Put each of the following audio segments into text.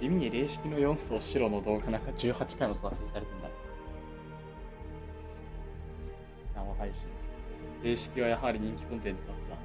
地味に霊式の4層白の動画なんか18回も再生されてんだ。生配信。霊式はやはり人気コンテンツだった。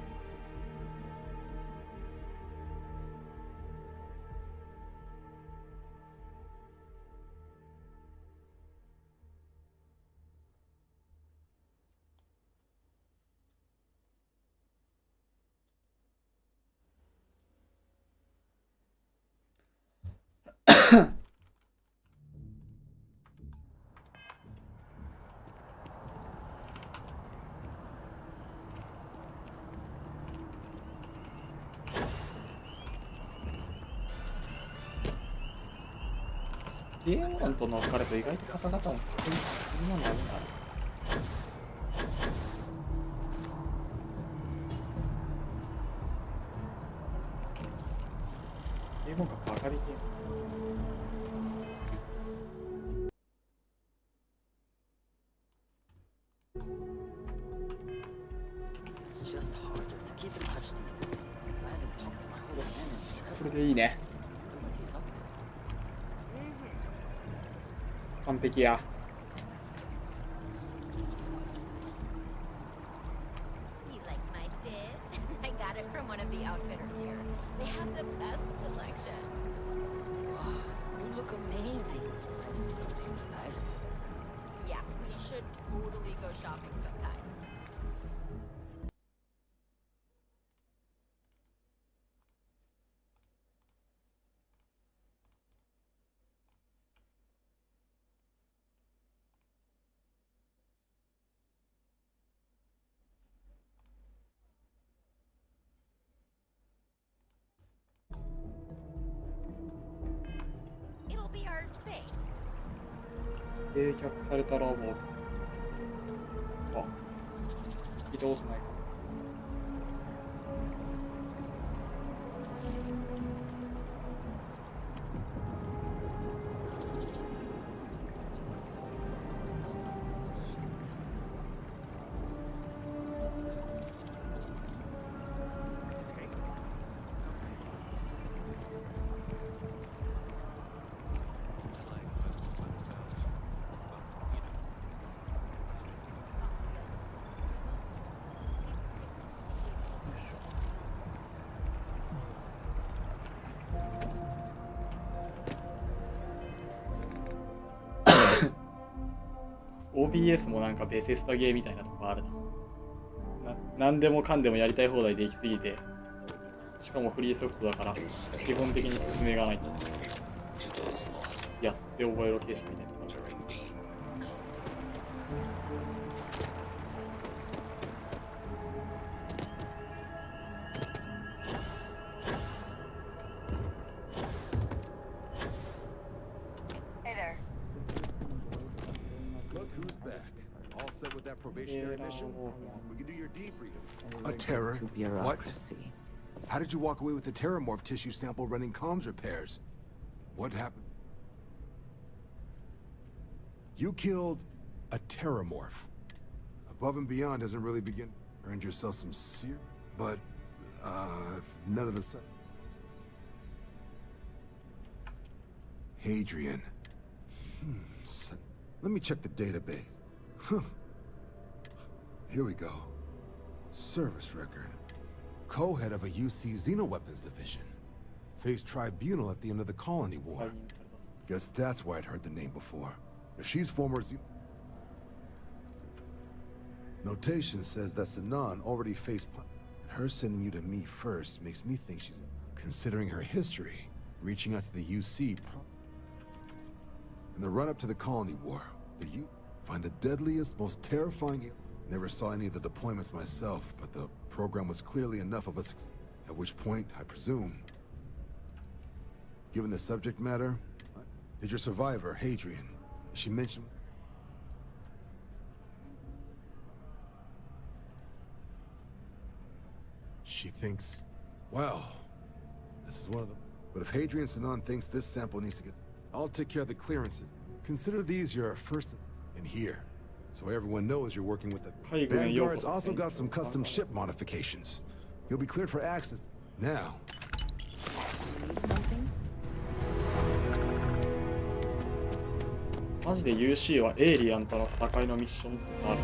ゲーム音との別れと意外と方々もそんなのあるんだ。ゲーム音がバカできる。これでいいね。完璧や。You like my fit? I got it from one of the outfitters here. They have the best selection. Wow, you look amazing. I need to go to your stylist. Yeah, we should totally go shopping sometime. It'll be our thing. 冷却されたロボット。移動しないか。OBS もなんかベセスタゲーみたいなとこあるな。何でもかんでもやりたい放題できすぎて、しかもフリーソフトだから基本的に説明がない。やって覚えろ形式みたいなとこある。Hey there. Look who's back. All set with that probationary mission? We can do your debrief. A terror? To What? bureaucracy. How did you walk away with the terramorph tissue sample running comms repairs? What happened? You killed a terramorph. Above and beyond doesn't really begin. Earned yourself some sear, but none of the stuff. Hadrian. Let me check the database. Here we go. Service record. Co-head of a UC Xenoweapons division. Faced tribunal at the end of the colony war. Guess that's why I'd heard the name before. If she's former Notation says that Sinan already faced her sending you to me first makes me think she's considering her history, reaching out to the UC. In the run-up to the colony war, the U find the deadliest, most terrifying. Never saw any of the deployments myself, but the program was clearly enough of us. At which point, I presume, given the subject matter, did your survivor, Hadrian, she mentioned? She thinks, well, this is one of them. But if Hadrian Sinan thinks this sample needs to get, I'll take care of the clearances. Consider these your first in here, so everyone knows you're working with the Vanguard's also got some custom ship modifications. You'll be cleared for access. Now. Need something? マジで UC はエイリアンとの戦いのミッション説ある。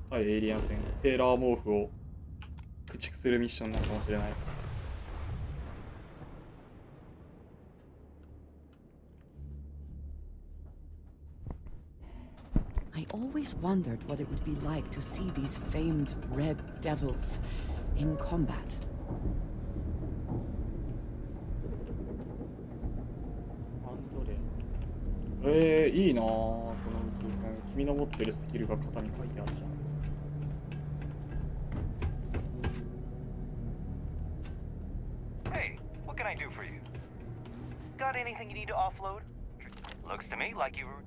はい、エイリアン戦。テーラー毛布を駆逐するミッションなのかもしれない。I always wondered what it would be like to see these famed red devils in combat. アンドレア。いいなぁ、この宇宙船。君の持ってるスキルが型に書いてあるじゃん。Hey, what can I do for you? Got anything you need to offload? Looks to me like you were.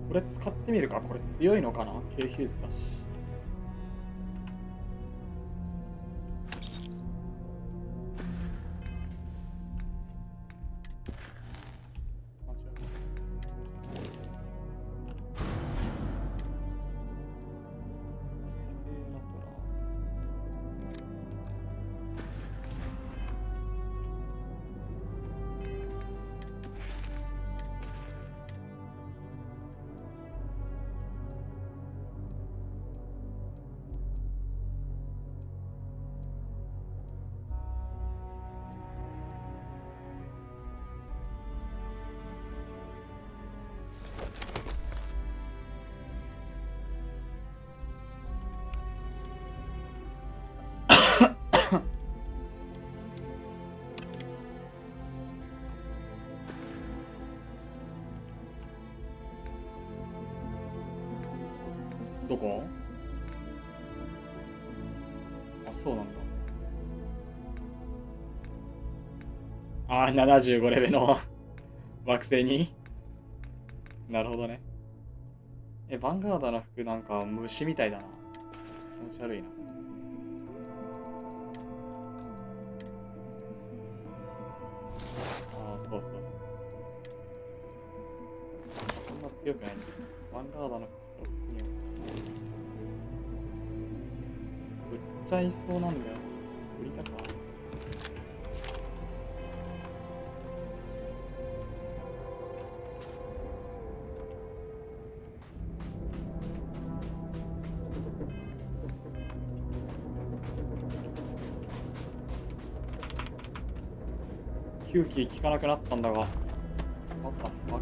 これ使ってみるか。これ強いのかな。K ヒューズだし。間違えた。生成ラトラどこ？あ、そうなんだ。ああ、75レベルの惑星になるほどね。ヴァンガードの服なんか虫みたいだな。気持ち悪いな。ああ、そうそうそう。そんな強くないんですね。ヴァンガードの服装に売っちゃいそうなんだよ。売りたか。吸気効かなくなったんだが。What the fuck?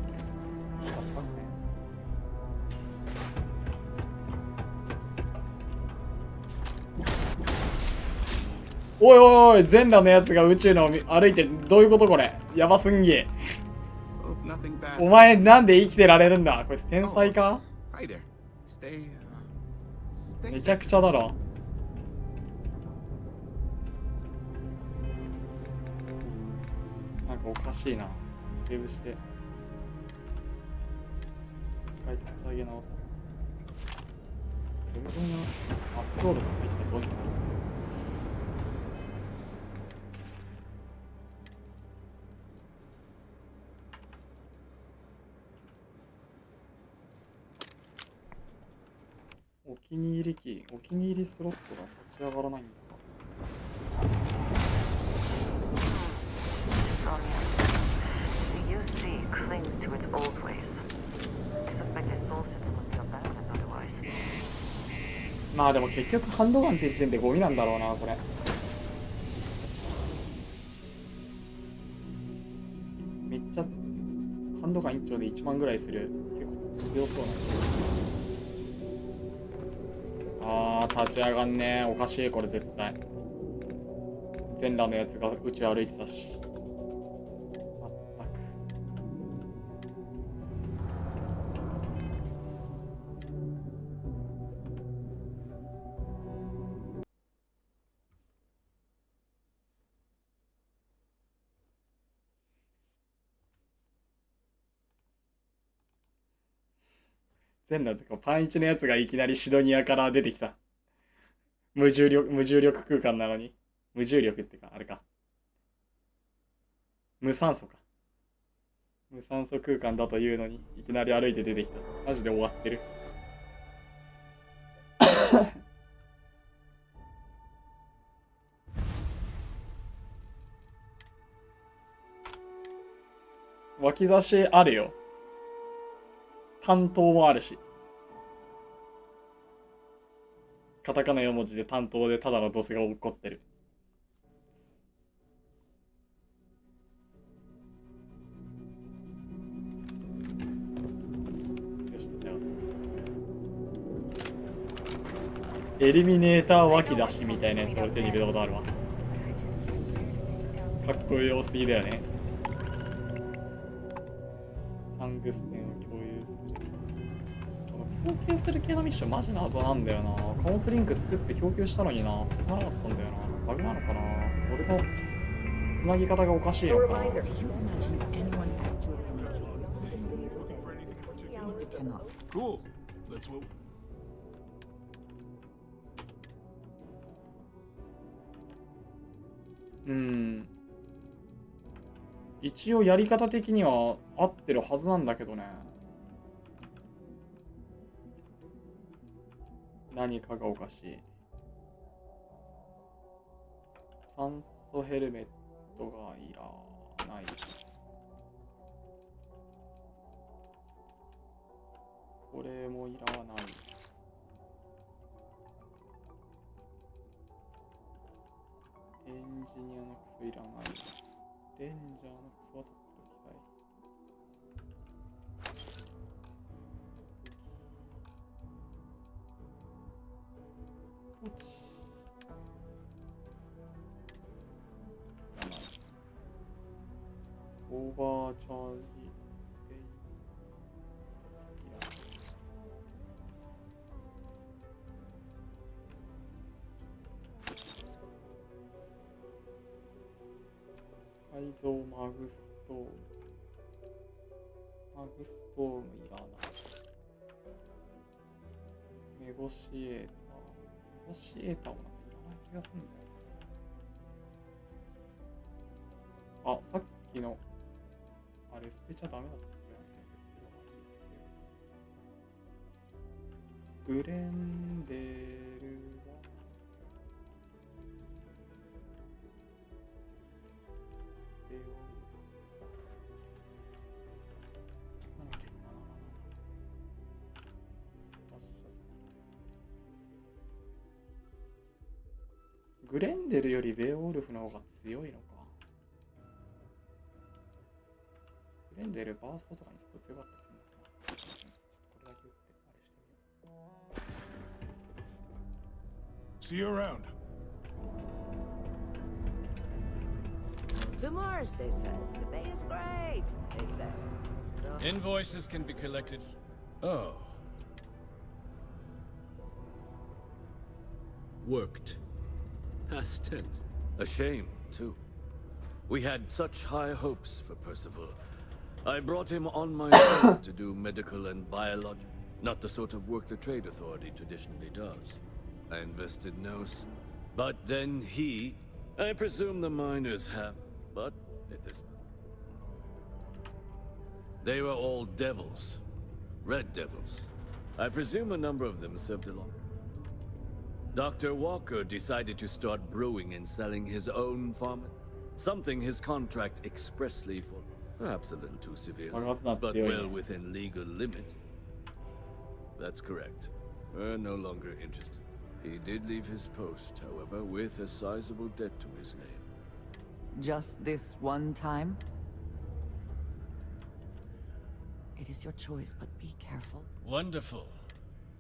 おいおいおい、全裸のやつが宇宙の歩いてる。どういうことこれ。やばすんげえ。お前なんで生きてられるんだ。こいつ天才か。めちゃくちゃだろ。なんかおかしいな。セーブして。一回立ち上げ直す。どういうことに直す？アップロードが入ってどうにかなる。お気に入りキー、お気に入りスロットが立ち上がらないんだ。The UC clings to its old ways. I suspect his soul system would feel better than otherwise. まあでも結局ハンドガンって時点でゴミなんだろうな、これ。めっちゃハンドガン1丁で1万ぐらいする。結構強そうなんですよ。あー、立ち上がんねー。おかしい、これ絶対。全裸のやつが宇宙歩いてたし。まったく。全裸とかパンイチのやつがいきなりシドニアから出てきた。無重力空間なのに。無重力ってか、あれか。無酸素か。無酸素空間だというのに、いきなり歩いて出てきた。マジで終わってる。脇差しあるよ。担当もあるし。カタカナ4文字で担当でただのドスが起こってる。よし、じゃあ。エリミネーター脇出しみたいなやつ俺手に入れたことあるわ。かっこよすぎだよね。タングステンを共有する。供給する系のミッションマジ謎なんだよな。貨物リンク作って供給したのにな。進まなかったんだよな。バグなのかな。俺のつなぎ方がおかしいのかな。Do you imagine anyone actually cannot? Cool. Let's move. 一応やり方的には合ってるはずなんだけどね。何かがおかしい。酸素ヘルメットがいらない。これもいらない。エンジニアのクソいらない。レンジャーのクソは取っておきたい。ポチ。いらない。オーバーチャージ。いらない。改造マグストーム。マグストームいらない。ネゴシエーター。ネゴシエーターもなんかいらない気がするんだよ。あ、さっきの、あれ捨てちゃダメだったよね。グレンデルはグレンデルよりベオウルフの方が強いのか。グレンデルバーストとかにずっと強かったですね。これだけ打ってあれしてみよう。 See you around. To Mars, they said. The bay is great, they said. So Invoices can be collected. Oh. Worked. Past tense. A shame, too. We had such high hopes for Percival. I brought him on myself to do medical and biological. Not the sort of work the Trade Authority traditionally does. I invested but then I presume the miners have, but it is. They were all devils. Red devils. I presume a number of them served along. Dr. Walker decided to start brewing and selling his own farm. Something his contract expressly for. Perhaps a little too severe, but well within legal limits. That's correct. We're no longer interested. He did leave his post, however, with a sizable debt to his name. Just this one time? It is your choice, but be careful. Wonderful.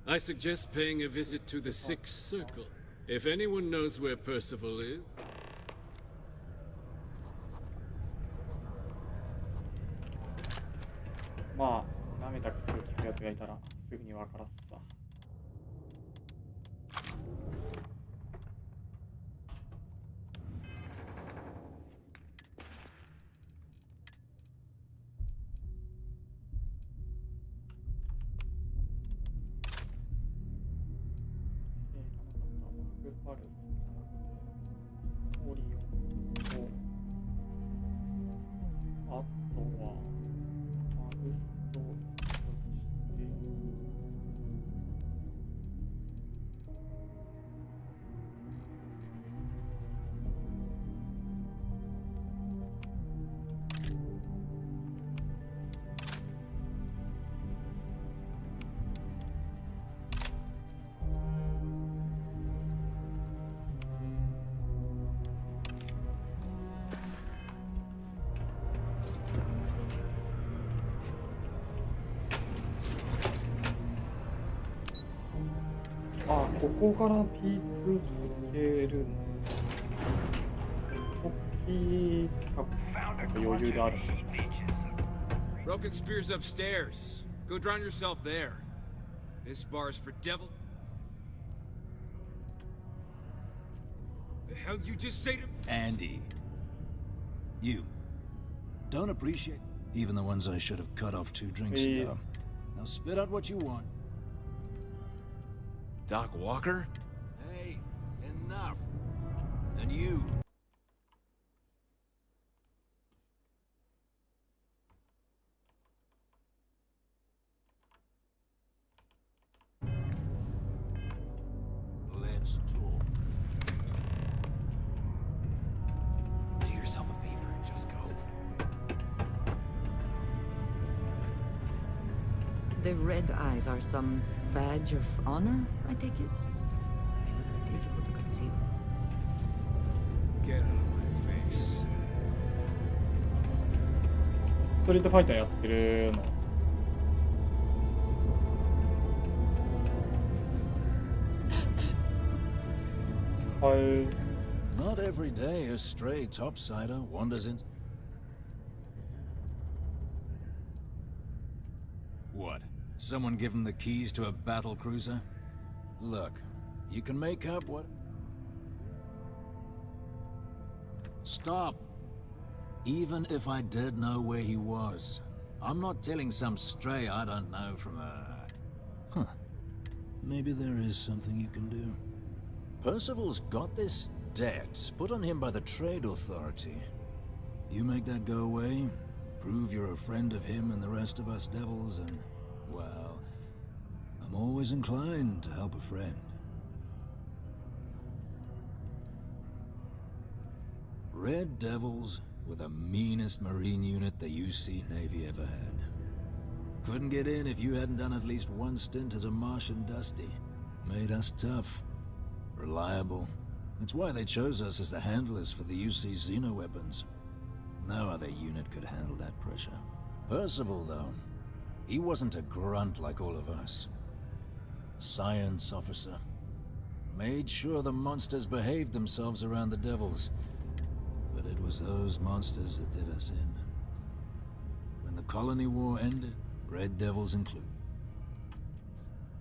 I suggest paying a visit to the Sixth Circle. If anyone knows where Percival is. まあ、舐めた口を聞くやつがいたらすぐに分からっさ。ここから P2 行けるの時が余裕である。 Broken spear's upstairs. Go drown yourself there. This bar's for devil. The hell you just say to me? Andy. You. Don't appreciate even the ones I should have cut off 2 drinks ago. Now spit out what you want. Doc Walker? Hey, enough. And you. Let's talk. Do yourself a favor and just go. The red eyes are some badge of honor, I take it? They would be difficult to conceal. Get out of my face. ストリートファイターやってるの。はい。 Not every day a stray topsider wanders in. What? Someone give him the keys to a battle cruiser? Look, you can make up what... Stop! Even if I did know where he was, I'm not telling some stray I don't know from a... Huh. Maybe there is something you can do. Percival's got this debt put on him by the Trade Authority. You make that go away, prove you're a friend of him and the rest of us devils, and, well, I'm always inclined to help a friend. Red Devils were the meanest Marine unit the UC Navy ever had. Couldn't get in if you hadn't done at least one stint as a Martian Dusty. Made us tough, reliable. That's why they chose us as the handlers for the UC Xeno weapons. No other unit could handle that pressure. Percival, though, he wasn't a grunt like all of us. Science officer. Made sure the monsters behaved themselves around the Devils. But it was those monsters that did us in. When the colony war ended, Red Devils included.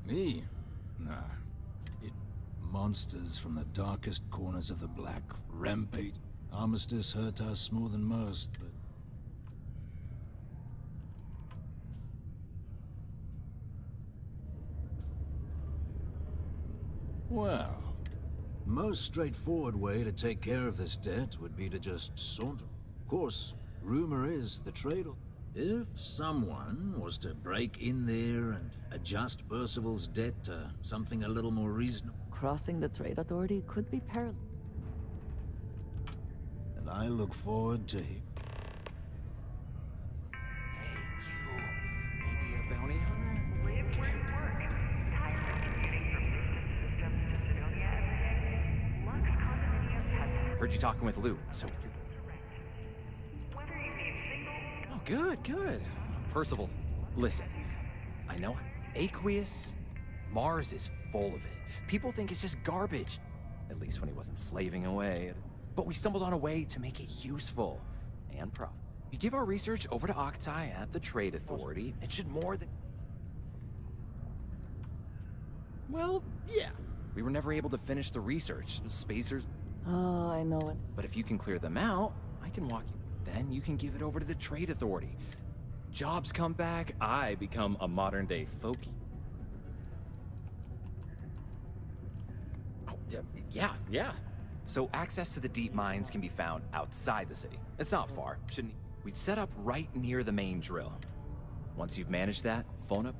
Me? Nah. Monsters from the darkest corners of the Black rampage. Armistice hurt us more than most, but... Well, most straightforward way to take care of this debt would be to just saunter. Of course, rumor is the trade... If someone was to break in there and adjust Percival's debt to something a little more reasonable... Crossing the Trade Authority could be perilous. And I look forward to... Hey, you. Maybe a bounty hunter? Heard you talking with Lou, so you... Oh, good, good. Percival, listen. I know aqueous... Mars is full of it. People think it's just garbage. At least when he wasn't slaving away. But we stumbled on a way to make it useful and profitable. You give our research over to Octai at the Trade Authority, it should more than... Well, yeah. We were never able to finish the research. Spacers... Oh, I know it. But if you can clear them out, I can walk you. Then you can give it over to the Trade Authority. Jobs come back, I become a modern-day folkie. Yeah. So access to the deep mines can be found outside the city. It's not far, shouldn't... We'd set up right near the main drill. Once you've managed that, phone up...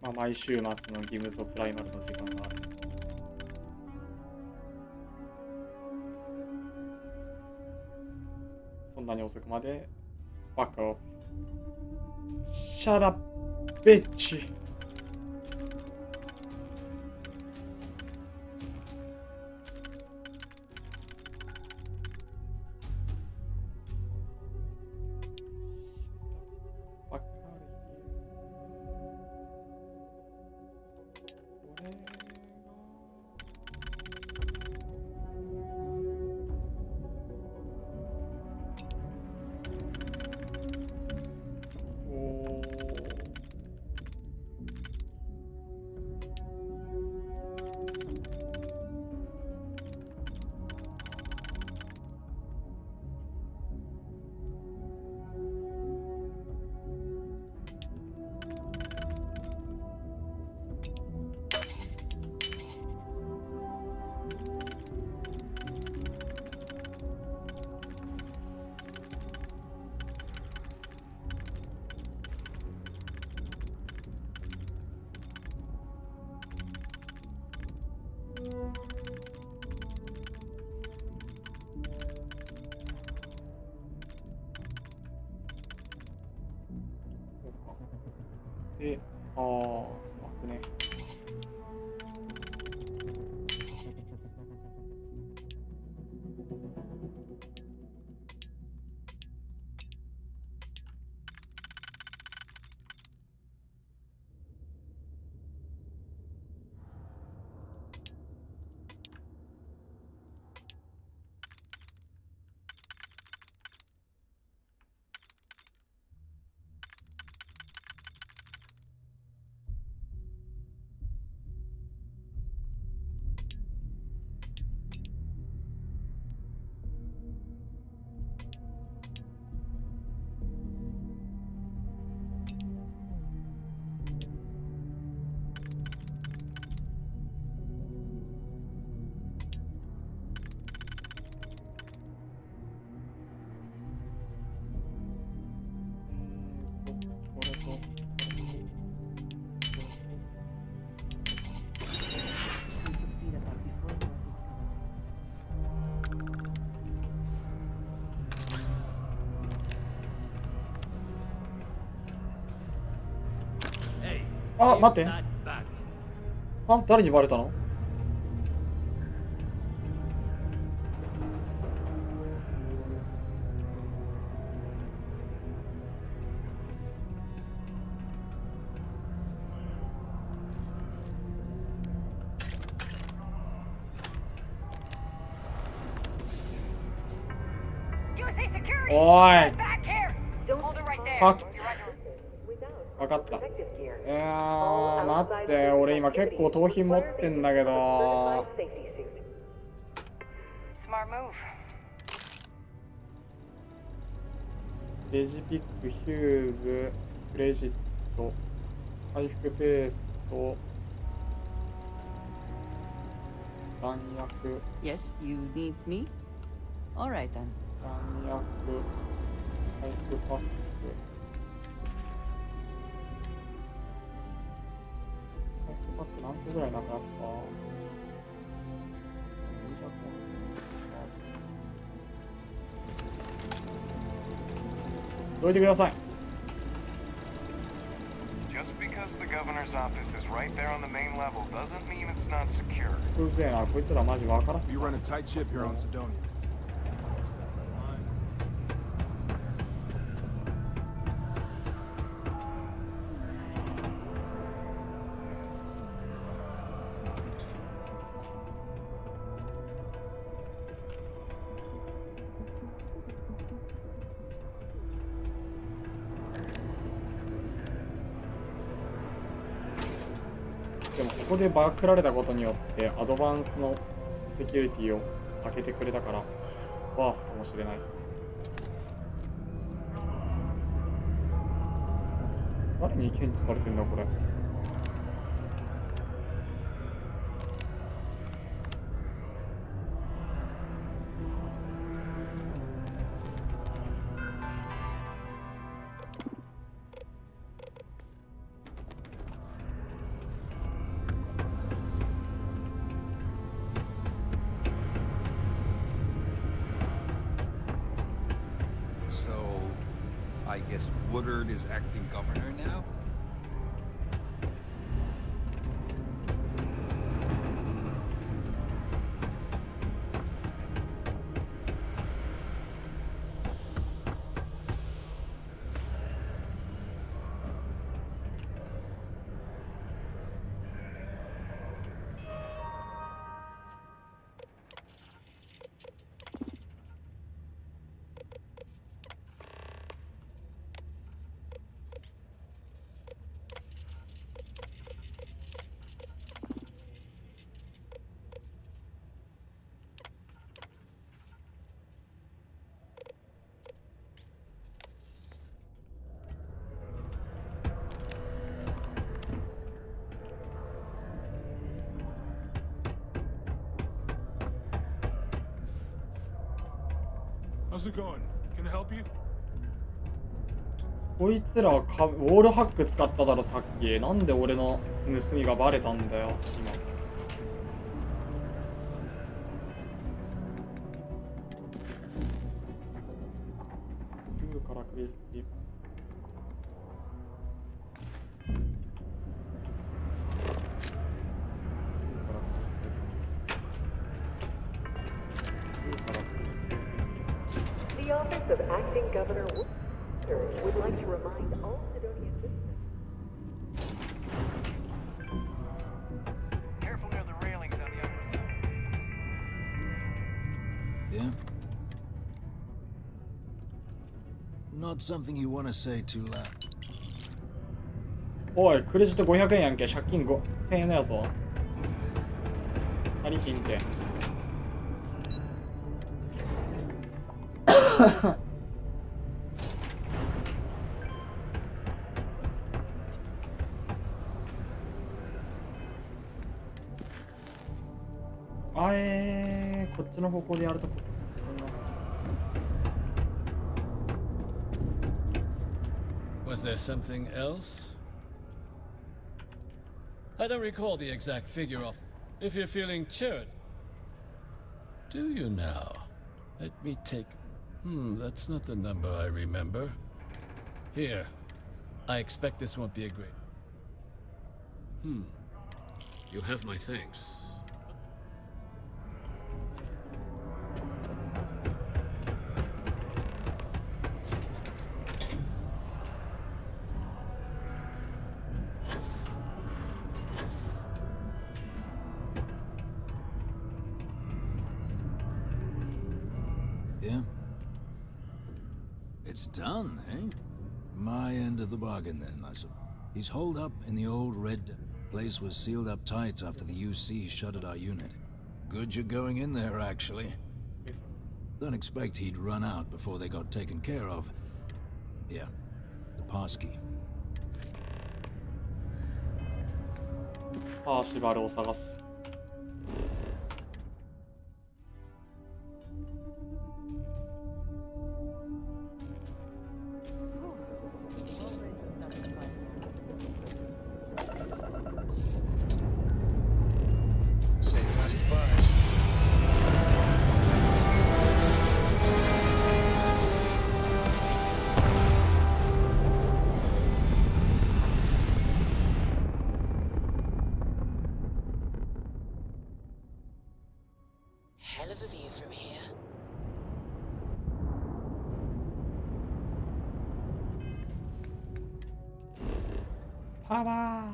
まあ、毎週末のギムズとプライマルの時間がある。そんなに遅くまでバカをシャラビッチ。で、巻くね。これとあ、待って。あ、誰にバレたの？おーい。あ、わかった。待って、俺今結構盗品持ってんだけど。レジピック、ヒューズ、クレジット、回復ペースト、弾薬。Yes, you need me? Alright then. 弾薬、回復パック。パック何個ぐらいなくなった？どいてください。うぜえな、こいつらマジ分からせて。でもここでバックられたことによってアドバンスのセキュリティを開けてくれたからバースかもしれない。誰に検知されてんだこれ。I guess Woodard is acting governor now? How's it going? Can I help you? こいつらはウォールハック使っただろさっき。なんで俺の盗みがバレたんだよ今。ルーからクリエイティブ。The office of acting governor would like to remind all Sidonian citizens. Careful near the railings on the upper level. Yeah? Not something you want to say too loud. おい、クレジット500円やんけ。借金1000円のやぞ。足りひんて。こっちの方向でやるとこっち。Was there something else? I don't recall the exact figure of. If you're feeling cheered. Do you now? Let me take. That's not the number I remember. Here. I expect this won't be a great. You have my thanks. Yeah? It's done, eh? My end of the bargain then, I suppose. He's holed up in the old red place was sealed up tight after the UC shuttered our unit. Good you're going in there, actually. Don't expect he'd run out before they got taken care of. Yeah, the pass key. パーシバルを探す。Say fast goodbyes. Hell of a view from here. Power!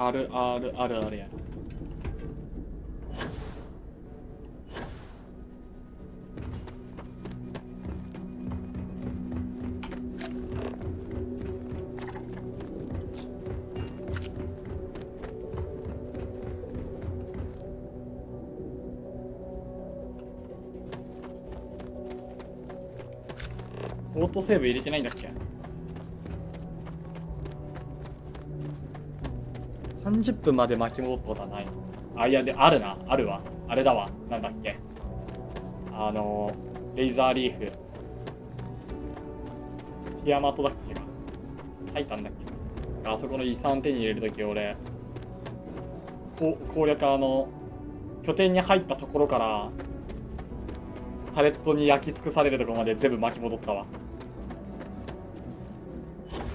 あるあるあるあるやな。オートセーブ入れてないんだっけ？30分まで巻き戻ったことはない。あ、いや、で、あるな。あるわ。あれだわ。なんだっけ。レイザーリーフ。ティアマトだっけか。タイタンだっけ、あそこの遺産手に入れるとき俺攻略拠点に入ったところからタレットに焼き尽くされるところまで全部巻き戻ったわ。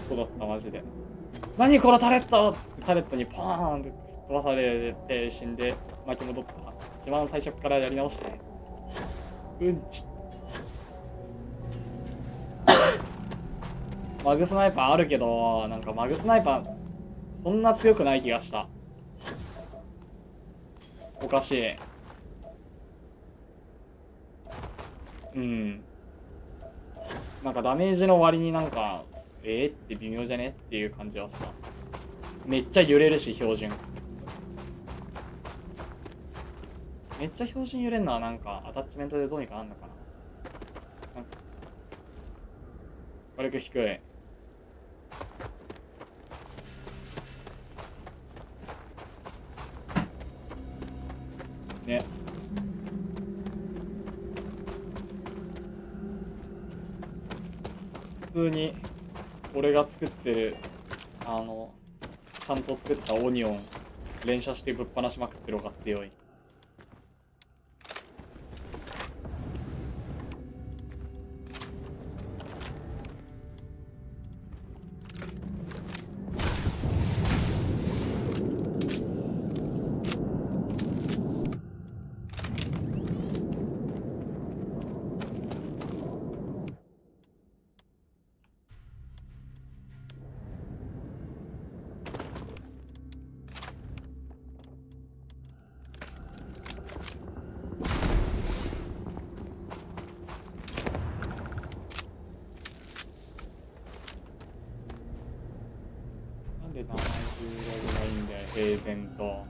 そうだったマジで。何このタレット、タレットにパーンって吹っ飛ばされて死んで巻き戻った。一番最初からやり直してうんちマグスナイパーあるけど、なんかマグスナイパーそんな強くない気がした。おかしい。うん。なんかダメージの割になんかって微妙じゃねっていう感じはした。めっちゃ揺れるし標準。めっちゃ標準揺れんのはなんかアタッチメントでどうにかなんのかな。なんか火力低い。ね。普通に俺が作ってるちゃんと作ったオニオン連射してぶっ放しまくってる方が強い。で70レベルがいいんだよ、平然と。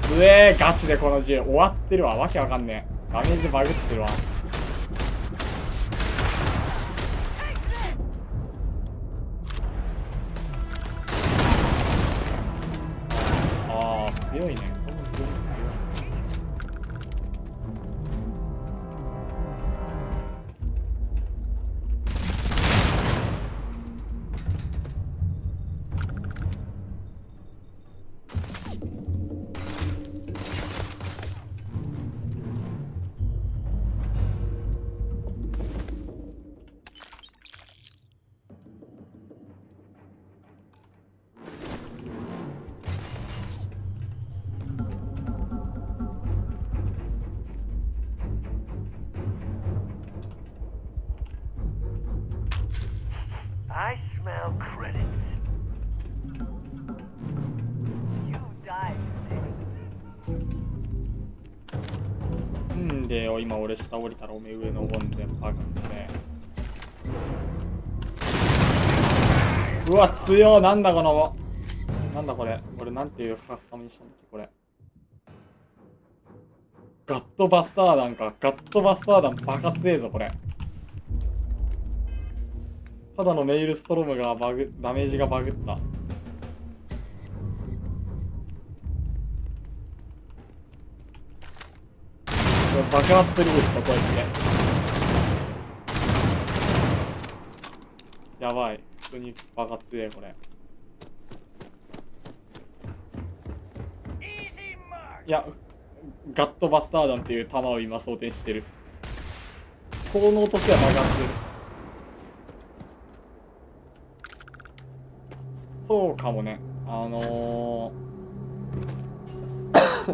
強えガチでこの銃終わってるわ。わけわかんねえ。ダメージバグってるわ。強いね。この銃強い。I smell credits. You died today. でよ、今俺下降りたらおめえ上のボンでバグって。うわ強い。なんだこの、なんだこれ、俺なんていうカスタムにしたんだっけこれ。ガットバスター弾か。ガットバスター弾バカ強えぞこれ。ただのメイルストロームがダメージがバグった。爆発するですかこうやって。やばい。普通に爆発強いこれ。いや、ガットバスター弾っていう弾を今装填してる。効能としては爆発する。そうかもね。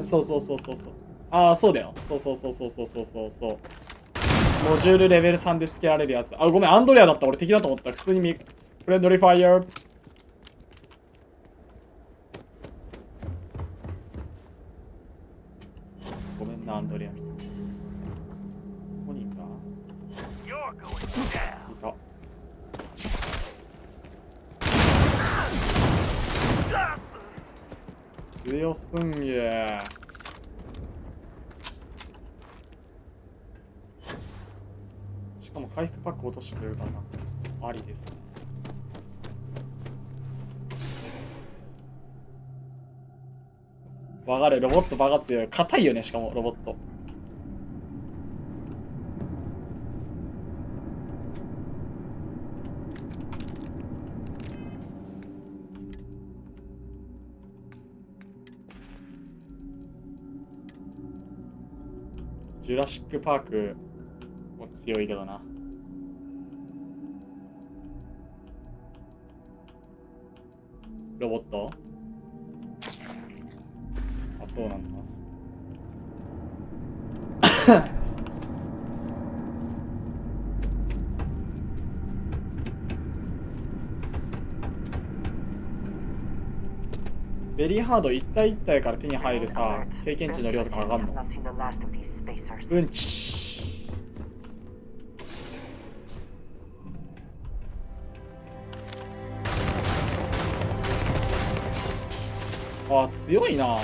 そうそうそうそうそう。そうだよ。そうそうそうそうそうそうそうそう。モジュールレベル3でつけられるやつ。ごめん、アンドレアだった。俺敵だと思った。普通にフレンドリーファイヤー。ごめんな、アンドレア。ここにいた。いた。強すんげえ。しかも回復パック落としてくれるからな。ありですね。わかる。ロボットバカ強い。硬いよね、しかもロボット。ジュラシックパークも強いけどな。ロボット？あ、そうなんだ。ベリーハード一体一体から手に入るさ、経験値の量とか上がんの？うんち。あ、強いな。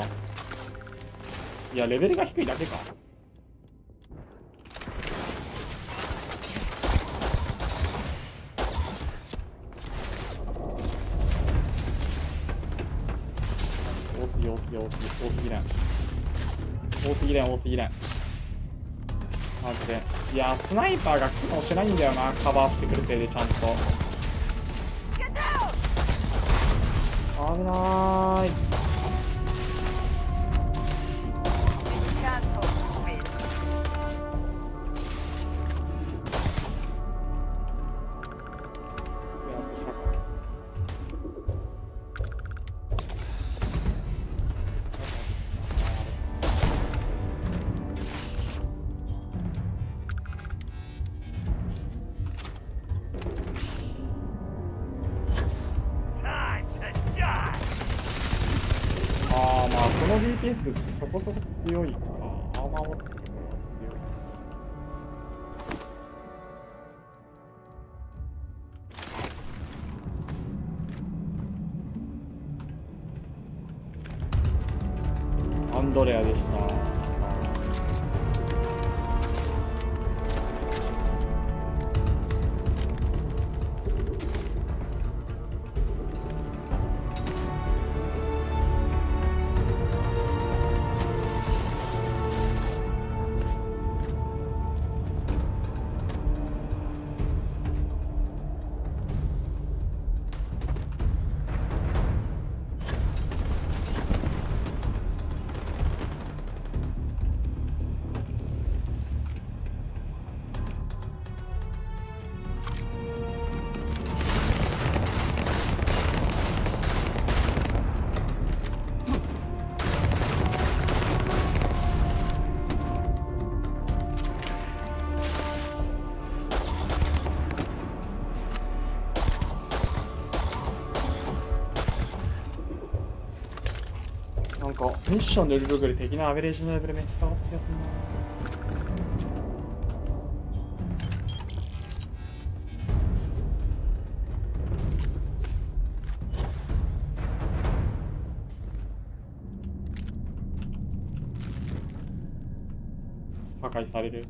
いや、レベルが低いだけか。多すぎね。マジで。いや、スナイパーが機能しないんだよな、カバーしてくるせいでちゃんと。危ない。この DPS そこそこ強いか。アーマー持ってるから強い。アンドレアでした。なんかミッションのルールより敵のアベレージのレベルめっちゃ上がった気がするな。破壊される。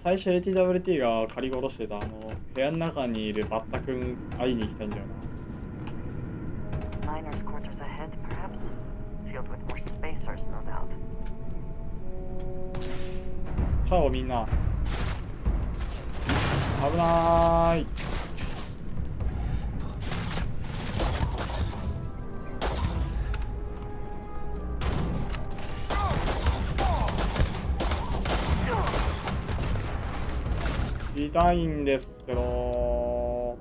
最初 ATWT が借り殺してた部屋の中にいるバッタ君会いに行きたいんだよな。Miners' quarters ahead, perhaps? Filled with more spacers, no doubt. チャオみんな。危なーい。痛いんですけど。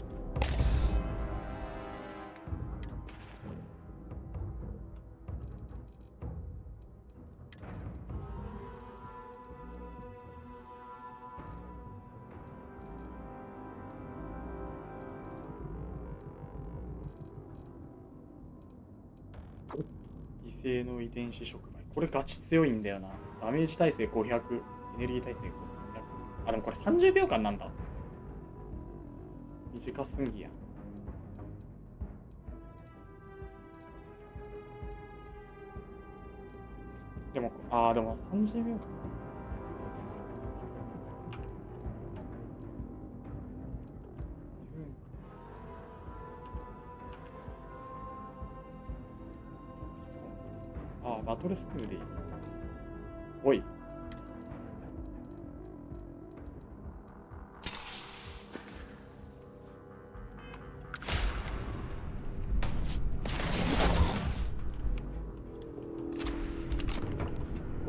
異性の遺伝子触媒。これガチ強いんだよな。ダメージ耐性500、エネルギー耐性500。あ、でもこれ30秒間なんだ。短すぎや。でも、でも30秒間。バトルスクールでいい。おい。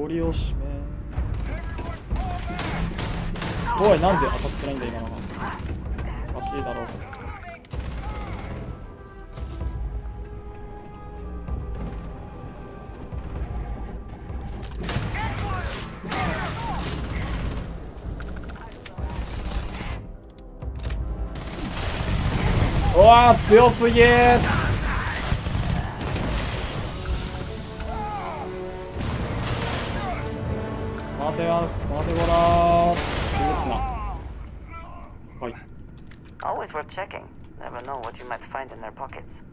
氷を締め。おい、なんで当たってないんだ今のが。おかしいだろう。うわー強すぎー。待てごらー。はい。 Always worth checking. Never know what you might find in their pockets.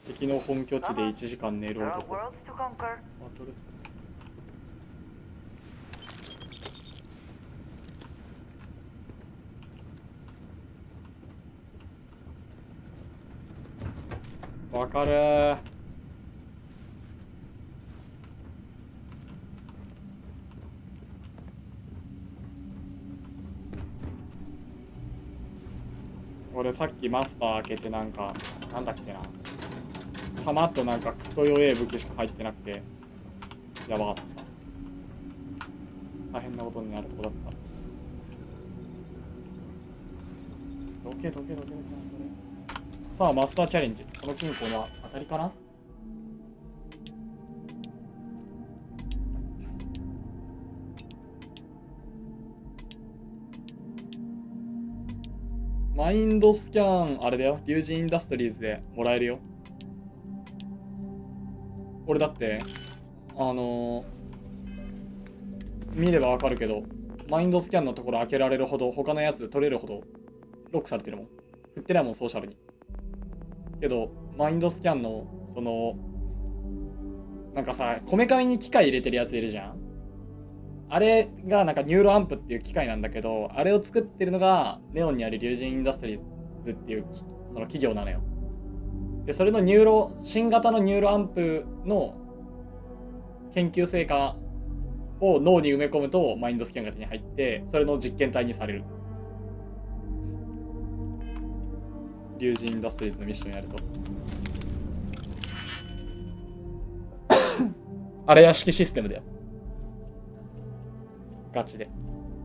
敵の本拠地で1時間寝る There are 男。 worlds to conquer. バトルス。わかるー。俺さっきマスター開けてなんかなんだっけな、弾となんかクソ弱え武器しか入ってなくてやばかった。大変なことになるとこだった。どけさあマスターチャレンジ。この金庫は当たりかな。マインドスキャンあれだよ、リュウジインダストリーズでもらえるよ。俺だって見ればわかるけど、マインドスキャンのところ開けられるほど他のやつ取れるほどロックされてるもん。振ってないもんソーシャルに。けどマインドスキャンのそのなんかさ、こめかみに機械入れてるやついるじゃん。あれがなんかニューロアンプっていう機械なんだけど、あれを作ってるのがネオンにあるリュウジインダストリーズっていうその企業なのよ。でそれの新型のニューロアンプの研究成果を脳に埋め込むとマインドスキャンが手に入って、それの実験体にされる。リュウジインダストリーズのミッションやるとあれ屋敷システムだよ、ガチで。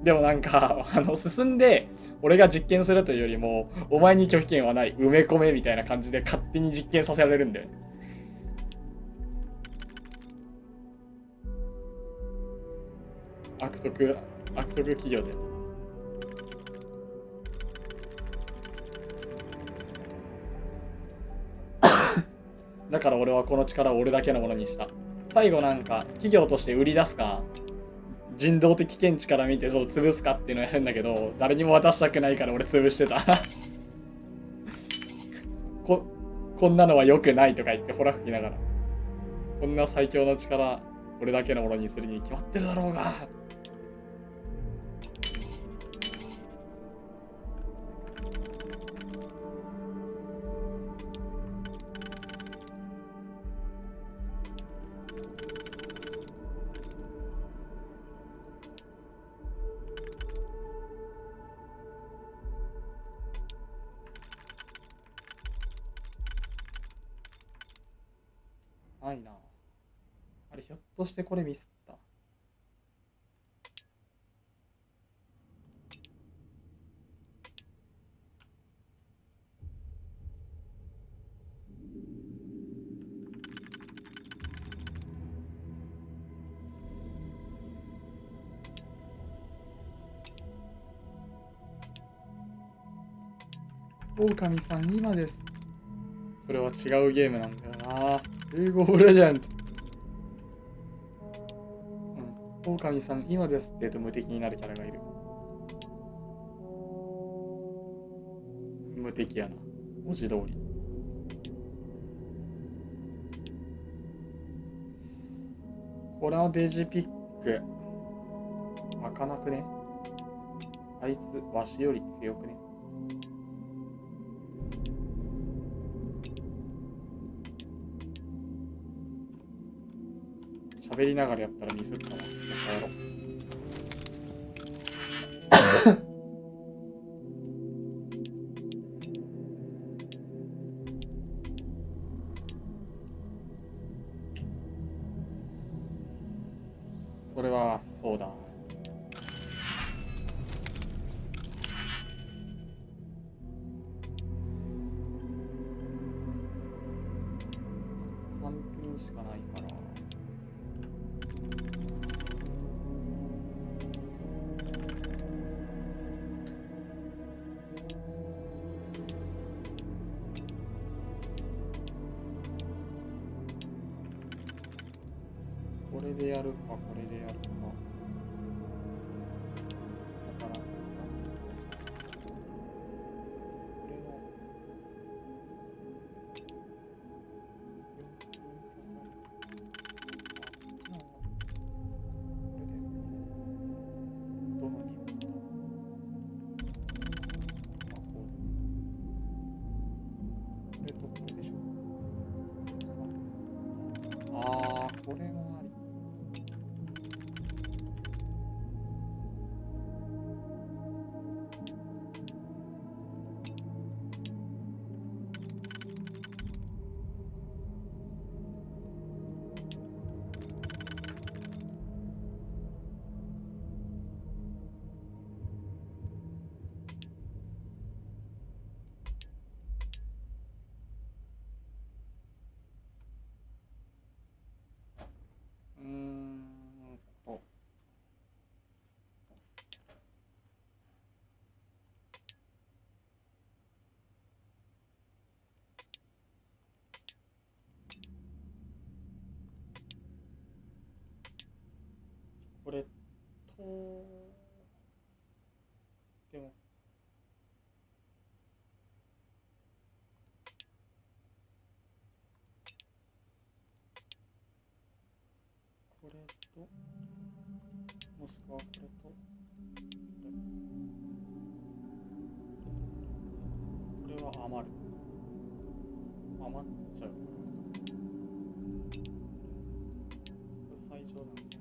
でもなんか進んで俺が実験するというよりも、お前に拒否権はない、埋め込めみたいな感じで勝手に実験させられるんだよね。悪徳企業で。だから俺はこの力を俺だけのものにした。最後なんか企業として売り出すか、人道的見地から見てそう潰すかっていうのをやるんだけど、誰にも渡したくないから俺潰してたこんなのは良くないとか言ってほら吹きながら、こんな最強の力俺だけのものにするに決まってるだろうが。ないな。あれひょっとしてこれミスった。狼さん今です。それは違うゲームなんだよな。リーグオブレジェンド。狼さん今ですって言うと無敵になるキャラがいる。無敵やな、文字通り。これのデジピック開かなくね。あいつわしより強くね。喋りながらやったらミスったな。やろう。それはそうだ。3品しかないから。これでやるか、これでやるか。だから、これの4品刺さる。これで、どの2本だ？これとこれでしょ。これもあり。これと、でも、これと、もしくはこれと、これは余る。余っちゃうから。これ最上なんじゃない？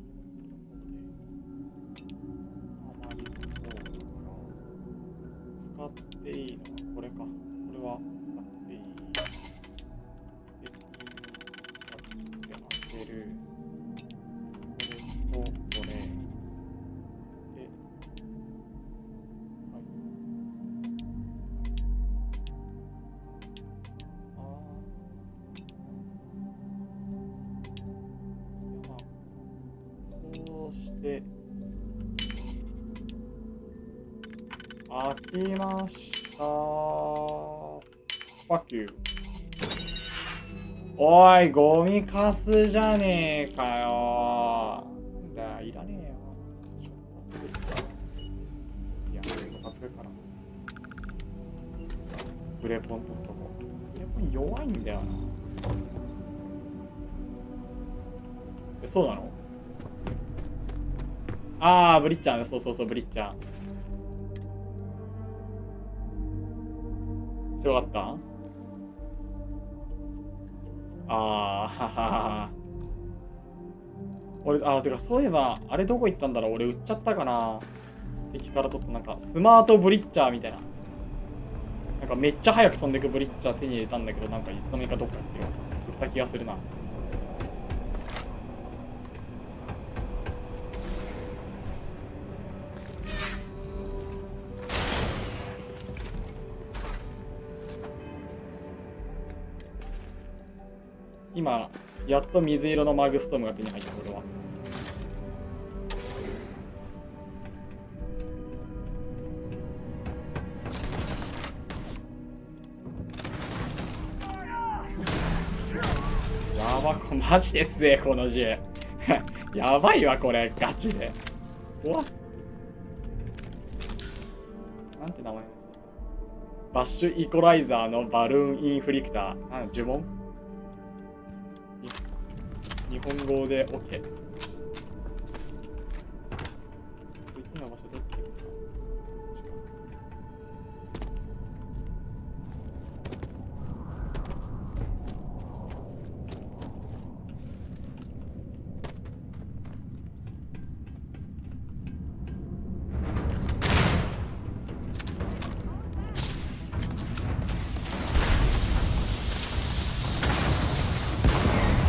使っていいのはこれか。これは使っていい。で、使って開ける。これとこれ。で、はい。で、まあ、こうして、開きました。Fuck you。おい、ゴミかすじゃねえかよ。だ、いらねえよ。ちょっと待ってくれ。いや、ちょっと待ってくれから。グレポン取っとこう。グレポン弱いんだよな。そうなの？あー、ブリッチャーね。そうそうそう、ブリッチャー。強かった？ははは。俺、てかそういえば、あれどこ行ったんだろう？俺売っちゃったかな？敵から取ったなんか、スマートブリッチャーみたいな。なんかめっちゃ早く飛んでくブリッチャー手に入れたんだけど、なんかいつの間にかどっか行ってる。売った気がするな。今、やっと水色のマグストームが手に入った、俺は。やば、マジで強え、この銃。やばいわ、これ、ガチで。うわっ。なんて名前のバッシュイコライザーのバルーンインフリクター。呪文？日本語で OK。次の場所どっちか。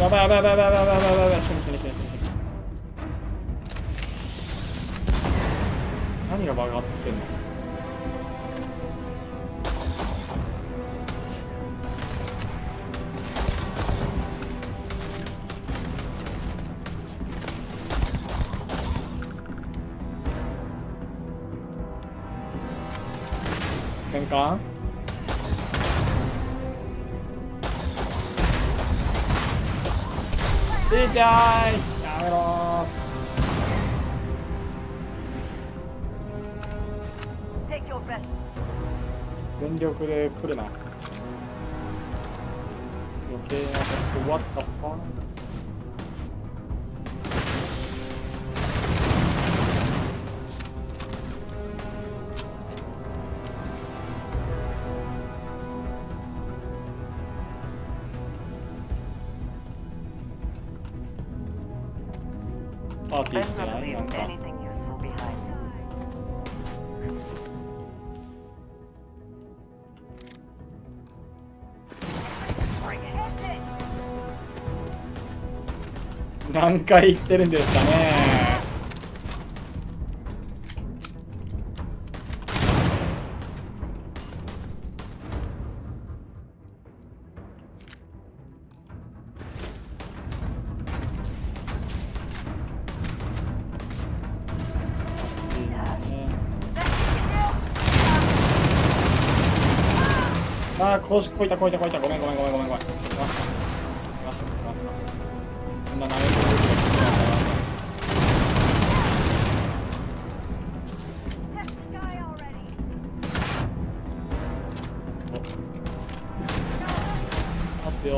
やばいやばいやばいやばいやばいやばいやばい。死ぬ死ぬ死ぬ死ぬ。何が爆発してんの？戦艦？痛い！やめろー。全力で来るな。余計なこと。What the fuck？パーティーしてないなんか。何回言ってるんですかね。ああ、こいた。ごめん。来ました。こんな投げてる。待ってよ。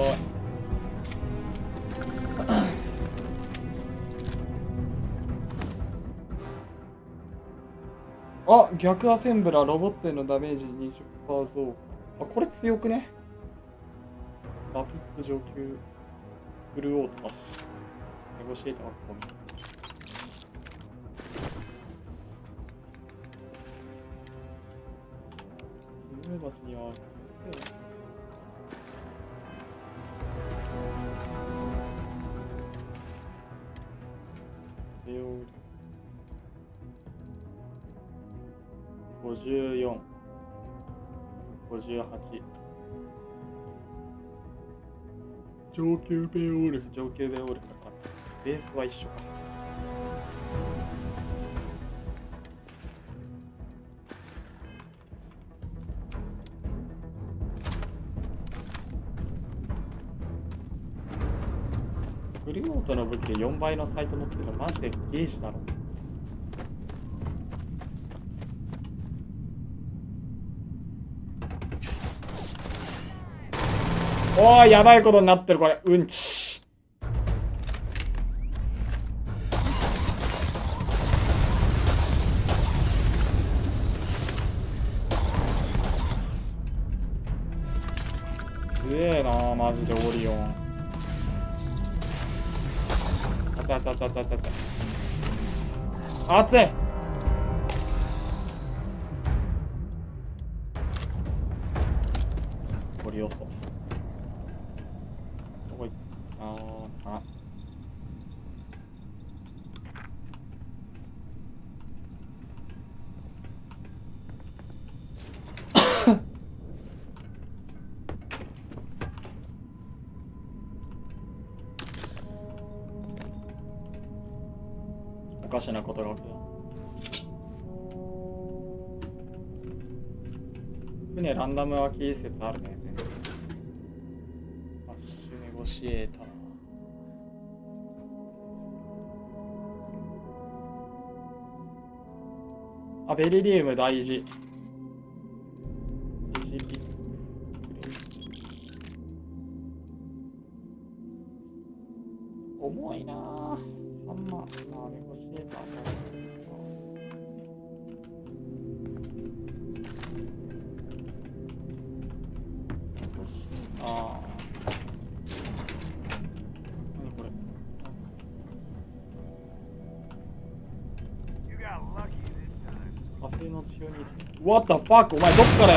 あ、逆アセンブラー、ロボットへのダメージ 20% 増加。あ、これ強くね。ラピッド上級フルオートだし。ネゴシエーターはここに。スズメバチには気をつけよう。レオール54、58。上級ベオールフだからベースは一緒か。フルオートの武器で4倍のサイト乗ってるのマジでゲージだろ。おー、やばいことになってるこれ。うんち。すげえなマジでオリオン。熱い。オリオソ。どこ行ったあ。おかしなことが起きた。船ランダム空き説あるね。全然ファッシュネゴシエーター。あ、ベリリウム大事。重いなぁ。3万。ネゴシエーター。欲しいなぁ。何これ。火星の中日。What the fuck? お前どっから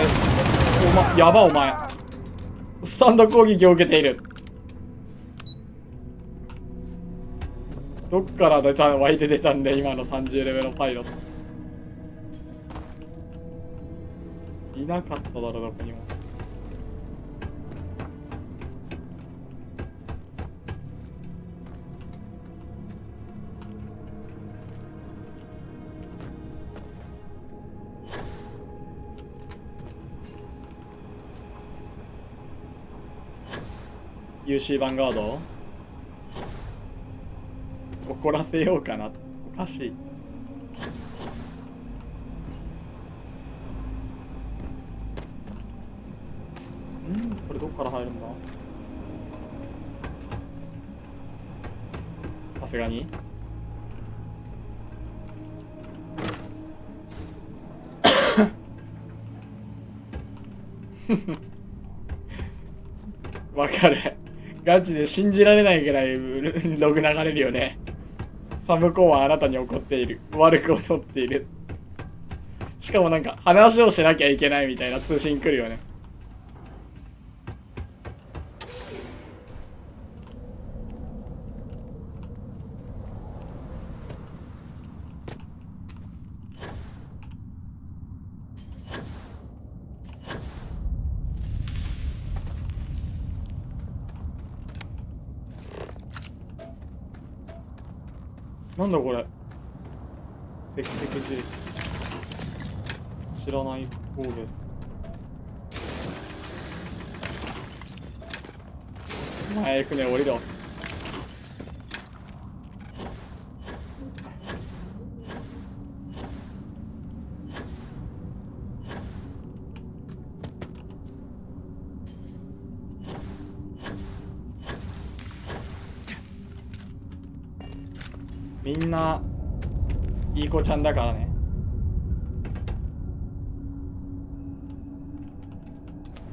やばお前。スタンド攻撃を受けている。どっから湧いて出たんで今の30レベルのパイロット。いなかっただろどこにも。UC ヴァンガード怒らせようかな。おかしい。これどっから入るんだ。さすがにわかる。ガチで信じられないぐらいログ流れるよね。サムコンはあなたに怒っている。悪く思っている。しかもなんか話をしなきゃいけないみたいな通信来るよね。なんだこれ。赤石寺。知らない工芸。前船降りろ。みんないい子ちゃんだからね。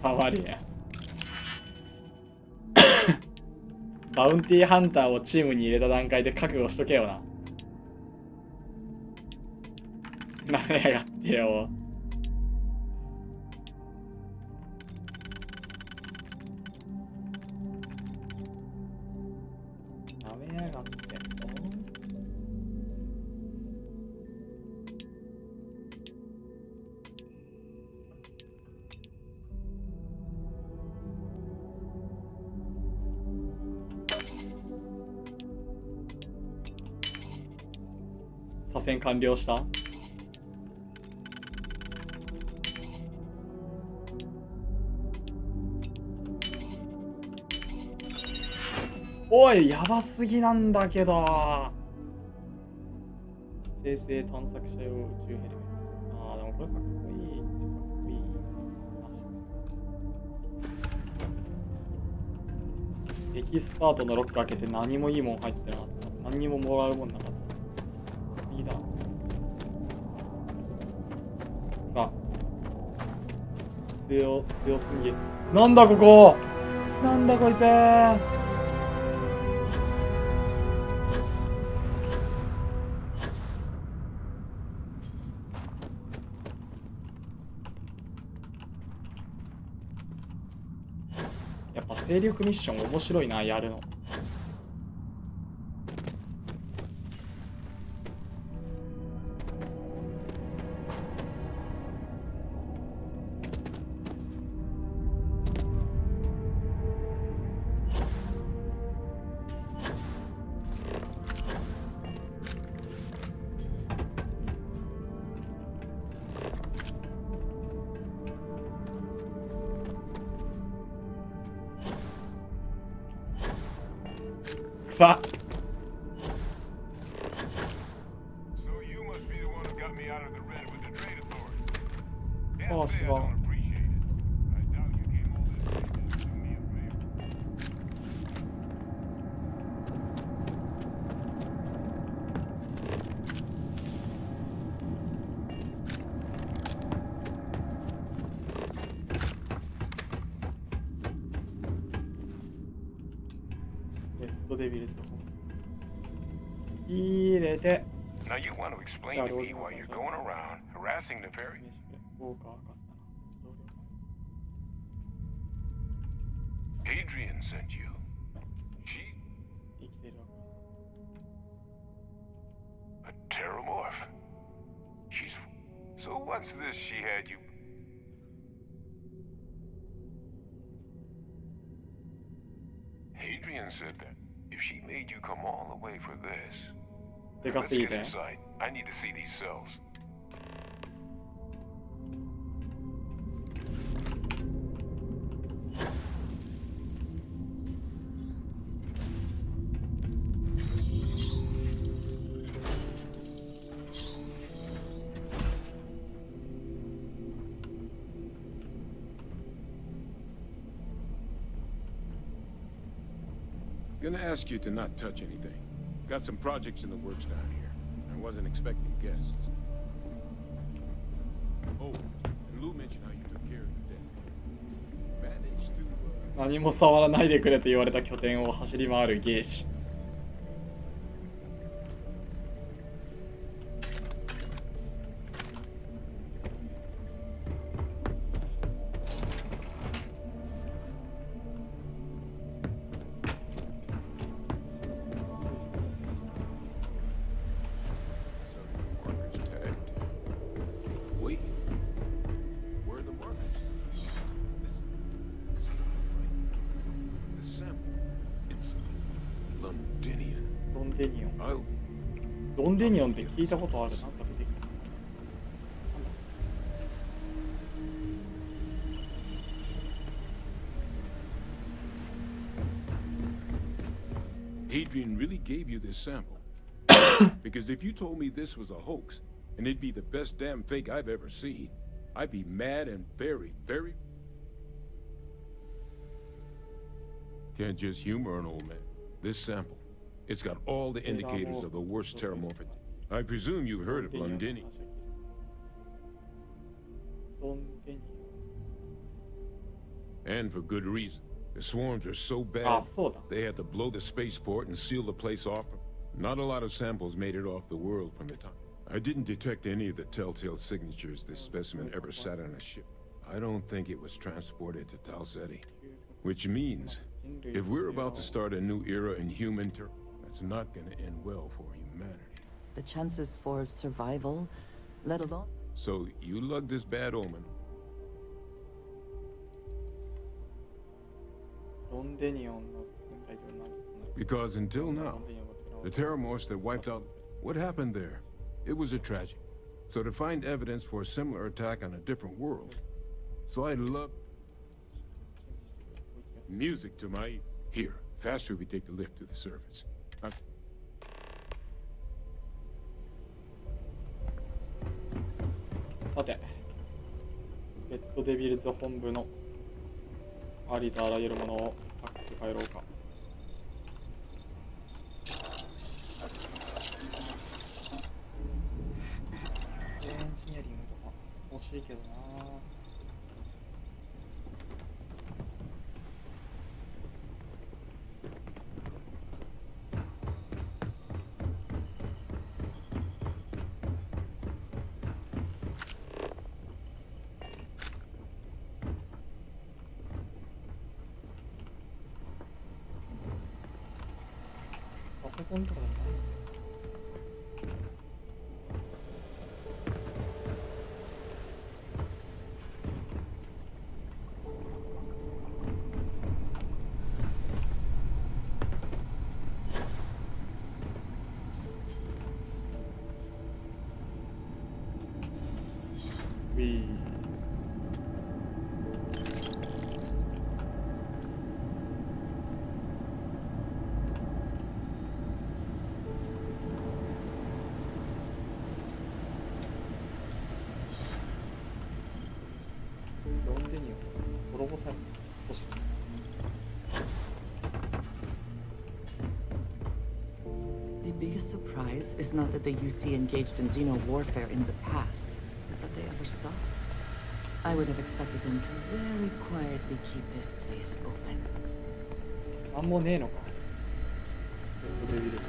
かわりね。バウンティーハンターをチームに入れた段階で覚悟しとけよな。なめやがってよ。なめやがって。左遷完了した。おい、やばすぎなんだけど。生成探索者用宇宙ヘルメット。ああ、でもこれかっこいい。かっこいい。エキスパートのロック開けて何もいいもん入ってなかった。何にももらうもんなかった。いいだ。さあ。強すぎ。なんだここ。なんだこいつ。やっぱ勢力ミッション面白いな、やるの。さあ。ああ、すごい。レッドデビルズ入れて。 Now you want to explain to me why you're going around harassing the ferry? Adrian sent you. She? So what's this she had you? Hadrian said that if she made you come all the way for this, let's get inside. I need to see these cells. Gonna ask you to not touch anything. Got some projects in the works down here. I wasn't expecting guests. Oh, and Lou mentioned how you took care of the dead. Managed to, 何も触らないでくれと言われた拠点を走り回るゲージ。ロンデニオンって聞いたことある。なんか出てきた。Adrian really gave you this sample. Because if you told me this was a hoax, and it'd be the best damn fake I've ever seen, I'd be mad and very, very... Can't just humor an old man. This sample, it's got all the indicators of the worst terramorphic. I presume you've heard of Londini. And for good reason. The swarms are so bad, they had to blow the spaceport and seal the place off. Not a lot of samples made it off the world from the time. I didn't detect any of the telltale signatures this specimen ever sat on a ship. I don't think it was transported to Talsetti. Which means, if we're about to start a new era in human terror, that's not going to end well for humanity. The chances for survival, let alone... So, you lugged this bad omen. Because until now, the terramorphs that wiped out... What happened there? It was a tragedy. So to find evidence for a similar attack on a different world... So I love... Music to my... Here, faster we take the lift to the surface. さて、レッドデビルズ本部のありとあらゆるものをパック帰ろうか。エンジニアリングとか欲しいけどな。パソコンとかだな。The biggest surprise is not that the UC engaged in xeno warfare in the past, but that they ever stopped. I would have expected them to very quietly keep this place open. なんもねえのか。レッドデビルズ。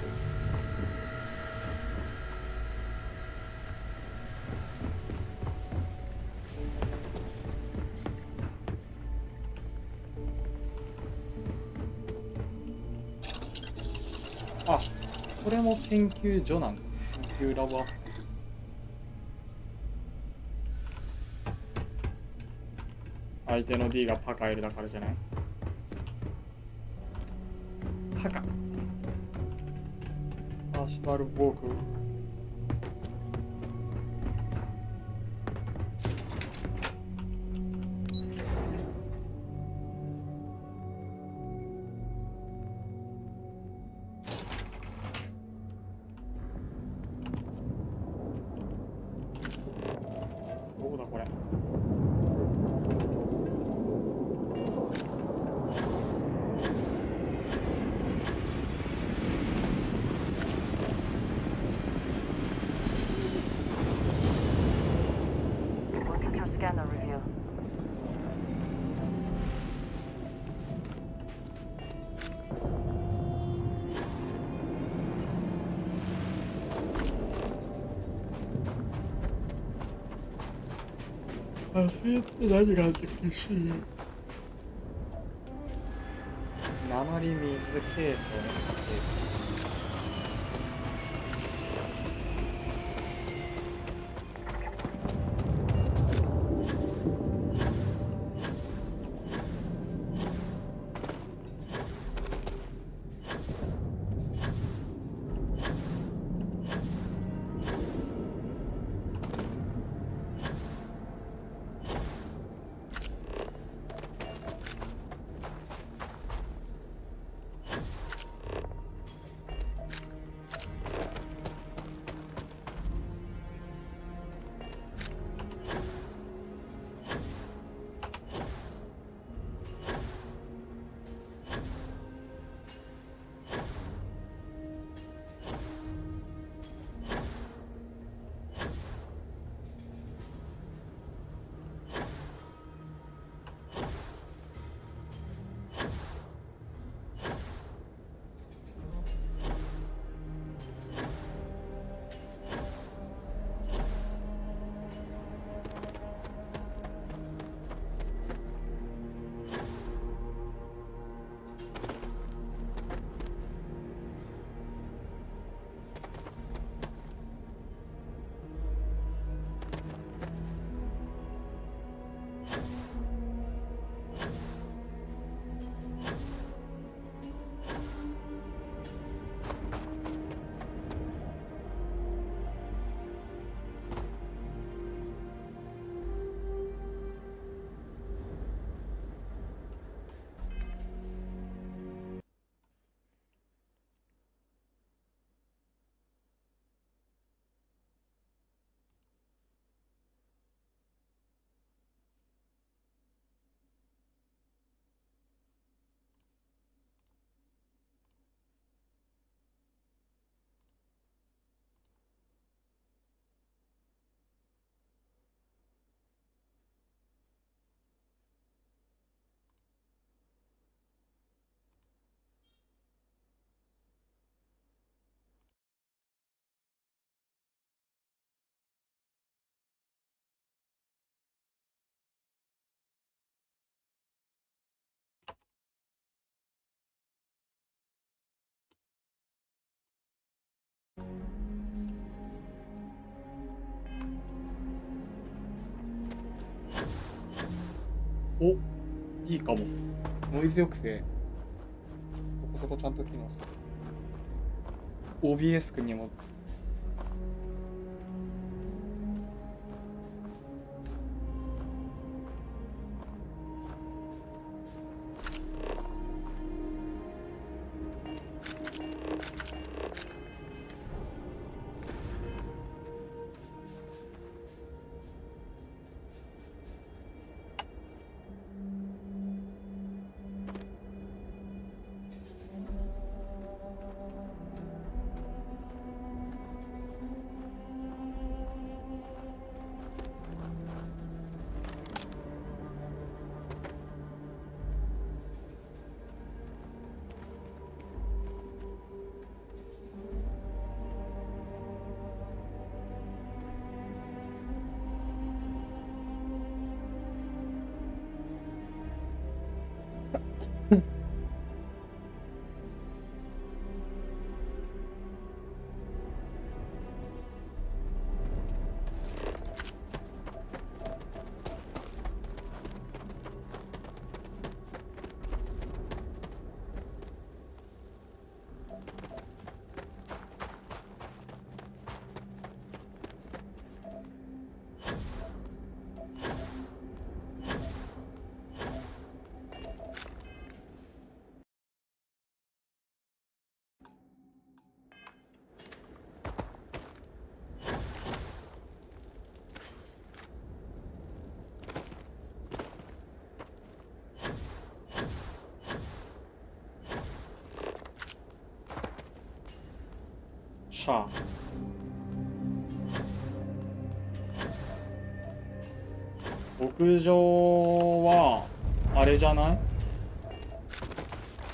あ、これも研究所なんだ。研究ラボ扱い。相手の D がパカエルだからじゃない？パカアシュバルウォーク。どうだこれ。What does your scanner reveal? Así es que何が厳しい。鉛水系統ね。お、いいかも。ノイズ抑制。そこそこちゃんと機能する。OBS 君にも。しゃあ。牧場は、あれじゃない？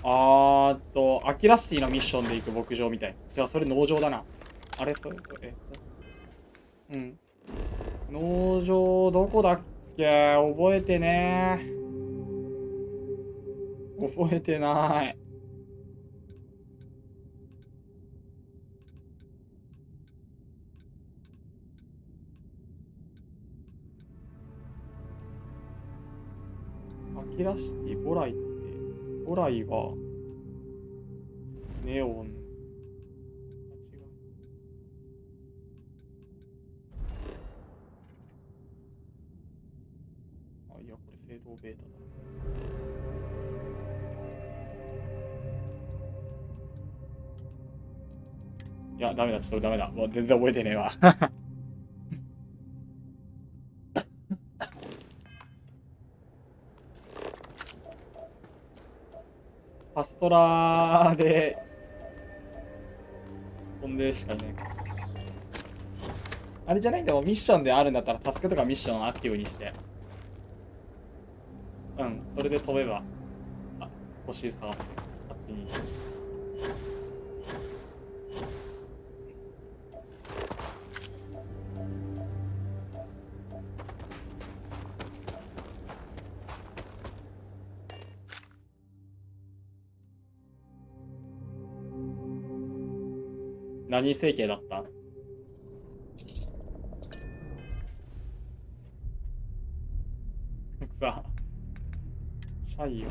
アキラシティのミッションで行く牧場みたい。じゃあ、それ農場だな。あれそれ、うん。農場、どこだっけ？覚えてねー。覚えてない。アキラシティ、ボライって、ボライは、ネオン。あ、いや、これ、正当ベータだ。いや、ダメだ、ちょっとダメだ。もう全然覚えてねえわ。パストラで、飛んでしかいないから。あれじゃないんだよ、ミッションであるんだったら、タスクとかミッションをアクティブにして。うん、それで飛べば、あ、星探す。勝手に。何整形だった？さあ、シャイよ。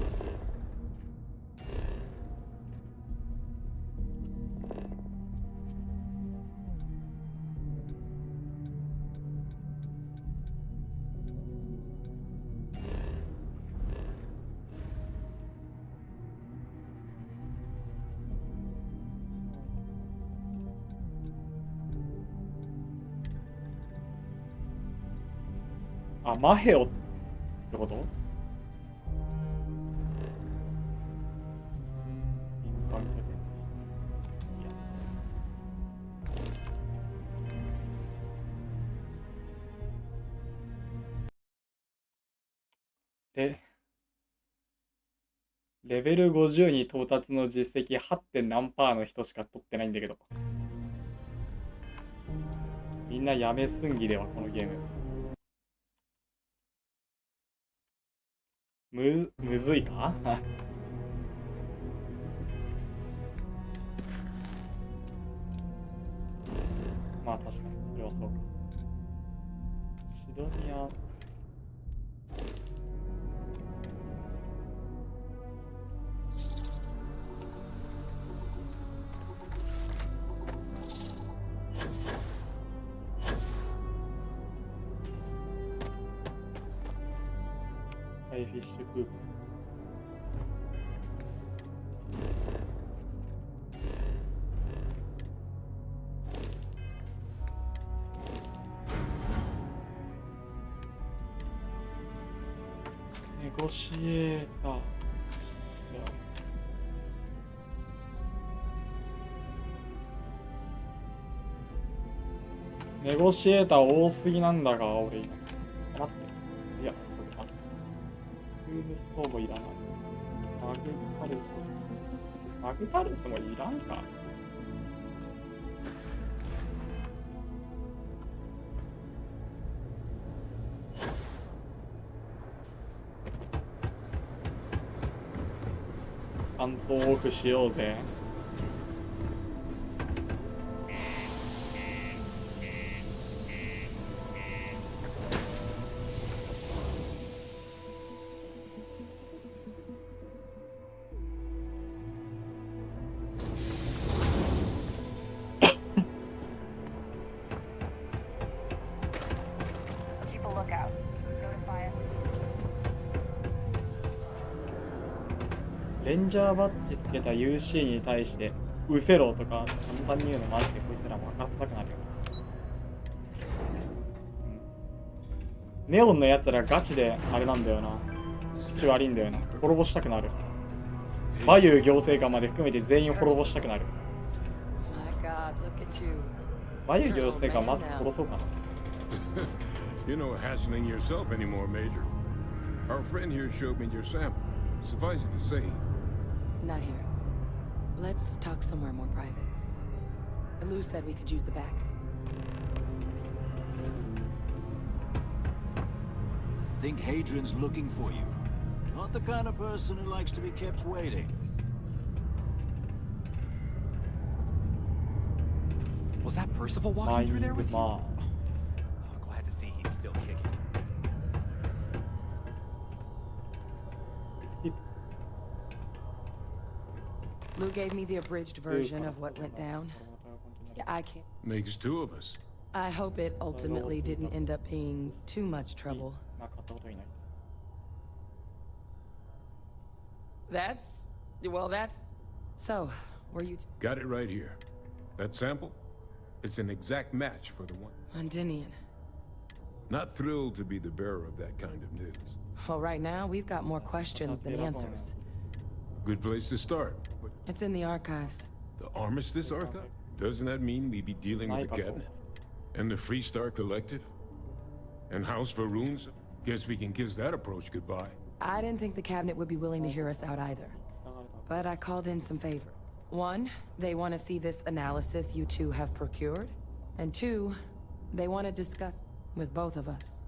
あ、マヘオってこと？民間拠点でした。いや。レベル50に到達の実績 8. 何パーの人しか取ってないんだけど。みんなやめすんぎでは、このゲーム。むずいかまあ確かに、それはそうか。シドニア。フィッシュクープ。ネゴシエーター。ネゴシエーター多すぎなんだが、俺今。待って。いや、そうだ。トゥームストーンもいらない。マグパルス。マグパルスもいらんか。担当オフしようぜ。レンジャーバッジつけた UC に対してうせろとか簡単に言うのマジでこいつら分からせたくなるよ、ネオンのやつらガチであれなんだよな、口悪いんだよな、滅ぼしたくなる。バユー行政官まで含めて全員滅ぼしたくなる。 My God, Look at you. 眉行政がまず殺そうかな。You're no hassling yourself anymore, Major. Our friend here showed me your sample. Suffice it to say. Not here. Let's talk somewhere more private. Lou said we could use the back. Think Hadrian's looking for you. Not the kind of person who likes to be kept waiting. Was that Percival walking through there with you? Oh, glad to see he's still kicking. Lou gave me the abridged version of what went down. Yeah, I can't. Makes two of us. I hope it ultimately didn't end up being too much trouble. That's... So, were you... Got it right here. That sample? It's an exact match for the one. Londinian. Not thrilled to be the bearer of that kind of news. Well, right now, we've got more questions than answers. Good place to start. It's in the archives. The Armistice Archive? Doesn't that mean we'd be dealing with the cabinet? And the Freestar Collective? And House for Runes? Guess we can kiss that approach goodbye. I didn't think the cabinet would be willing to hear us out either. But I called in some favor. One, they want to see this analysis you two have procured. And two, they want to discuss with both of us.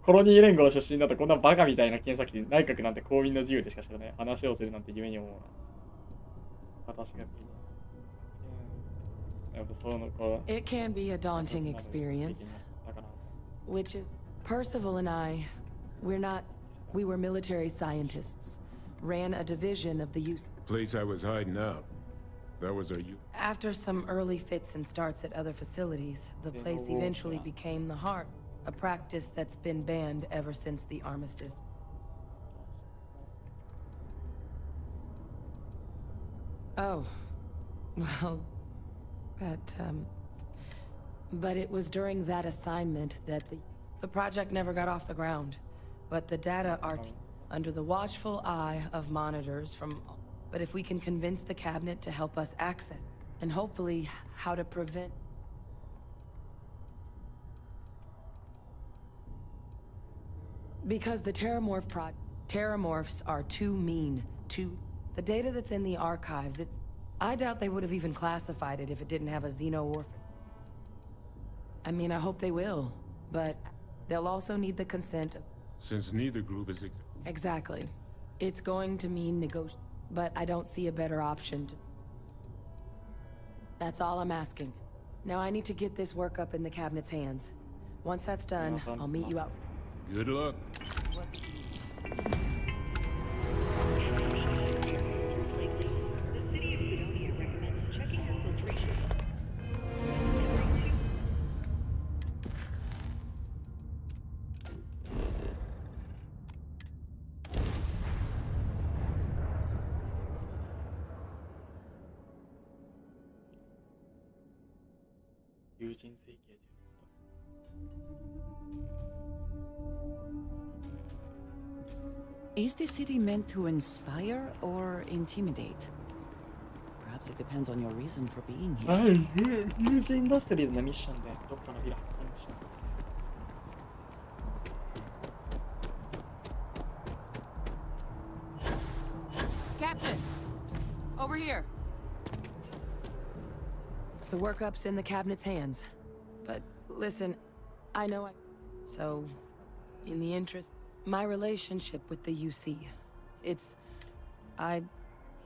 コロニー連合出身だとこんなバカみたいな検査機で内閣なんて公民の自由でしか知らない。話をするなんて夢に思うな。私がやっぱそうのこう It can be a daunting experience. Which is, Percival and I, we were military scientists. Ran a division of the use. Place I was hiding out. That was our After some early fits and starts at other facilities, the place eventually became the heart. A practice that's been banned ever since the armistice. Oh. Well, but it was during that assignment that the project never got off the ground. But the data are under the watchful eye of monitors from... But if we can convince the cabinet to help us access, and hopefully how to prevent... Because the Terramorphs are too mean, the data that's in the archives, I doubt they would have even classified it if it didn't have a xeno-warfare. I mean, I hope they will, but they'll also need the consent of... Since neither group is... Exactly. It's going to mean negotiation, but I don't see a better option to... That's all I'm asking. Now I need to get this work up in the cabinet's hands. Once that's done, I'll meet you out... Good luck. Is the city meant to inspire or intimidate? Perhaps it depends on your reason for being here. はい、ヒュージインダストリーズのミッションでどっかのビラ発見した。Captain! Over here! The workup's in the cabinet's hands. But listen, I know So, in the interest... My relationship with the UC, I am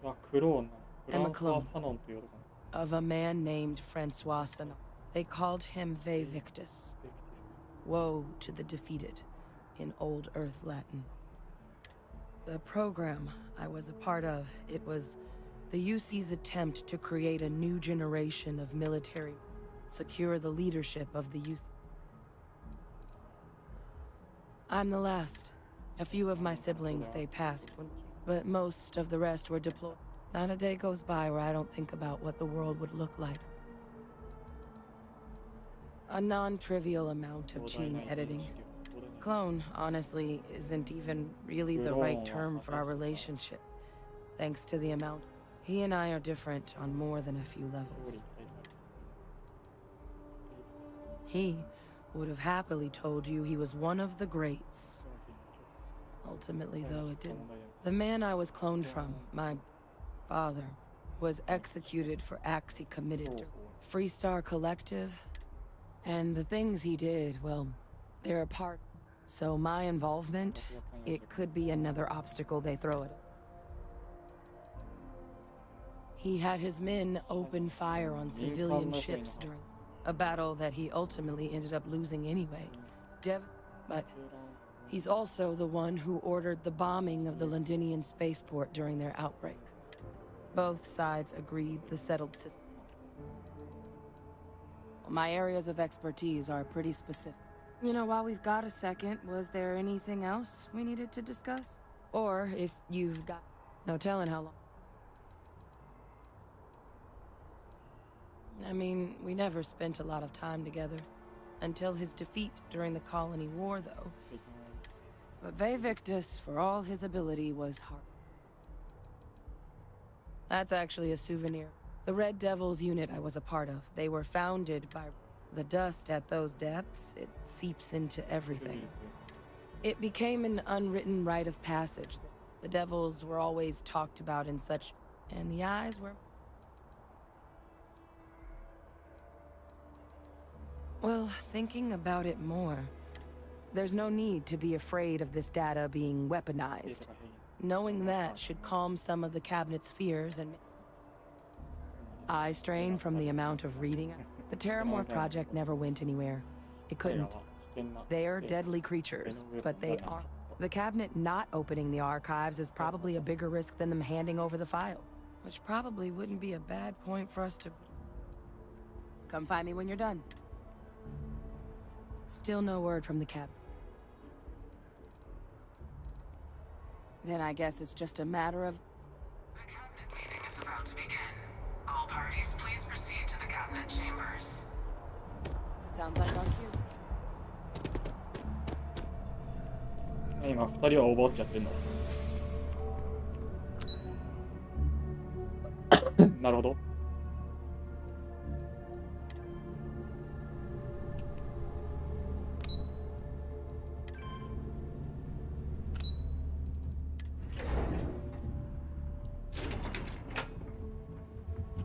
a clone of a man named Francois Sanon. They called him Ve Victus. Woe to the defeated, in Old Earth Latin. The program I was a part of, it was the UC's attempt to create a new generation of military, secure the leadership of the UC. I'm the last. A few of my siblings, they passed, but most of the rest were deployed. Not a day goes by where I don't think about what the world would look like. A non-trivial amount of gene editing. Clone, honestly, isn't even really the right term for our relationship, thanks to the amount. He and I are different on more than a few levels. He would have happily told you he was one of the greats. Ultimately, though, it didn't. The man I was cloned from, my father, was executed for acts he committed to Freestar Collective. And the things he did, well, they're a part. So my involvement, it could be another obstacle they throw at it. He had his men open fire on civilian ships during a battle that he ultimately ended up losing anyway. But he's also the one who ordered the bombing of the Londinian spaceport during their outbreak. Both sides agreed the settled system. My areas of expertise are pretty specific. You know, while we've got a second, was there anything else we needed to discuss? Or if you've got no telling how long. I mean, we never spent a lot of time together. Until his defeat during the Colony War, though. But Vevictus, for all his ability, was hard. That's actually a souvenir. The Red Devils unit I was a part of. They were founded by the dust at those depths. It seeps into everything. It became an unwritten rite of passage. The Devils were always talked about in such... And the eyes were... Well, thinking about it more, there's no need to be afraid of this data being weaponized. Knowing that should calm some of the cabinet's fears and... Eye strain from the amount of reading. The Terramore project never went anywhere. It couldn't. They're deadly creatures, but they are. The cabinet not opening the archives is probably a bigger risk than them handing over the file, which probably wouldn't be a bad point for us to... Come find me when you're done. Still no word from the cabinet. Then I guess it's just a matter of... The cabinet meeting is about to begin. All parties, please proceed to the cabinet chambers. Sounds like on cue. 今2人はオーバーウォッチやってんのなるほど。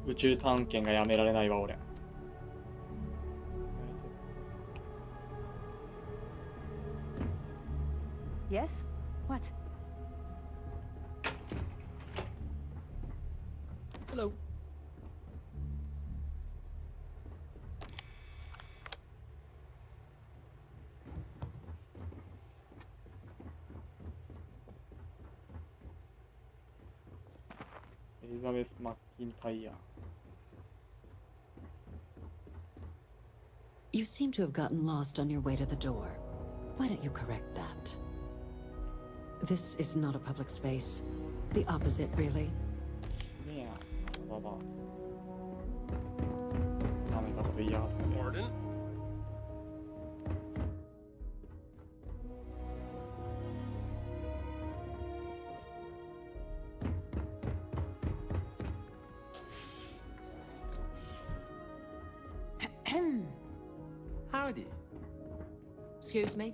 宇宙探検がやめられないわ俺。Yes? What? Hello. Elizabeth McIntyre. You seem to have gotten lost on your way to the door. Why don't you correct that? This is not a public space. The opposite, really. Yeah, Baba. Pardon? Howdy. Excuse me?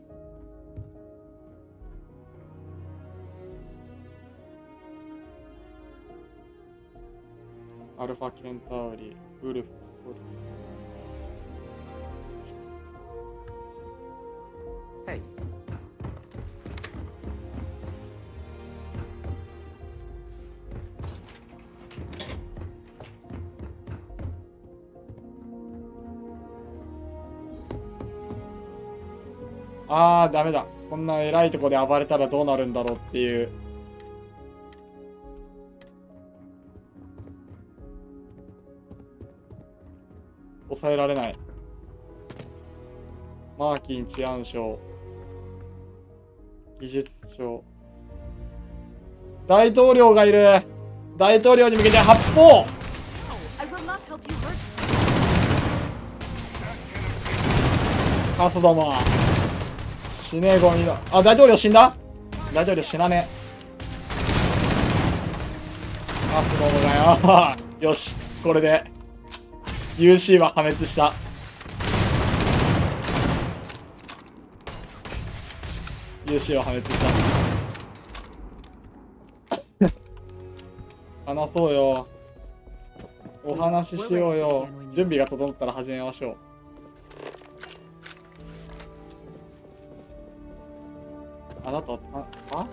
Alpha Centauri, Ulf, sorry. Hey.ダメだ。こんな偉いとこで暴れたらどうなるんだろうっていう。抑えられない。マーキン治安省。技術省。大統領がいる。大統領に向けて発砲。カスども。死ねえゴミだ。あ、大統領死んだ？大統領死なねえ。あ、スノーがよ。よし、これで UC は破滅した。UC は破滅した。話そうよ。お話ししようよ。準備が整ったら始めましょう。あなたは、あ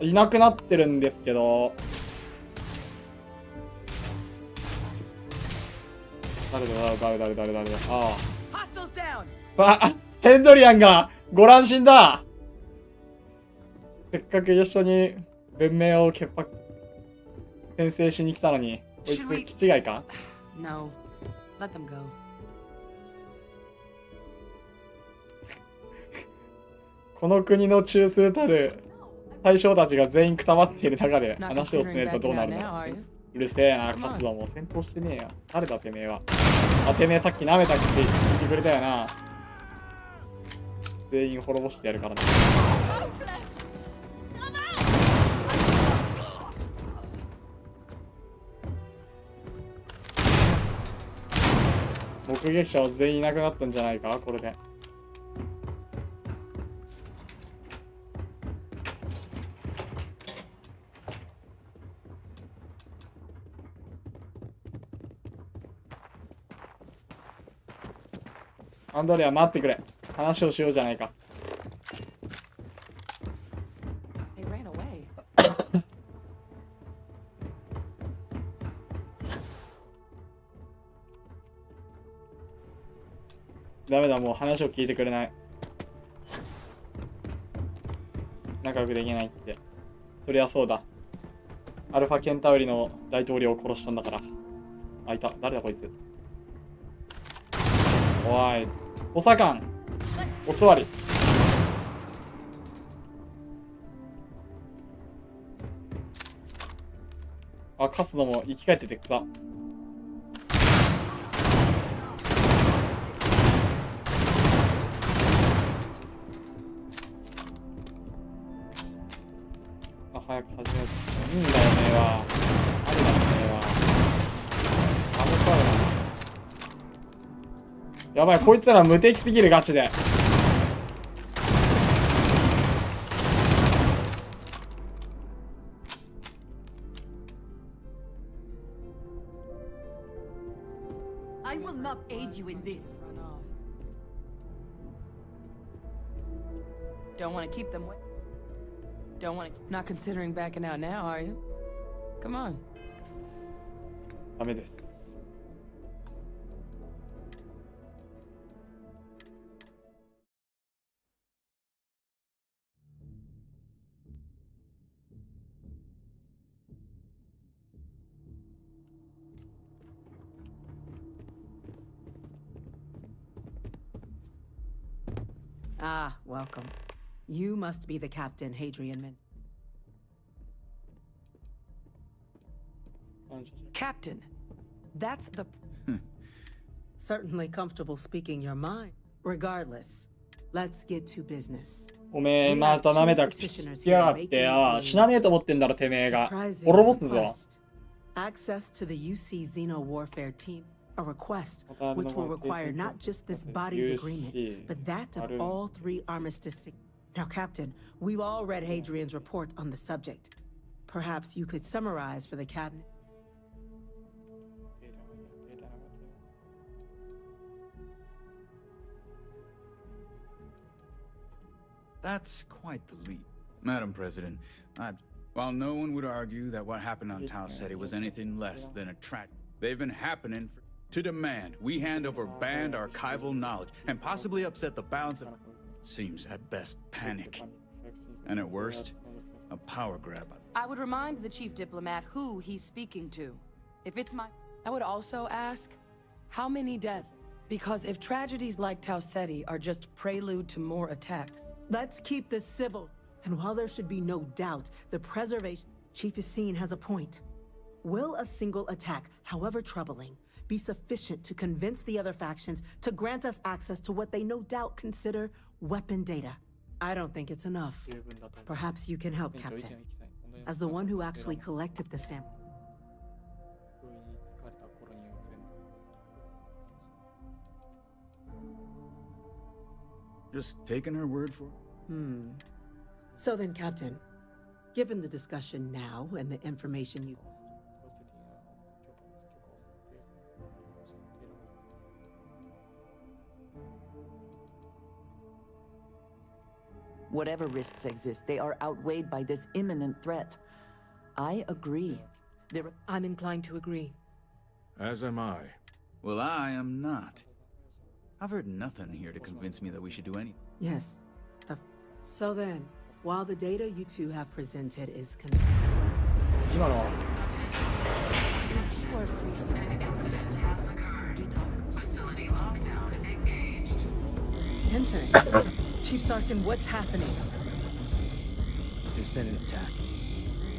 いなくなってるんですけど。誰だ。あ、ヘンドリアンがご乱心だ。せっかく一緒に文明を潔白転生しに来たのに、こいつ気違いか？ No. Let them go. この国の中枢たる大将たちが全員くたばっている中で話を進めるとどうなるの？うるせえな、カスドも戦闘してねえよ。誰だてめえは。あ、てめえさっき舐めた口言ってくれたよな。全員滅ぼしてやるからな。目撃者は全員いなくなったんじゃないか、これで。アンドレア、待ってくれ。話をしようじゃないか。ダメだ、もう話を聞いてくれない。仲良くできないって。そりゃそうだ。アルファケンタウリの大統領を殺したんだから。あ、いた。誰だこいつ。おい。補佐官。お座り。あ、カスドも生き返ってて草。早く始めよう。いいんだよねは。ありだねは。あのカード。やばい、こいつら無敵すぎる、ガチで。I will not aid you in this. Don't want to keep them. Don't want to. Not considering backing out now, are you? Come on. ダメです。Ah, welcome. You must be the Captain, Hadrian Min. Captain, that's the... Certainly comfortable speaking your mind. Regardless, let's get to business. おめえ、また舐めた口聞きやがってよ。死なねえと思ってんだろ、てめえが。滅ぼすぞ。Access to the UC Xeno Warfare team. A request which will require not just this body's agreement, but that of all three armistice. Now, Captain, we've all read Hadrian's report on the subject. Perhaps you could summarize for the cabinet. That's quite the leap. Madam President, while no one would argue that what happened on Tau Ceti was anything less than a tragedy, they've been happening to demand we hand over banned archival knowledge and possibly upset the balance of... Seems at best panic. And at worst, a power grab. I would remind the chief diplomat who he's speaking to. If it's my... I would also ask, how many deaths? Because if tragedies like Tau Ceti are just prelude to more attacks... Let's keep this civil. And while there should be no doubt, the preservation Chief Yassine has a point. Will a single attack, however troubling, be sufficient to convince the other factions to grant us access to what they no doubt consider weapon data? I don't think it's enough. Perhaps you can help, Captain. As the one who actually collected the sample. Just taking her word for it? So then, Captain, given the discussion now and the information you've... Whatever risks exist, they are outweighed by this imminent threat. I agree. I'm inclined to agree. As am I. Well, I am not. I've heard nothing here to convince me that we should do anything. Yes. So then, while the data you two have presented is If you are free, sir, we talk. Facility lockdown engaged. Incident. Chief Sarkin, what's happening? There's been an attack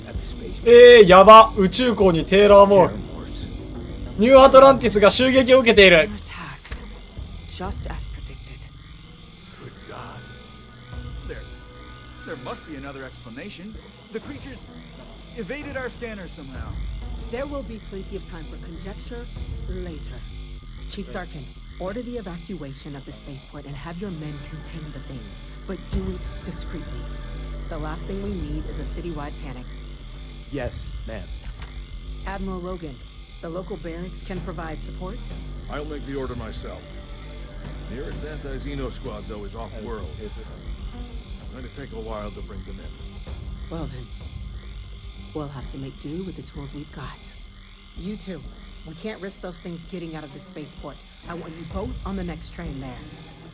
at the space. やば、宇宙港にテーラーモール。ニューアトランティスが襲撃を受けている。Just as predicted. Good God. There must be another explanation. The creatures evaded our scanner somehow. There will be plenty of time for conjecture later. Chief Sarkin, order the evacuation of the spaceport and have your men contain the things, but do it discreetly. The last thing we need is a citywide panic. Yes, ma'am. Admiral Logan, the local barracks can provide support? I'll make the order myself. Nearest anti-Xeno squad, though, is off-world. Going to take a while to bring them in. Well then, we'll have to make do with the tools we've got. You two, we can't risk those things getting out of the spaceport. I want you both on the next train there.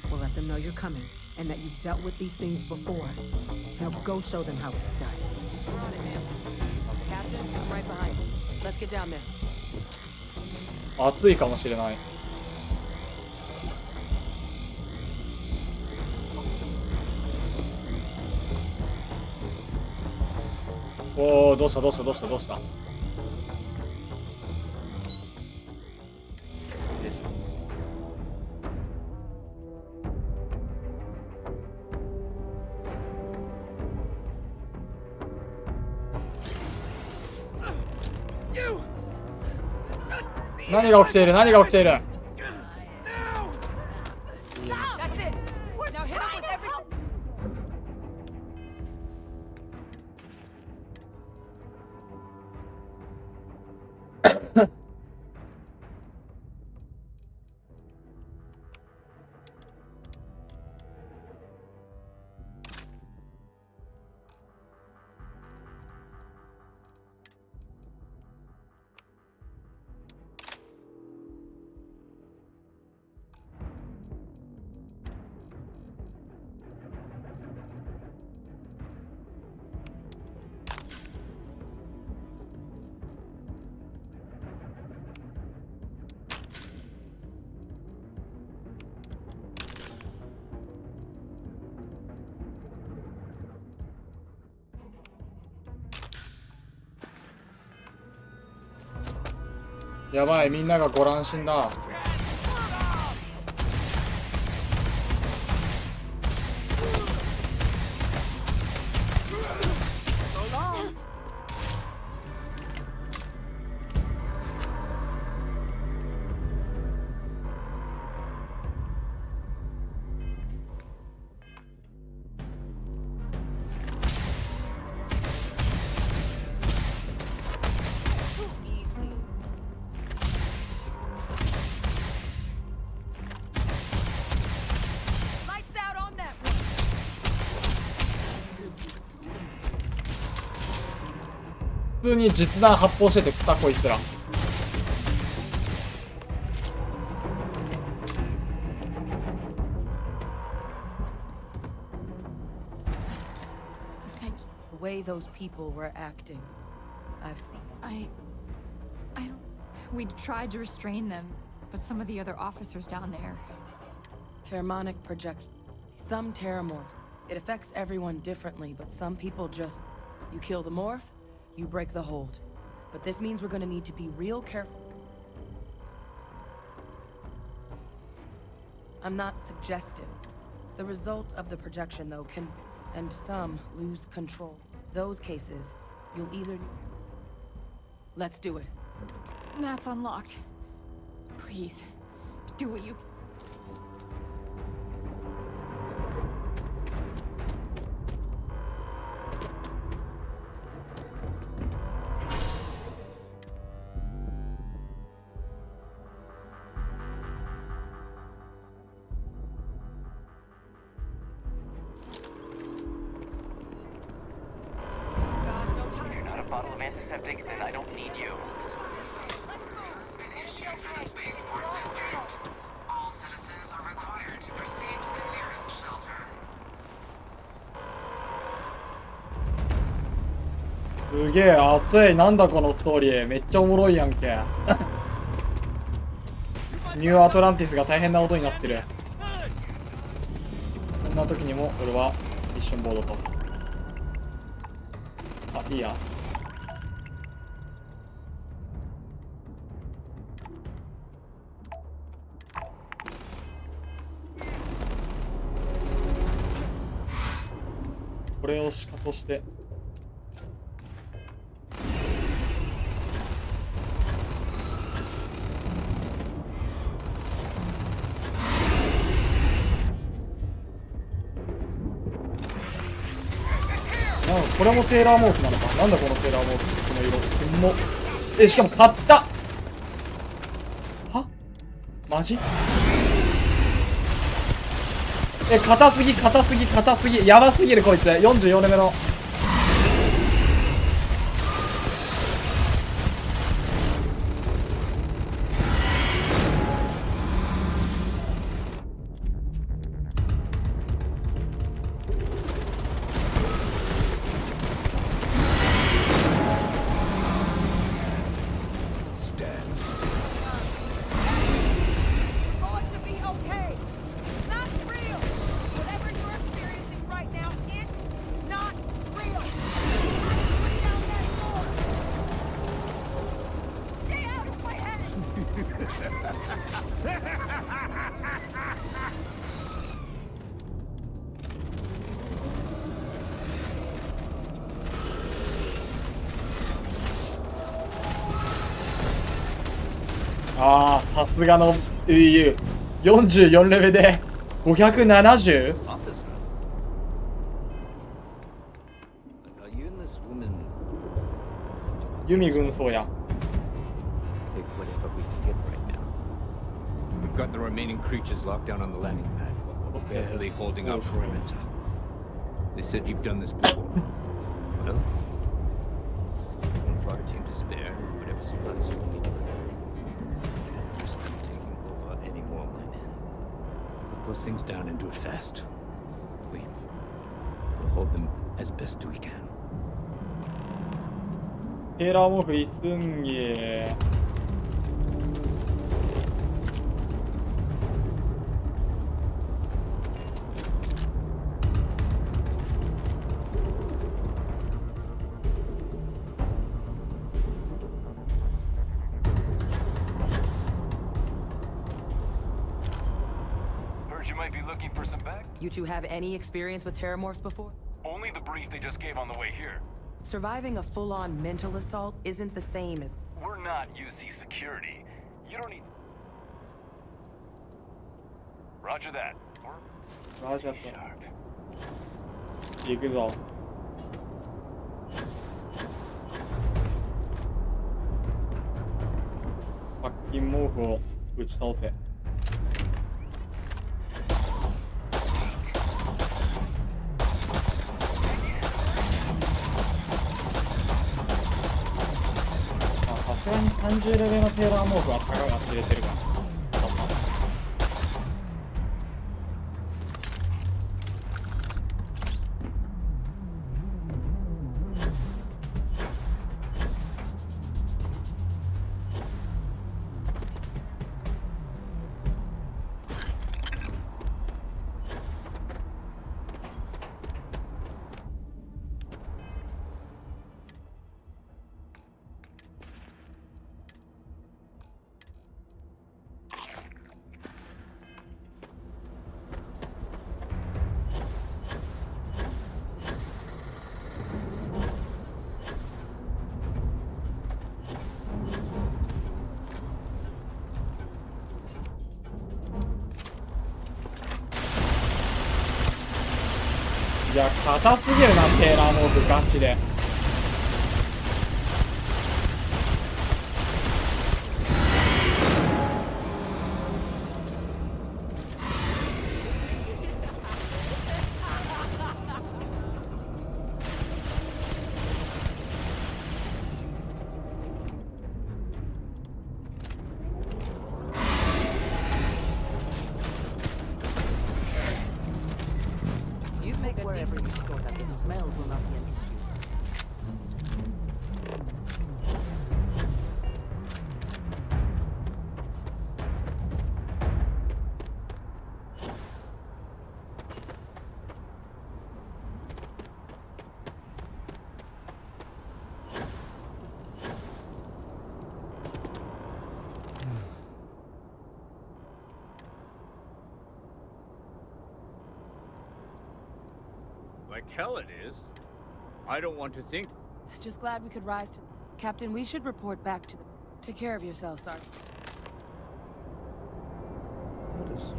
We'll let them know you're coming, and that you've dealt with these things before. Now go show them how it's done. On it, ma'am. Captain, I'm right behind you. Let's get down there. 暑いかもしれない。おお、どうしたどうしたどうしたどうした。何が起きている何が起きている。やばい、みんながご乱心だ。普通に実弾発砲してて草こいつら。The way those people were acting, I've seen. I don't. We tried to restrain them, but some of the other officers down there. Pheromonic projection. Some terramorph. It affects everyone differently, but some people just... You kill the morph, you break the hold. But this means we're gonna need to be real careful. I'm not suggesting. The result of the projection, though, can... And some lose control. Those cases, you'll either... Let's do it. That's unlocked. Please, do what you... Bottle of antiseptic, then I don't need you. All citizens are required to proceed to the nearest shelter. すげえ熱い。なんだこのストーリー。めっちゃおもろいやんけ。ニューアトランティスが大変なことになってる。こんな時にも俺はミッションボードと。あ、いいや。これをシカとしてこれもセーラーモーフなのか。なんだこのセーラーモーフってこの色。すんも。しかも買った。は？マジ？硬すぎ硬すぎ硬すぎ。やばすぎるこいつ。44レベルの。ああ、さすがの EU。44レベルで570？弓軍曹や。We've got the remaining creatures locked down on the landing pad, barely holding our perimeter. They said you've done this before. Well, one fire team to spare, whatever supplies you need. Can't risk them taking over any more of my men. Put those things down and do it fast. We'll hold them as best we can. テーラーモーフいすんげー。You two have any experience with Terramorphs before? Only the brief they just gave on the way here. Surviving a full-on mental assault isn't the same as... We're not UC security. You don't need... Roger that. Roger that. 行くぞ。パッキン毛布を打ち倒せ。さすがに30レベルのテーラーモーフはたかが知れてるから。や、硬すぎるな、テーラーモーフ、ガチで。Wherever you store that, the smell will not be an issue. Like hell it is. I don't want to think. Just glad we could rise to... Captain, we should report back to the... Take care of yourself, Sergeant. What is...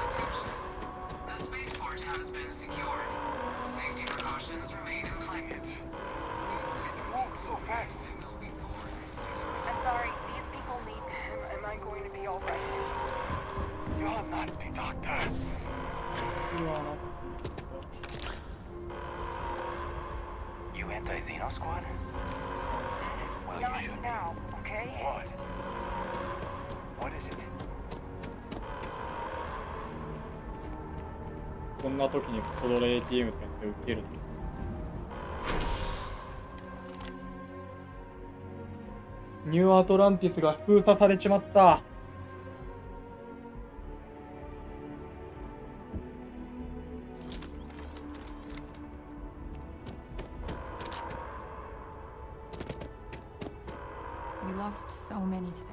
Attention. The spaceport has been secured. Safety precautions remain in place. It walks so fast. I'm sorry, these people need him. Am I going to be alright? You're not the doctor. You anti-Xeno squad? Well, you Not should now, okay? What? What is it? こんな時にコドレ ATM とかって受けるの。ニューアトランティスが封鎖されちまった。We lost so many today.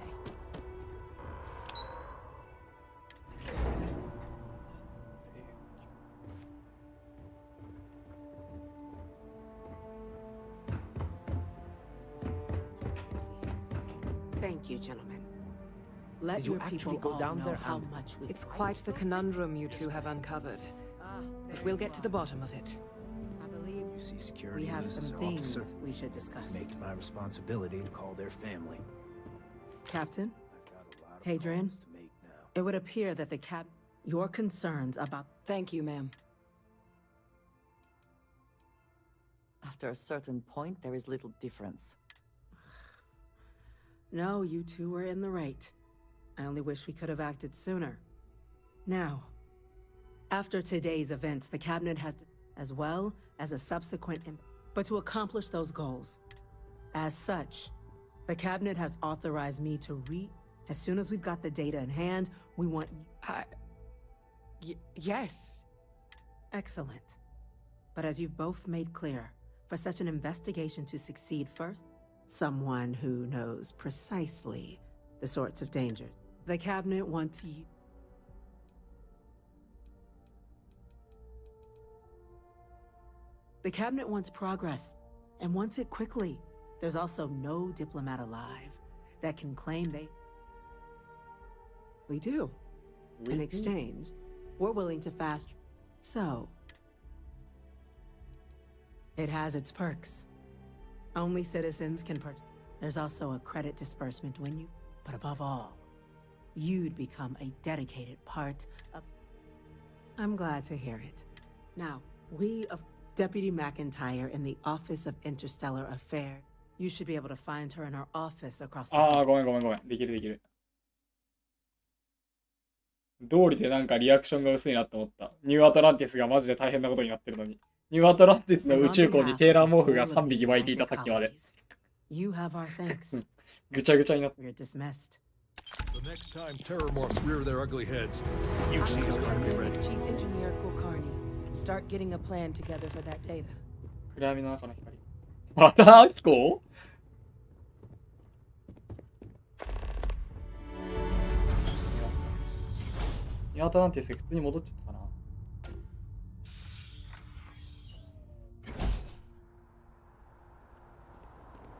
Thank you, gentlemen. Let Did you your actually people go all down know there how and- much we... It's quite the conundrum you two have uncovered. But we'll get to the bottom of it. I believe You see security we have as some an things officer. we should discuss. Make it my responsibility to call their family. Captain, I've got a lot of Hadrian, calls to make now. it would appear that the cap... Your concerns about... Thank you, ma'am. After a certain point, there is little difference. No, you two were in the right. I only wish we could have acted sooner. Now, after today's events, the cabinet has, as well as a subsequent, but to accomplish those goals. As such, the cabinet has authorized me to as soon as we've got the data in hand, we want... Yes. Excellent. But as you've both made clear, for such an investigation to succeed first, someone who knows precisely the sorts of dangers. The cabinet wants you... The cabinet wants progress, and wants it quickly. There's also no diplomat alive that can claim they... We do. In exchange, we're willing to fast... So... It has its perks. Only citizens can purchase. There's also a credit disbursement when you... But above all, you'd become a dedicated part of... I'm glad to hear it. Now, we of Deputy McIntyre in the Office of Interstellar Affairs. You should be able to find her in her office across the... ああ、ごめんごめんごめん。できるできる。道理でなんかリアクションが薄いなって思った。ニューアトランティスがマジで大変なことになってるのに。ニューアトランティスの宇宙港にテーラーモーフが3匹湧いていたさっきまで。You have our thanks. ぐちゃぐちゃになって。 We're dismissed. The next time terror morphs rear their ugly heads, you see is going to be ready. Chief Engineer Kulkarni, start getting a plan together for that data. 暗闇の中の光。またアキコ？ニューアトランティス普通に戻っちゃったかな。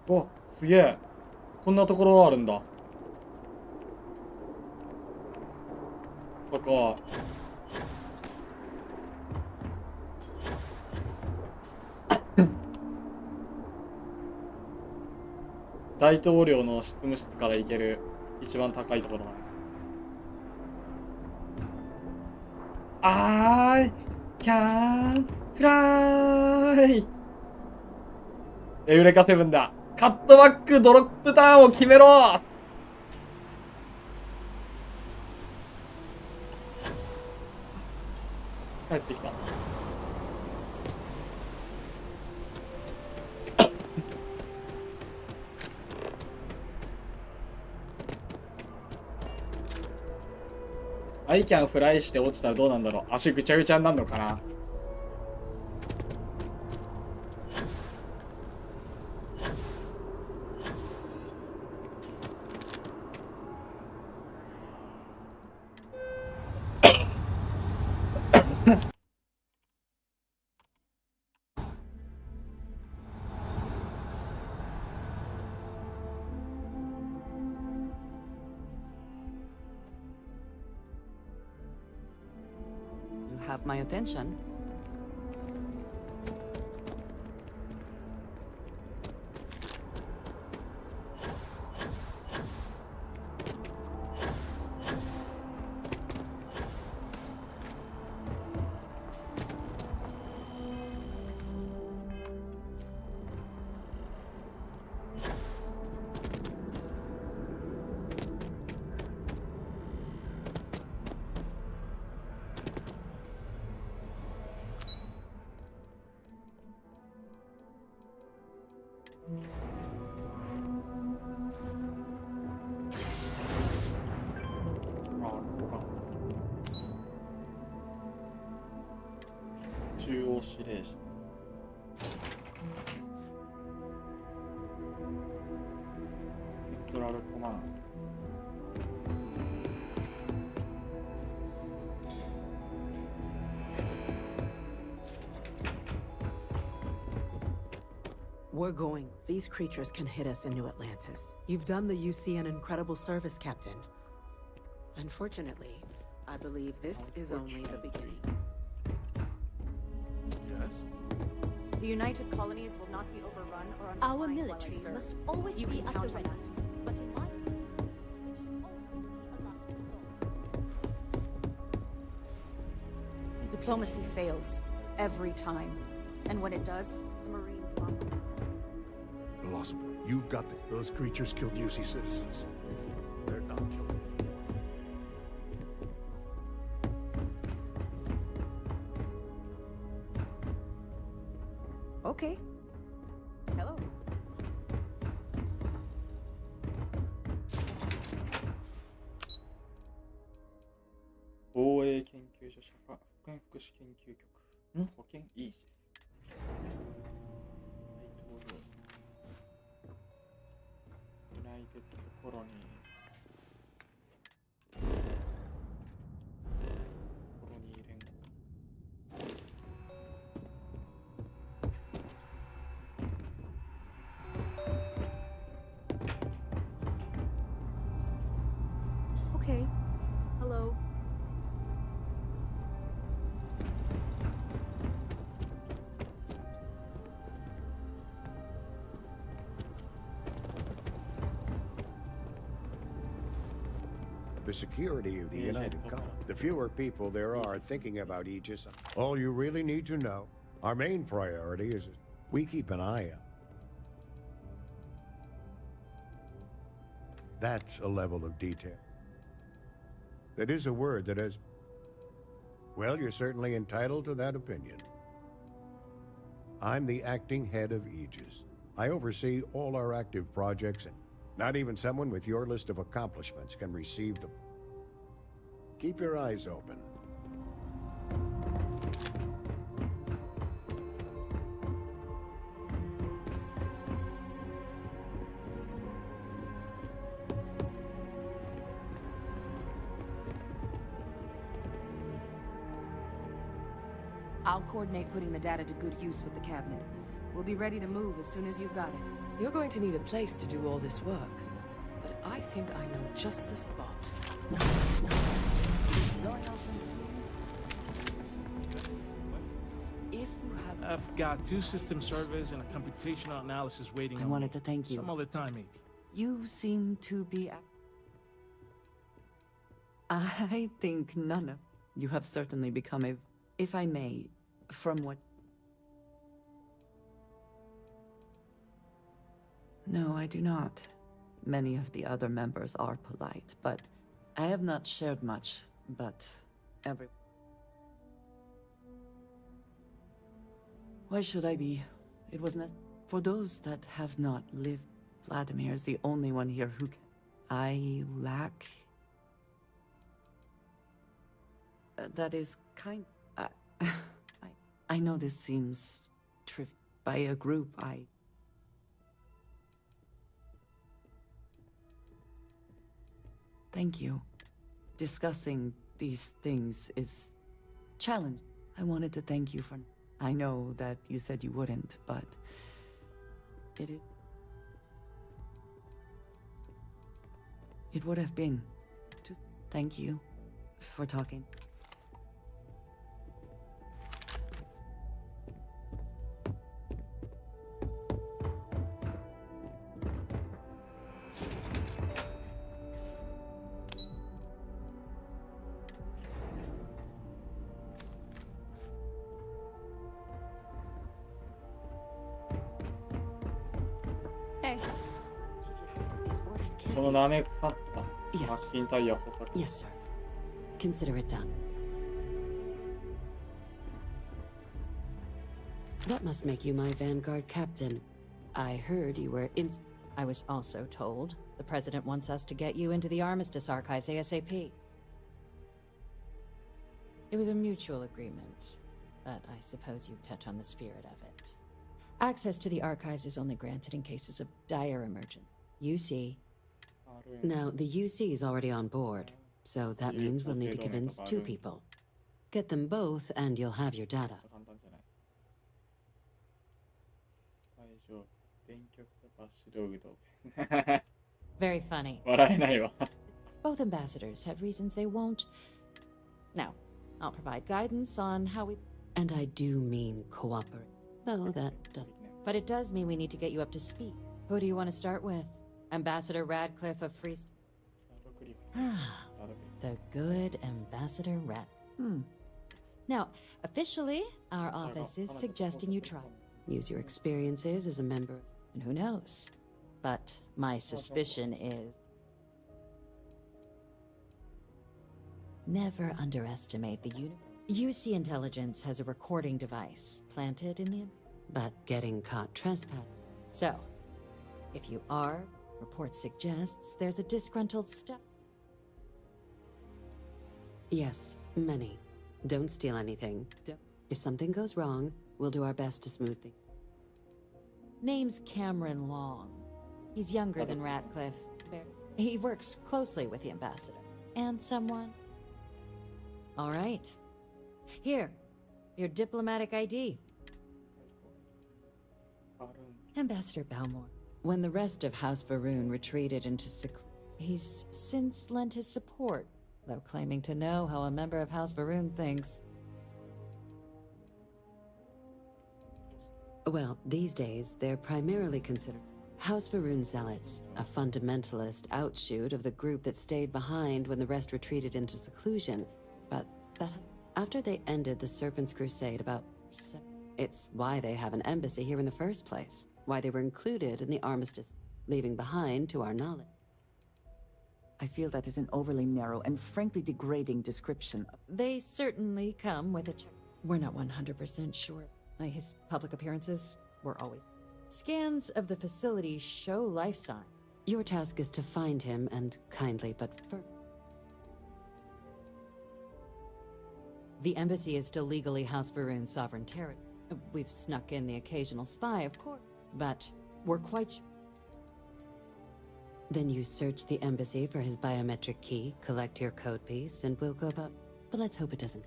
お、すげえ。こんなところあるんだ。ここ。大統領の執務室から行ける一番高いところだね。I can fly! エウレカセブンだ。カットバックドロップターンを決めろ。帰ってきた。アイキャンフライして落ちたらどうなんだろう。足ぐちゃぐちゃになるのかな。Have my attention.中央指令室。セントラルコマンド。We're going. These creatures can hit us in New Atlantis. You've done the UC an incredible service, Captain. Unfortunately, I believe this is only the beginning. Yes? The United Colonies will not be overrun or undermined. Our military must always You be can at count the on ready. that. But in my opinion, it should also be a last resort. Diplomacy fails every time. And when it does, the Marines bomb. Philosopher, you've got those creatures killed UC citizens. They're not killing anyone. Okay. Hello.防衛研究所社会保健福祉研究局。保健イージス。大統領室。ユナイテッドコロニー。コロニー連合。Okay. Hello. The security of the United Colonies. The fewer people there are thinking about Aegis, all you really need to know, our main priority is we keep an eye out. That's a level of detail. That is a word that has... Well, you're certainly entitled to that opinion. I'm the acting head of Aegis. I oversee all our active projects, and not even someone with your list of accomplishments can receive the... Keep your eyes open. I'll coordinate putting the data to good use with the cabinet. We'll be ready to move as soon as you've got it. You're going to need a place to do all this work. I think I know just the spot. Blowing off some steam? If you have... I've got 2 system servers and a computational analysis waiting on I me. wanted to thank you. Some other time, maybe. You seem to be... I think none of... You have certainly become a... If I may, from what... No, I do not. Many of the other members are polite, but I have not shared much, but every... Why should I be? It was for those that have not lived. Vladimir is the only one here who can... I lack... that is kind... I know this seems trivial. By a group, Thank you. Discussing these things is challenging. I wanted to thank you for... I know that you said you wouldn't, but... It is... It would have been. Just thank you for talking. Hey. この舐め腐ったマッキンタイヤ補佐。 Yes, sir. Consider it done. That must make you my Vanguard captain. I heard you were in... I was also told the President wants us to get you into the Armistice archives ASAP. It was a mutual agreement, but I suppose you touch on the spirit of it. Access to the archives is only granted in cases of dire emergency. UC. Now, the UC is already on board, so that means we'll need to convince 2 people. Get them both, and you'll have your data. Very funny. 笑えないわ。 Both ambassadors have reasons they won't. Now, I'll provide guidance on how we... And I do mean cooperate. Though that doesn't... But it does mean we need to get you up to speed. Who do you want to start with? Ambassador Radcliffe of Free... The good Ambassador Rad... Now, officially, our office is suggesting you try. Use your experiences as a member. And who knows? But my suspicion is... Never underestimate the UC Intelligence has a recording device planted in the... But getting caught trespass. So, if you are, report suggests there's a disgruntled step. Yes, many. Don't steal anything. If something goes wrong, we'll do our best to smooth things. Name's Cameron Long. He's younger than Radcliffe. He works closely with the ambassador. And someone... All right. Here, your diplomatic ID. Ambassador Balmore. When the rest of House Varun retreated into seclusion, he's since lent his support, though claiming to know how a member of House Varun thinks. Well, these days, they're primarily considered House Varun zealots, a fundamentalist outshoot of the group that stayed behind when the rest retreated into seclusion. But that after they ended the Serpent's Crusade about... It's why they have an embassy here in the first place. Why they were included in the armistice, leaving behind, to our knowledge. I feel that is an overly narrow and frankly degrading description. They certainly come with a check. We're not 100% sure. His public appearances were always... Scans of the facility show life sign. Your task is to find him and kindly but firm. The embassy is still legally House Varun's sovereign territory. We've snuck in the occasional spy, of course, but we're quite sure. Then you search the embassy for his biometric key, collect your code piece, and we'll go about... But let's hope it doesn't...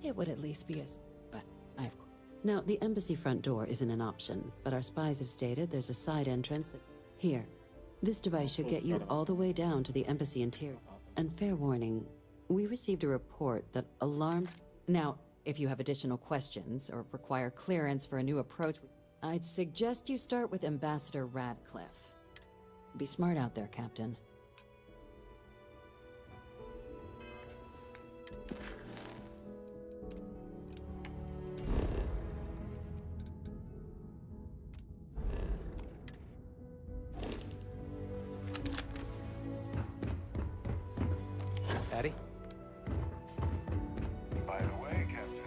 It would at least be but I've... Now, the embassy front door isn't an option, but our spies have stated there's a side entrance that... Here. This device should get you all the way down to the embassy interior. And fair warning, we received a report that alarms... Now, if you have additional questions or require clearance for a new approach, I'd suggest you start with Ambassador Radcliffe. Be smart out there, Captain. Patty? By the way, Captain.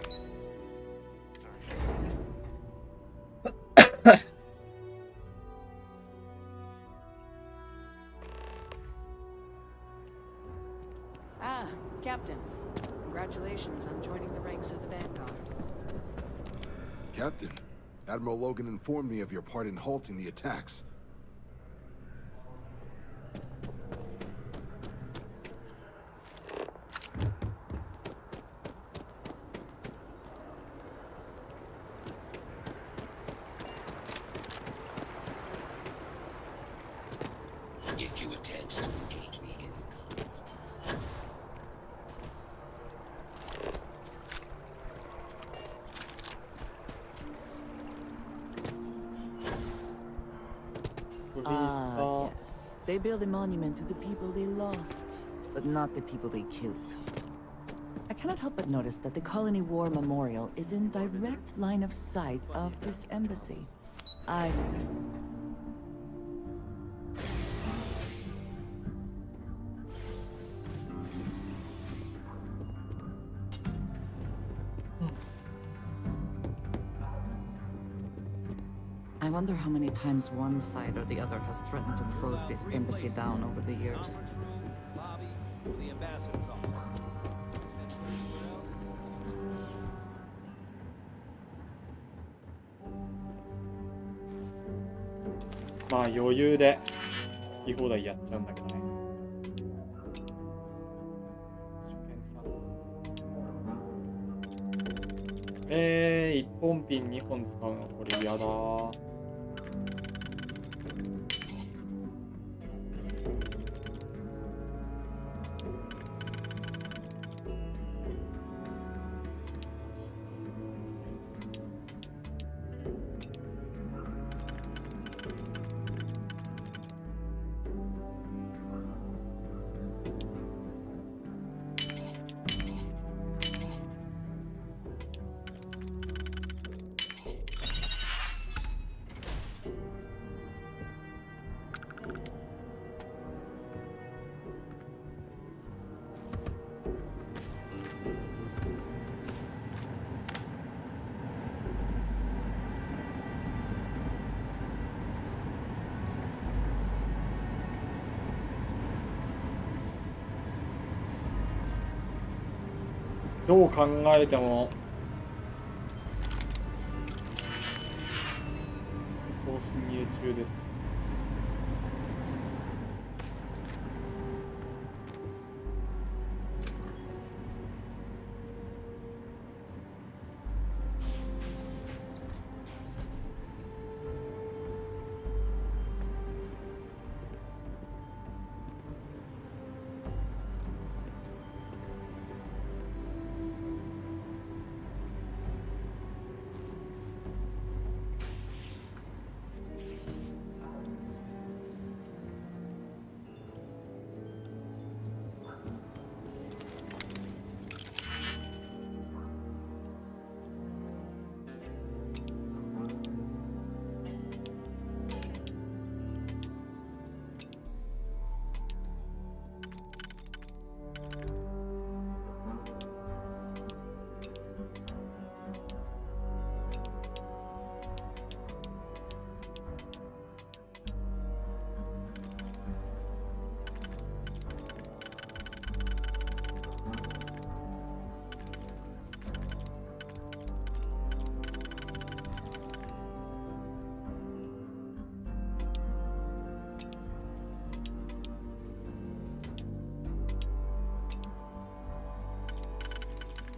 Ah, Captain. Congratulations on joining the ranks of the Vanguard. Captain, Admiral Logan informed me of your part in halting the attacks. If you intend to engage me in Yes. They build a monument to the people they lost, but not the people they killed. I cannot help but notice that the Colony War Memorial is in direct line of sight of this embassy. I see. I wonder how many times one side or the other has threatened to close this embassy down over the years. Lobby or the ambassador's office. まあ余裕で好き放題やっちゃうんだけどね。1本ピン2本使うのこれ嫌だ。どう考えても高進入中です。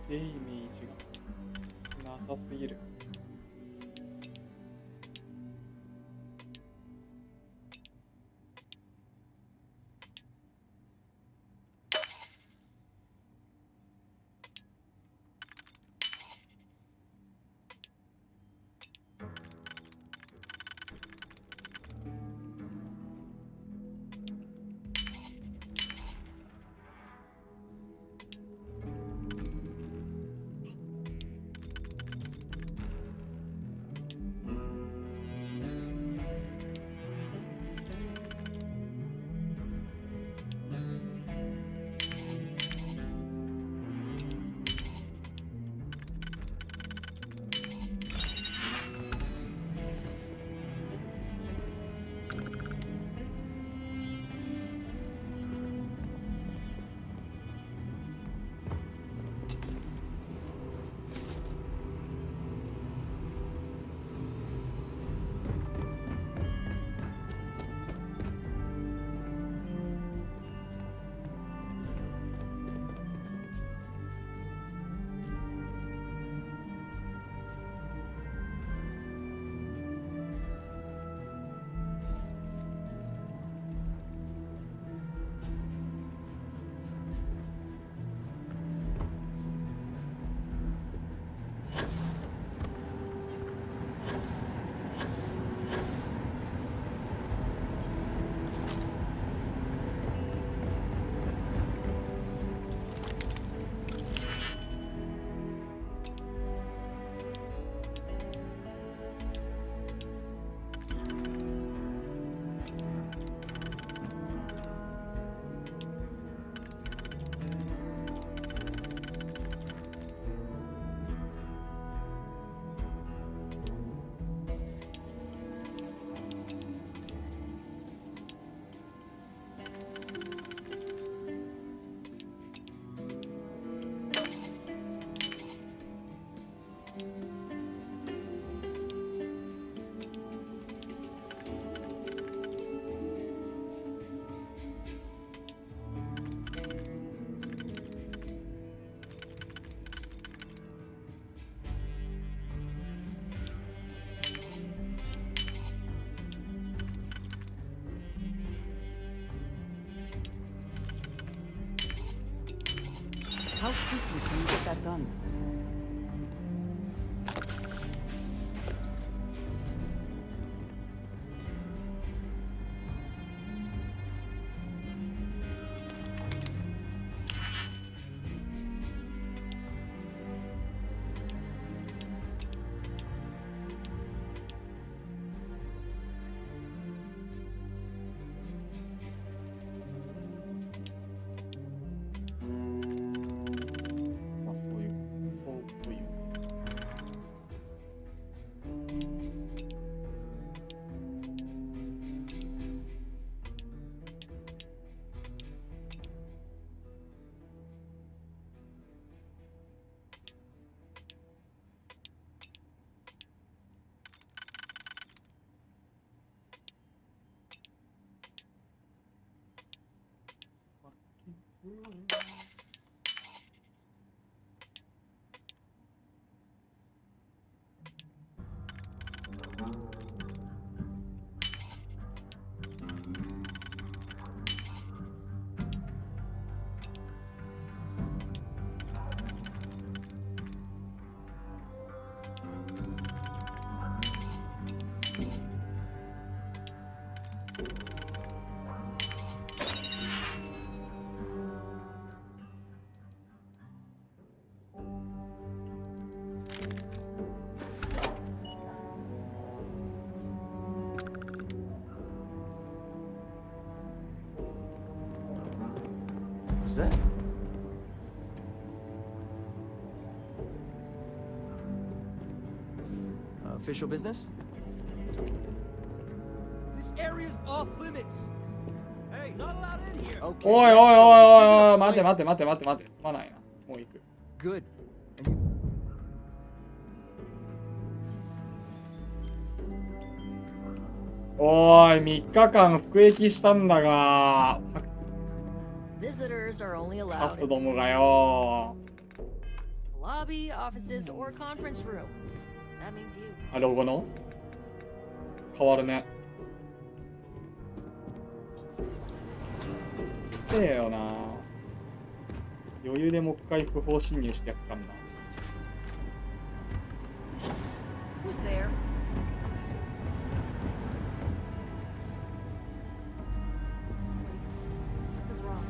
イメージがなさすぎる。How quickly can you get that done? Who's that? Official business? This area's off limits. Hey, not allowed in here. Okay. おいおいおいおいおい、待て待て待て待て待て。まないな。もう行く。Good. おーい、3日間服役したんだが、 Visitors are only カ allowed スどもがよ。 lobby, offices, or conference room. That means you. あ、ロゴの変わるね。せえよな。余裕でもう一回不法侵入してやっかんな。 Who's there? Something's wrong.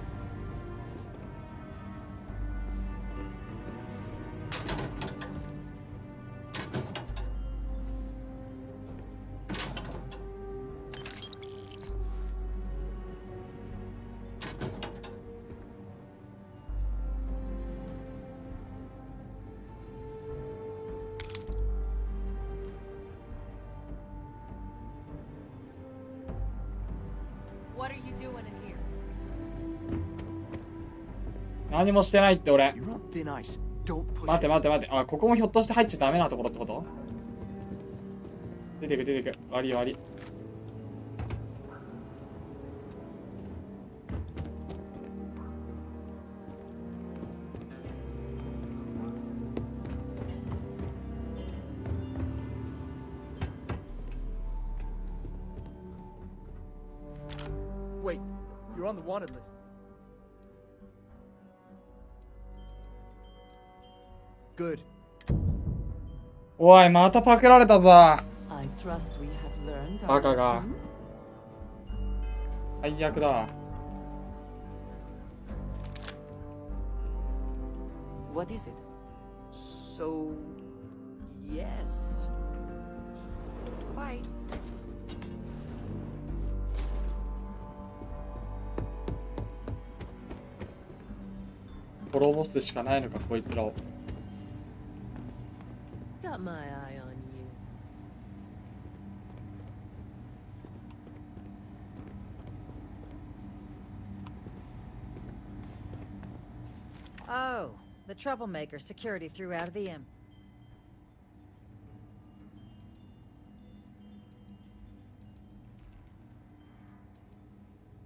What are you doing in here? 何もしてないって俺。 You're on thin ice. Don't push. 待て待て待て。あ、ここもひょっとして入っちゃダメなところってこと？出てく出てく。悪い悪い。Wait, you're on the wanted list. Good. おい、またパクられたぞ。 I trust we have learned our バカが。 lesson. 最悪だ。 What is it? So, yes. Bye. 滅ぼすしかないのか、こいつらを。 Got my eye on you. Oh, the troublemaker security threw out of the imp.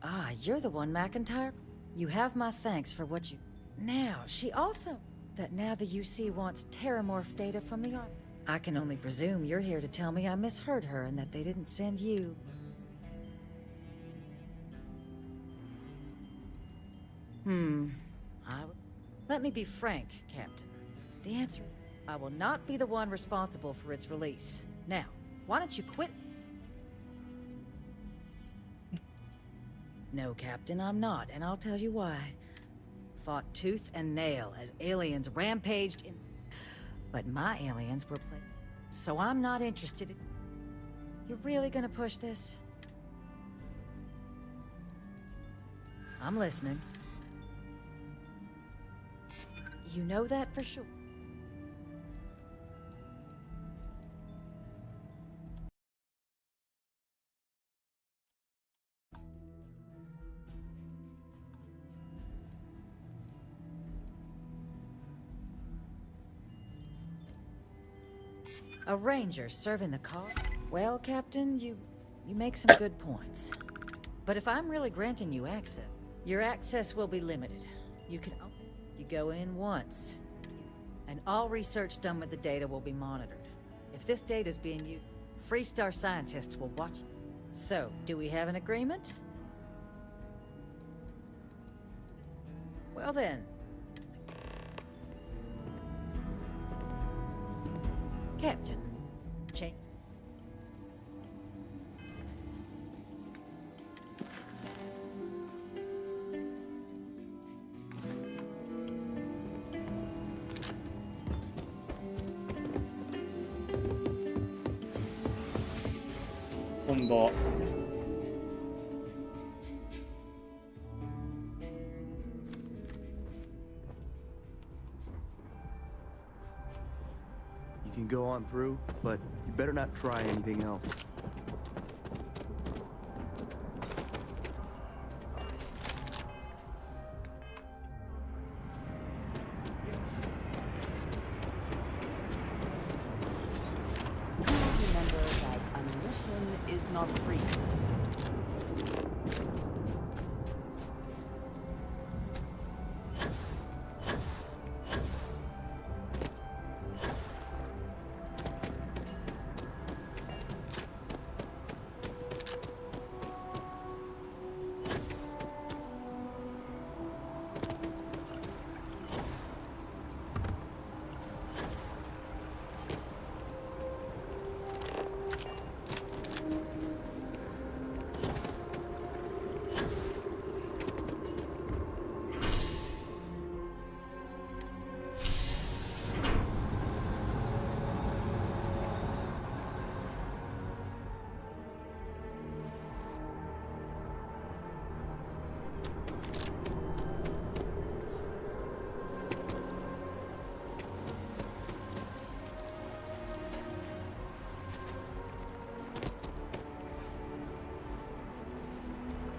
Ah, you're the one, McIntyre. You have my thanks for what you... Now, she also... That now the UC wants terramorph data from the Army. I can only presume you're here to tell me I misheard her and that they didn't send you. Let me be frank, Captain. The answer, I will not be the one responsible for its release. Now, why don't you quit? No, Captain, I'm not, and I'll tell you why. Fought tooth and nail as aliens rampaged in... But my aliens were played, so I'm not interested in... You're really gonna push this? I'm listening. You know that for sure. A ranger serving the cause? Well, Captain, you make some good points. But if I'm really granting you access, your access will be limited. You go in once, and all research done with the data will be monitored. If this data is being used, Freestar scientists will watch it. So, do we have an agreement? Well then. Captain, change.今度 You can go on through, but you better not try anything else. Remember that ammunition is not free.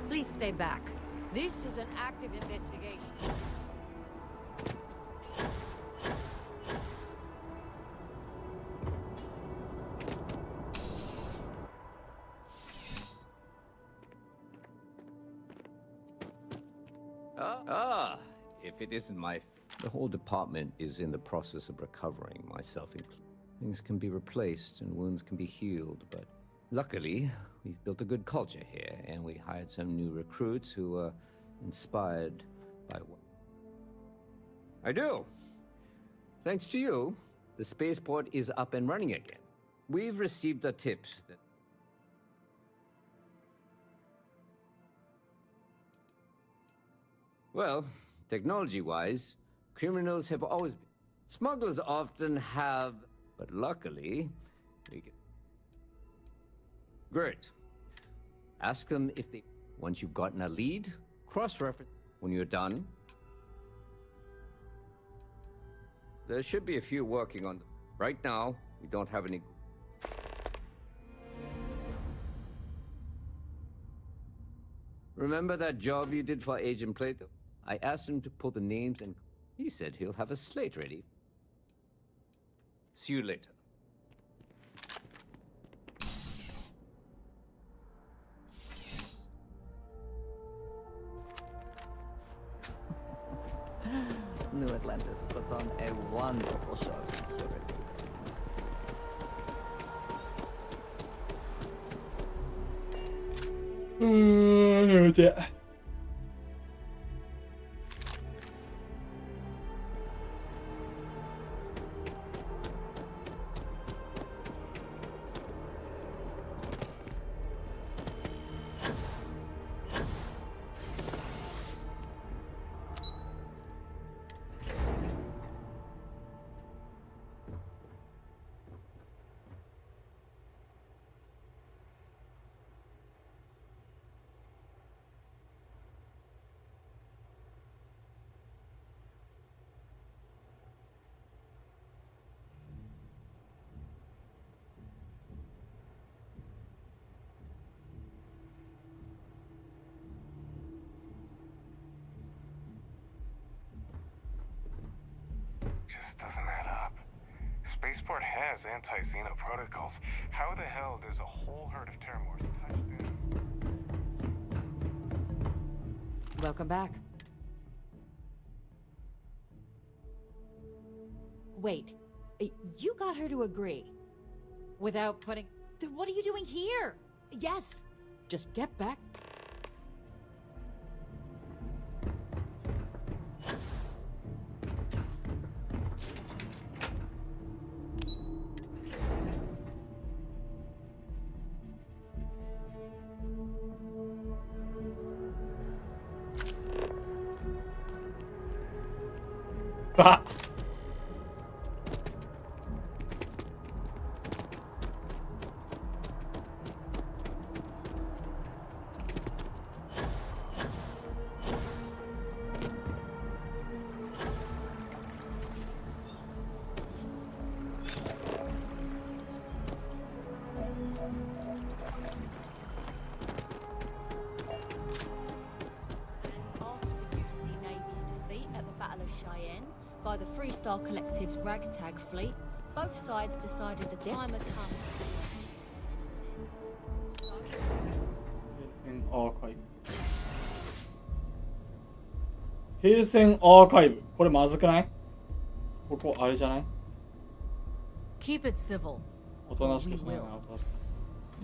Please stay back. This is an active investigation. If it isn't my... The whole department is in the process of recovering, myself included. Things can be replaced and wounds can be healed, but luckily, we've built a good culture here, and we hired some new recruits who are inspired by what... I do! Thanks to you, the spaceport is up and running again. We've received a tip that... Well, technology-wise, criminals have always been. Smugglers often have, but luckily, we can... Great. Ask them if they... Once you've gotten a lead, cross-reference. When you're done, there should be a few working on them. Right now, we don't have any... Remember that job you did for Agent Plato? I asked him to pull the names and he said he'll have a slate ready. See you later. New Atlantis puts on a wonderful show of security. just doesn't add up. Spaceport has anti-Xeno protocols. How the hell does a whole herd of Terramorphs touch down? Welcome back. Wait, you got her to agree without putting... Then what are you doing here? Yes, just get back. Ah! By the Freestyle Collective's ragtag fleet, both sides decided the time had come. Pacing Archive. 停戦アーカイブ。これまずくない？ここあれじゃない？ Keep it civil. おとなしくしないな。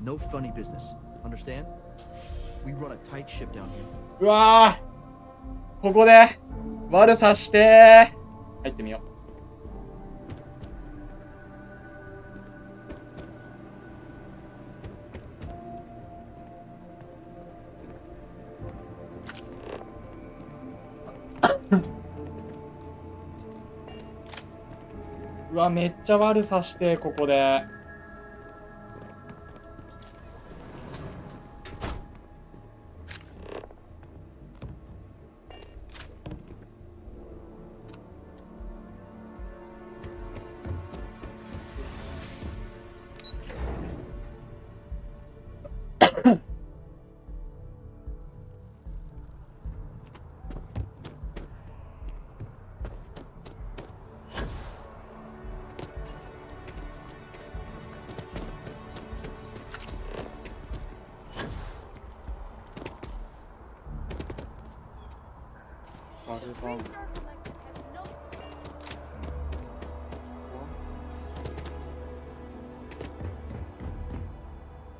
No funny business. Understand? We run a tight ship down here. うわー、ここで悪さしてー。入ってみよう。うわ、めっちゃ悪さしてここで。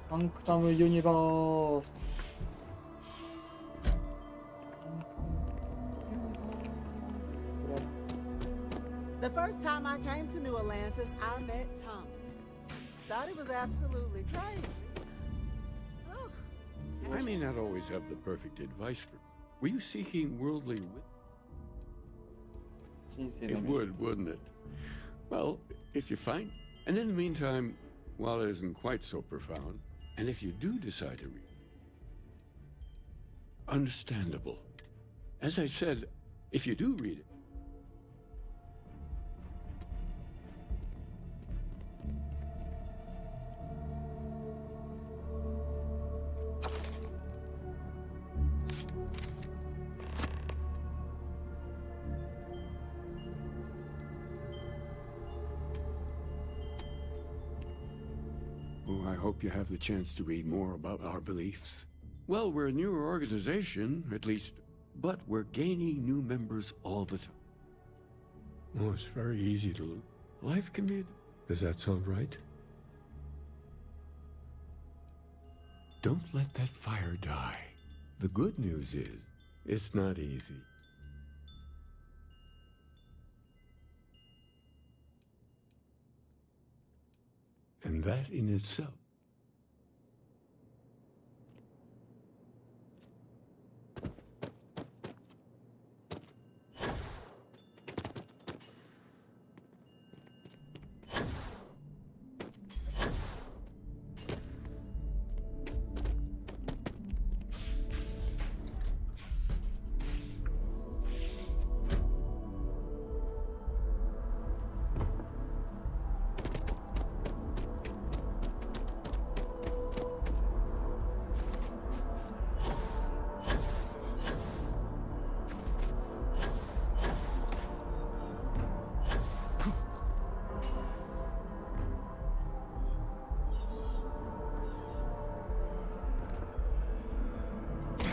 サンクタムユニバース。The first time I came to New Atlantis, I met Thomas. Thought it was absolutely crazy. I may not always have the perfect advice for. Were you seeking worldly It would, wouldn't it? Well, if you find... And in the meantime, while it isn't quite so profound, and if you do decide to read... Understandable. As I said, if you do read it... Oh, I hope you have the chance to read more about our beliefs. Well, we're a newer organization, at least, but we're gaining new members all the time. Oh, it's very easy to lose. Life can be... Does that sound right? Don't let that fire die. The good news is, it's not easy. And that in itself.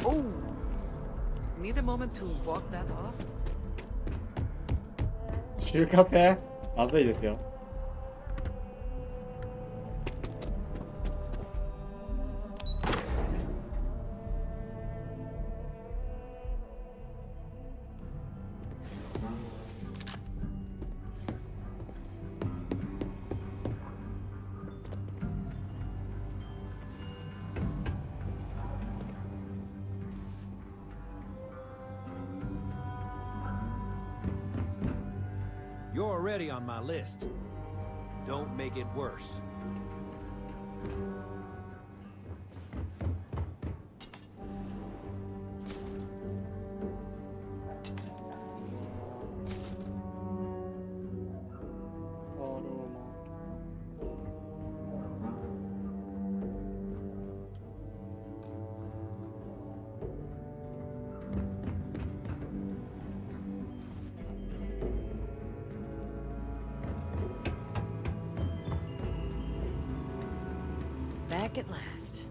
Oh! Need a moment to walk that off? 中華製まずいですよ。You're already on my list. Don't make it worse. Back at last.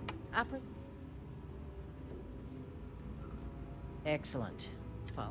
Excellent. Follow.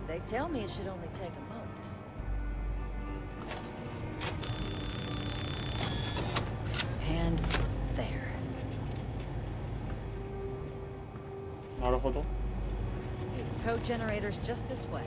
They tell me it should only take a moment. And there. なるほど。 Code generators just this way.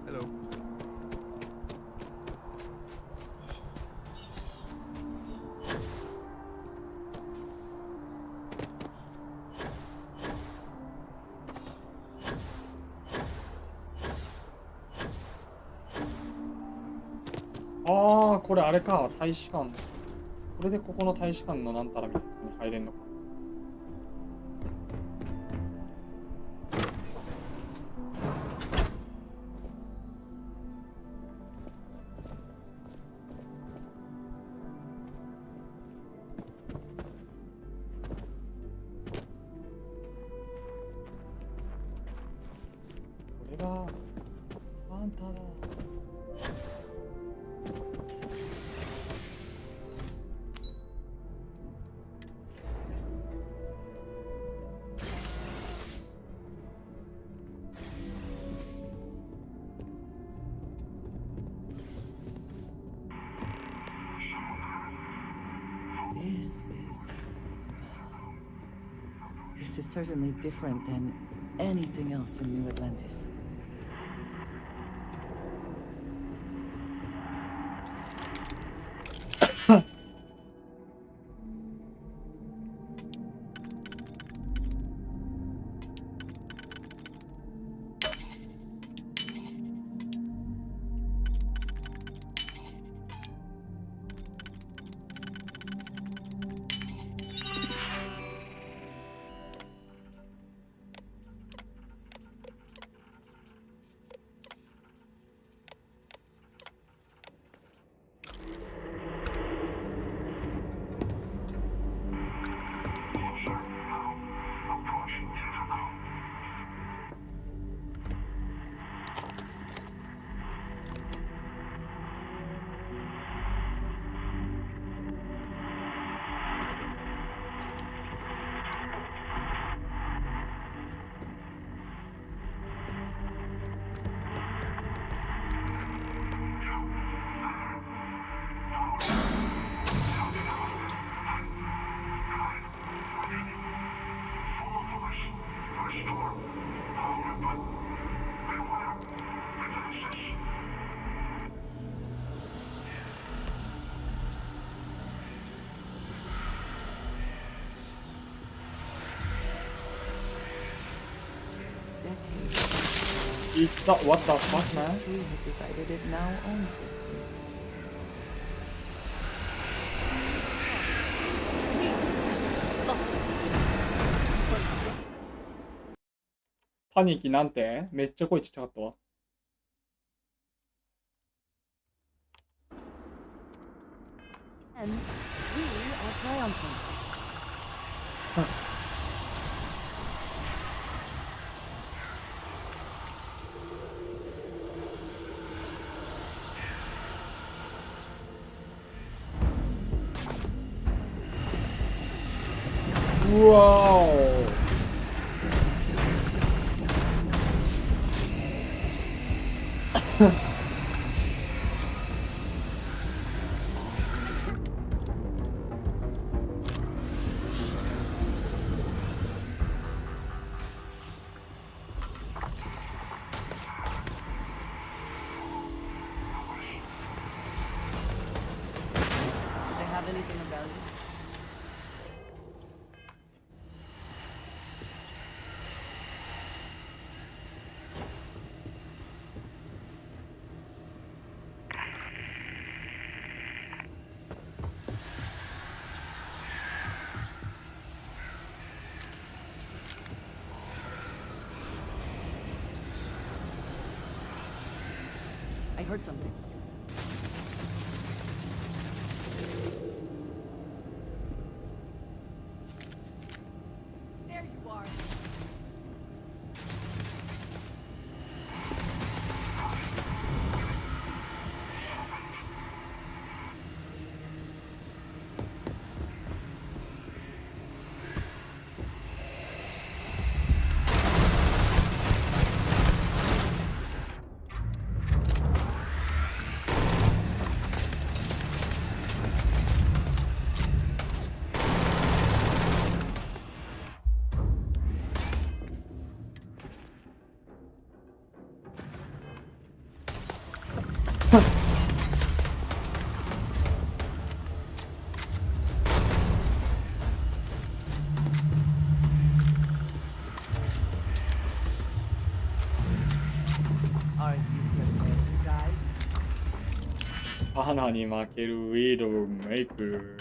Hello.ああ、これあれか、大使館。これでここの大使館のなんたらみたいなのに入れんのか。これがあんただ。This is certainly different than anything else in New Atlantis. いった。What the fuck, man? Who has decided it now owns this place? パニキなんてめっちゃ声ちっちゃかったわ。And we are triumphant. Wow. Do they have anything of value? I heard something. There you are. Are you prepared to die? 花に負けるウィードウメイク。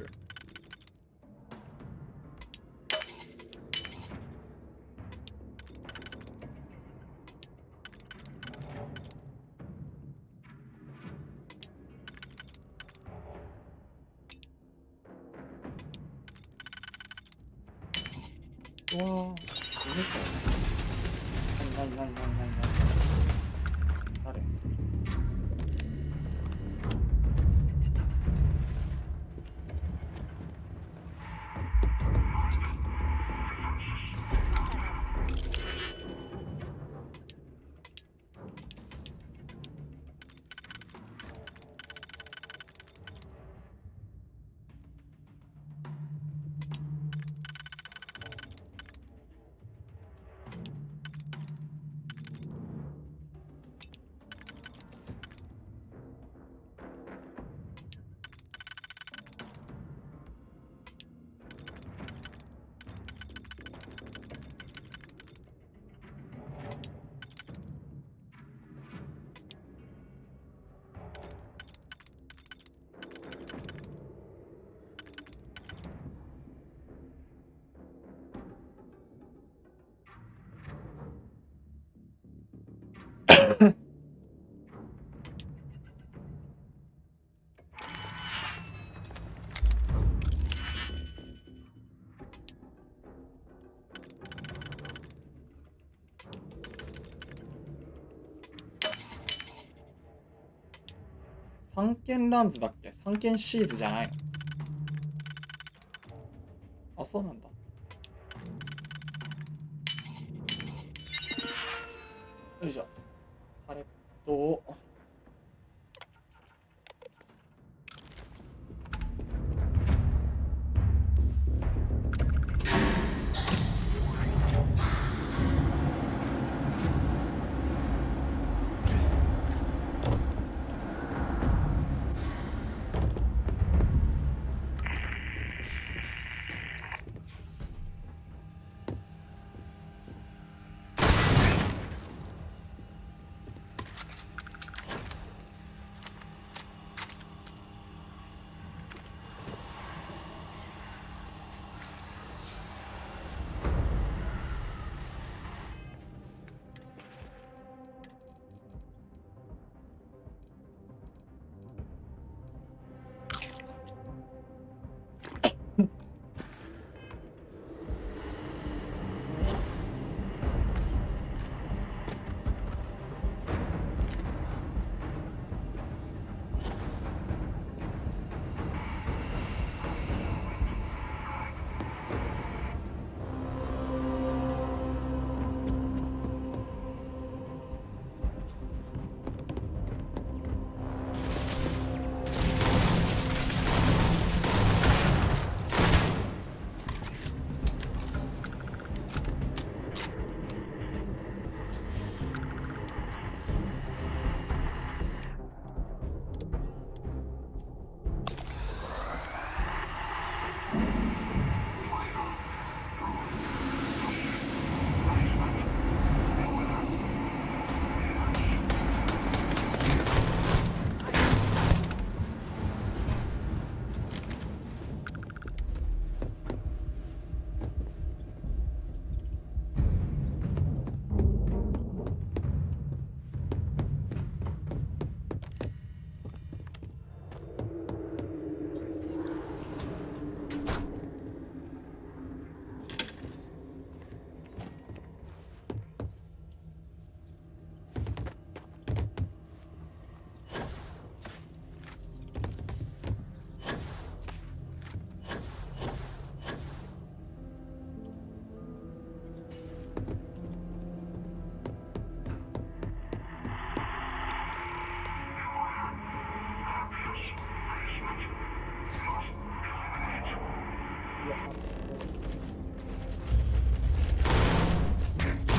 うわぁ、何誰？三軒ランズだっけ？三軒シーズじゃないの？あ、そうなんだ。よいしょ。パレットを。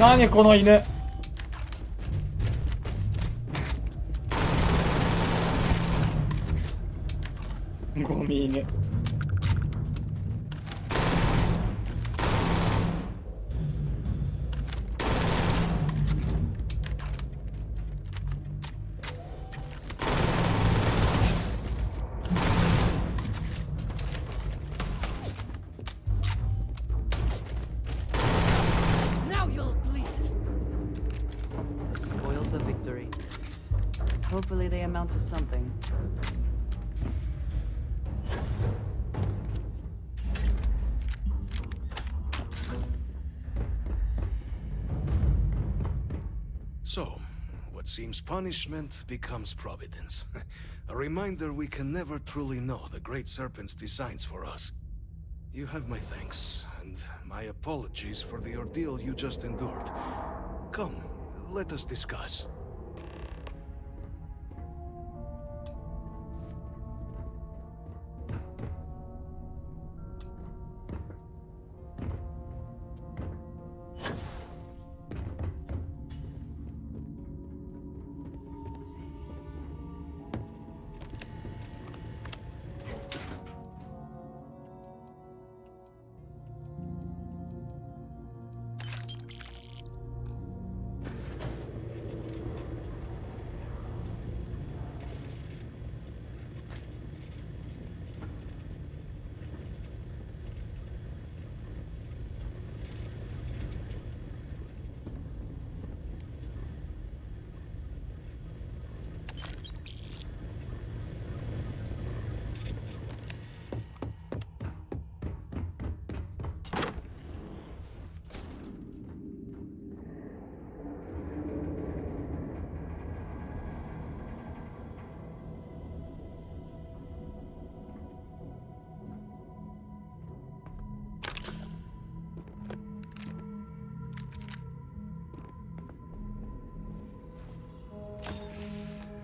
何この犬。ゴミ犬。Now you'll bleed. The spoils of victory. Hopefully they amount to something. So, what seems punishment becomes providence. A reminder we can never truly know the Great Serpent's designs for us. You have my thanks, and my apologies for the ordeal you just endured. Come, let us discuss.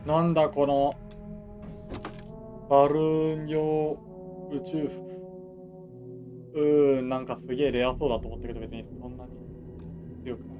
なんだこのバルーン用宇宙服。なんかすげえレアそうだと思ったけど別にそんなに強くない。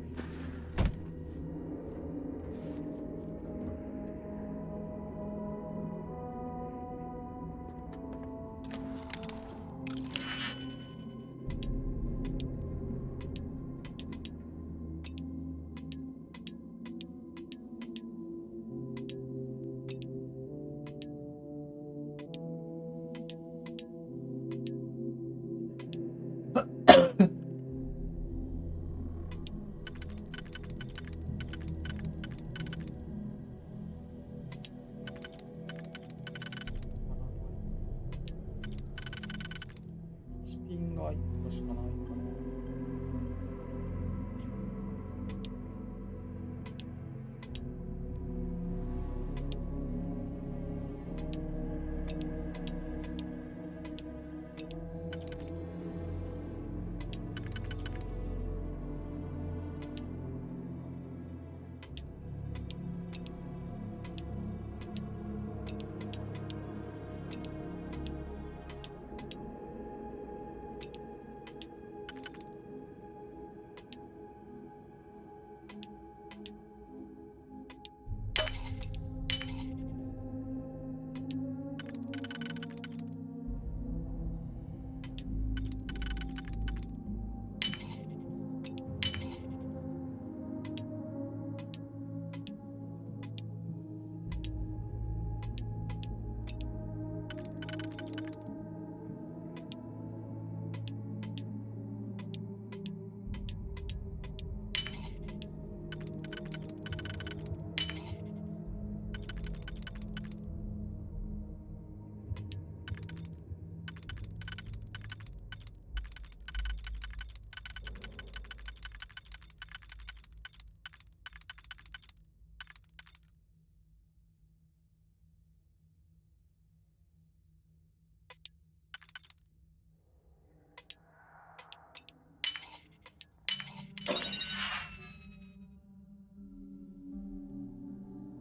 ピンが1個しかないかな。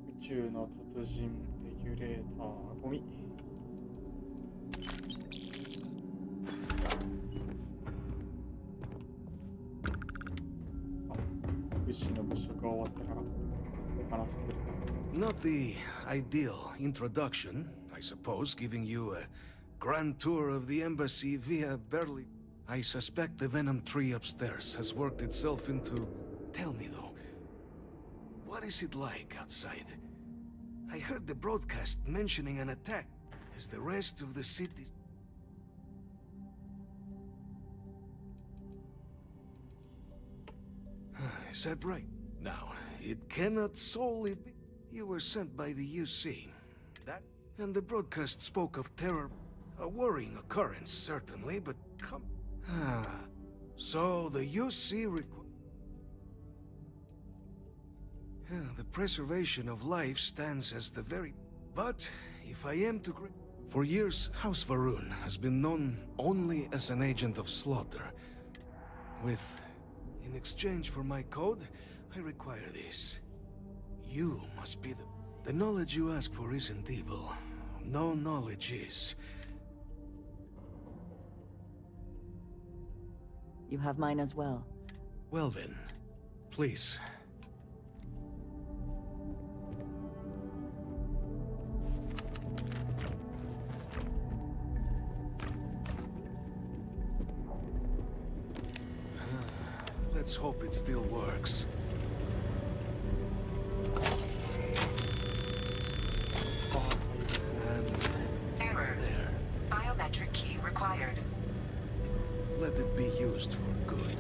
宇宙の達人レギュレーターゴミ。Not the ideal introduction, I suppose, giving you a grand tour of the embassy via barely. I suspect the Venom tree upstairs has worked itself into... Tell me though, what is it like outside? I heard the broadcast mentioning an attack. Is the rest of the city... Is that right? Now, it cannot solely be... You were sent by the UC. That... And the broadcast spoke of terror. A worrying occurrence, certainly, but come... So the UC the preservation of life stands as the very... But, if I am to... For years, House Varun has been known only as an agent of slaughter. In exchange for my code, I require this. You must be the knowledge you ask for isn't evil. No knowledge is. You have mine as well. Well then, please. Let's hope it still works. Error. There. Biometric key required. Let it be used for good.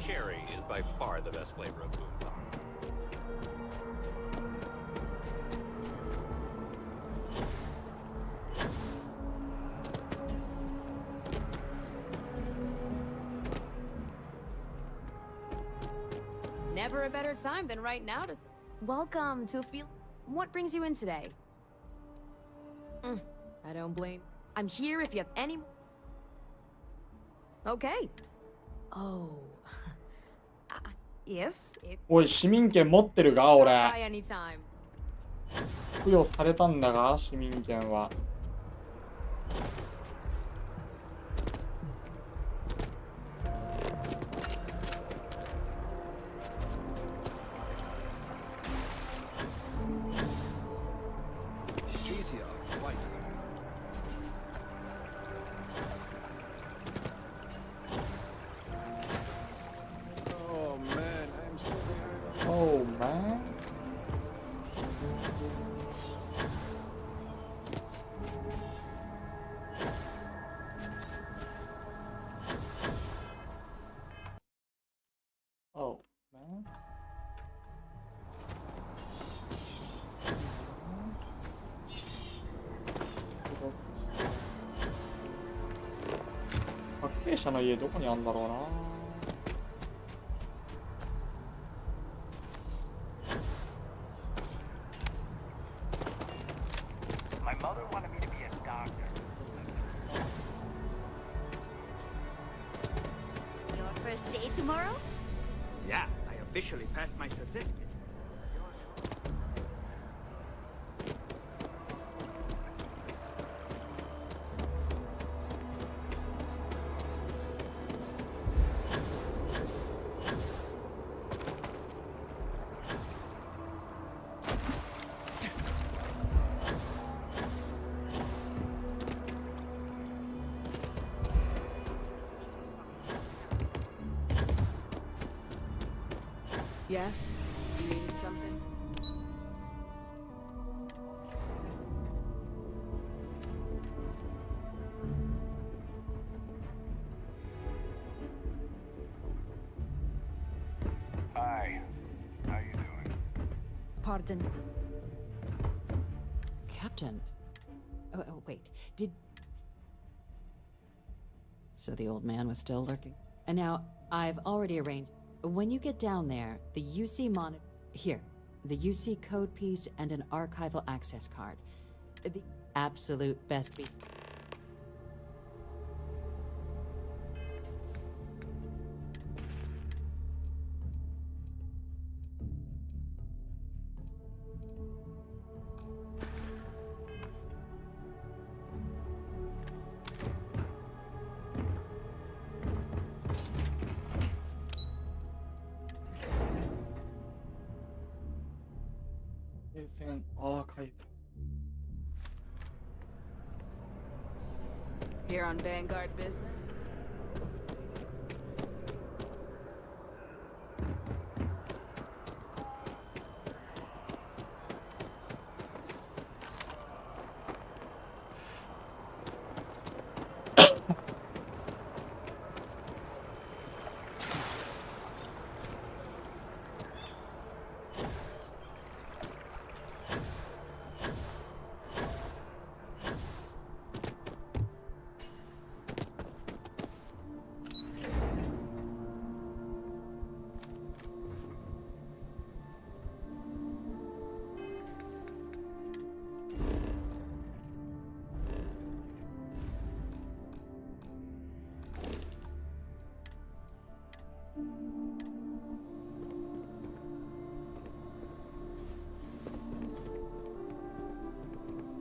Cherry is by far the best flavor of boomtown. Never a better time than right now to... Welcome to feel... What brings you in today? I don't blame. I'm here if you have any. Okay. Oh. If おい、市民権持ってるが、 stop 俺。 by anytime. 付与されたんだが、市民権は。Oh man, I'm so behind. Oh man. Oh man. 覚醒者の家どこにあるんだろうな。My mother wanted me to be a doctor. Your first day tomorrow? Yeah, I officially passed my certificate. Yes? You needed something? Hi. How you doing? Pardon. Captain. Oh, wait. Did. So the old man was still lurking. And now, I've already arranged. When you get down there, the UC monitor. Here. The UC code piece and an archival access card. The absolute best be. Archive. Here on Vanguard business?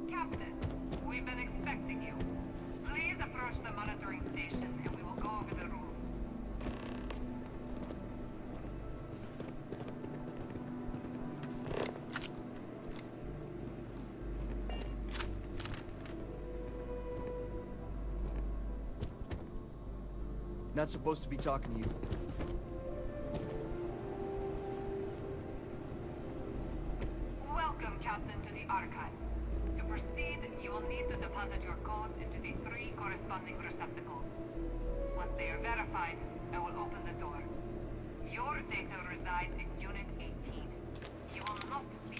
Captain, we've been expecting you. Please approach the monitoring station and we will go over the rules. Not supposed to be talking to you. Welcome, Captain, to the archives. To proceed, you will need to deposit your codes into the 3 corresponding receptacles. Once they are verified, I will open the door. Your data resides in Unit 18. You will not be...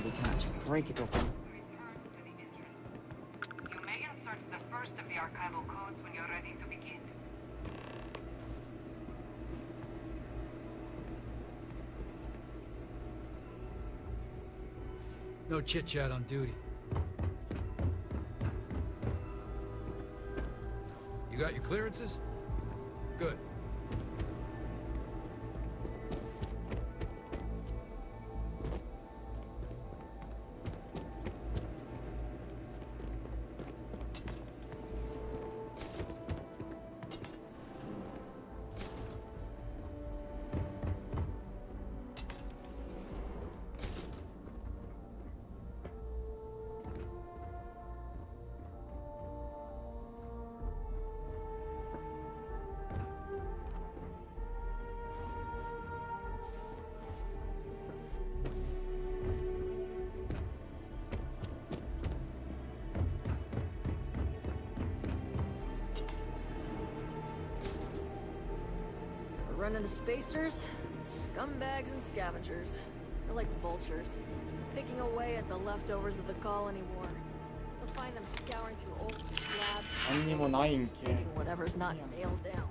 We cannot just break it open. You may insert the first of the archival codes when you're ready to begin. No chit-chat on duty. You got your clearances? Good. run into spacers, scumbags and scavengers. They're like vultures, picking away at the leftovers of the colony war. You'll find them scouring through old labs, taking whatever's not nailed down.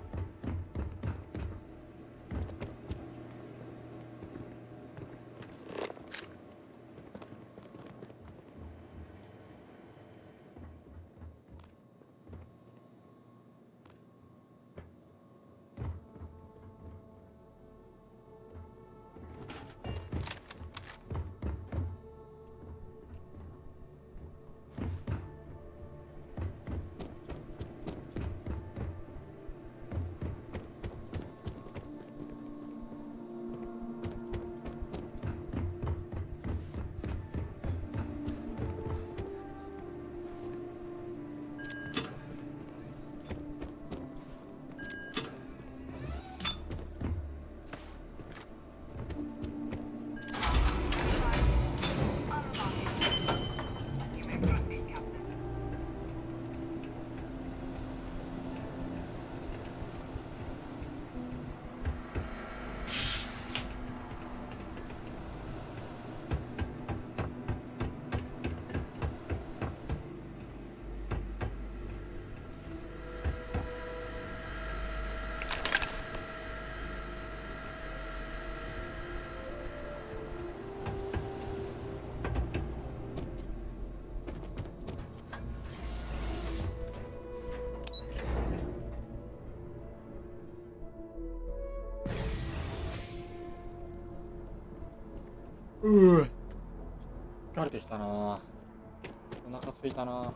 疲れてきたな。お腹空いたな。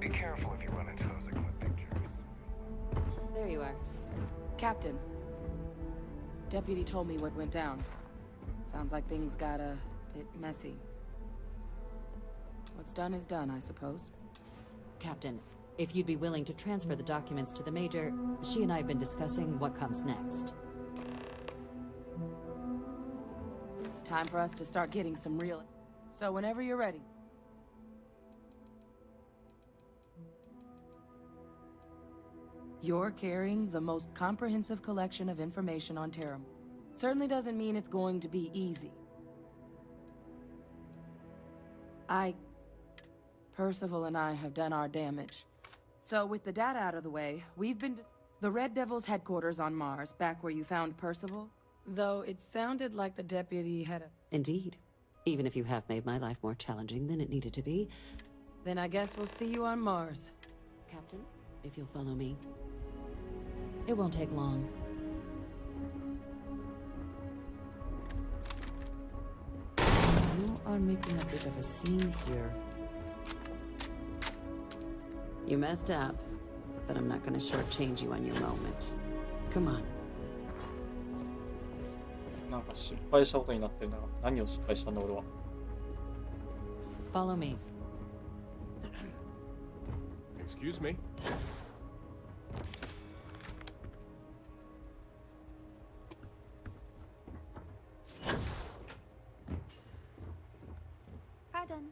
Be careful if you run into those ecliptic germs. There you are. Captain. Deputy told me what went down. Sounds like things got a bit messy. What's done is done, I suppose. Captain, if you'd be willing to transfer the documents to the Major, she and I have been discussing what comes next. Time for us to start getting some real... So whenever you're ready. You're carrying the most comprehensive collection of information on Terra. Certainly doesn't mean it's going to be easy. Percival and I have done our damage. So with the data out of the way, we've been... The Red Devil's headquarters on Mars, back where you found Percival. Though it sounded like the deputy had a... Indeed. Even if you have made my life more challenging than it needed to be. Then I guess we'll see you on Mars. Captain, if you'll follow me. It won't take long. You are making a bit of a scene here. You messed up, but I'm not gonna shortchange you on your moment. Come on. なんか失敗したことになってるんだが、何を失敗したんだ俺は。Follow me. Excuse me. Pardon.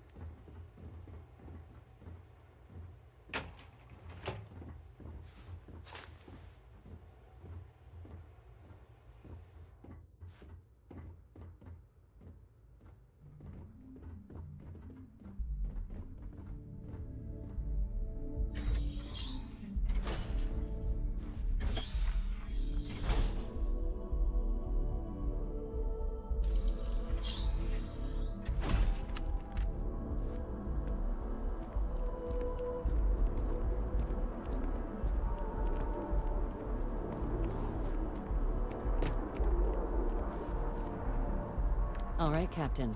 All right, Captain.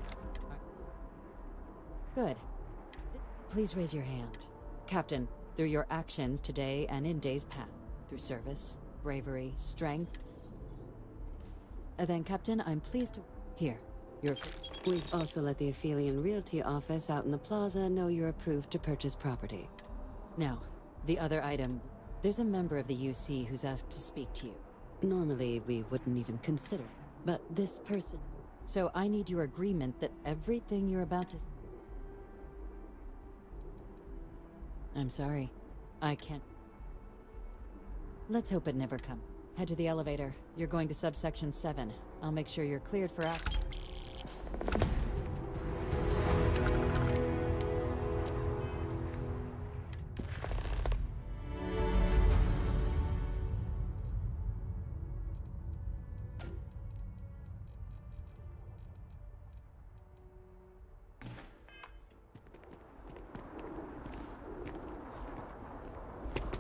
Good. Please raise your hand. Captain, through your actions today and in days past, through service, bravery, strength. Then, Captain, I'm pleased to... Here, We've also let the Aphelion Realty office out in the plaza know you're approved to purchase property. Now, the other item. There's a member of the UC who's asked to speak to you. Normally, we wouldn't even consider, but this person... So I need your agreement that everything you're about to... I'm sorry. I can't... Let's hope it never comes. Head to the elevator. You're going to subsection 7. I'll make sure you're cleared for action.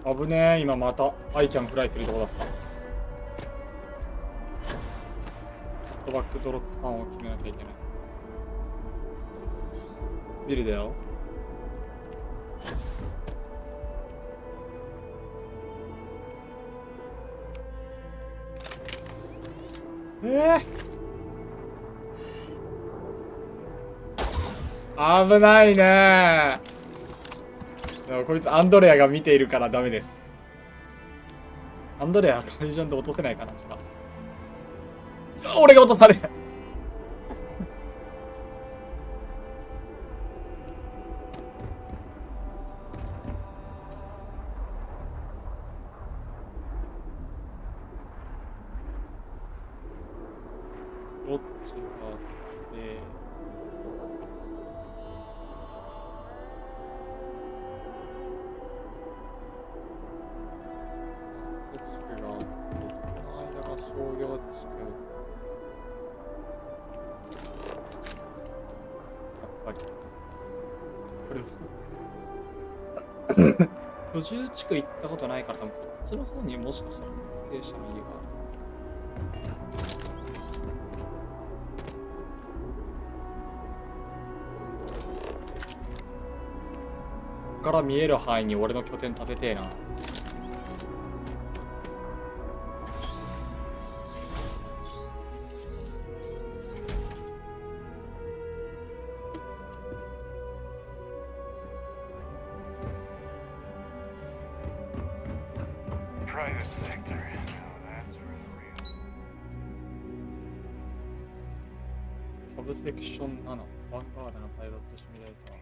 危ねえ、今また愛ちゃんフライするとこだった。フットバックドロップファンを決めなきゃいけない。ビルだよ。危ないね。でもこいつアンドレアが見ているからダメです。アンドレアコリジョンで落とせないかな。俺が落とされる。どっちが居住地区行ったことないから多分こっちの方にもしかしたら犠牲者の家がここから見える範囲に俺の拠点建ててえな。サブセクション7、バンガードのパイロットシミュレーター。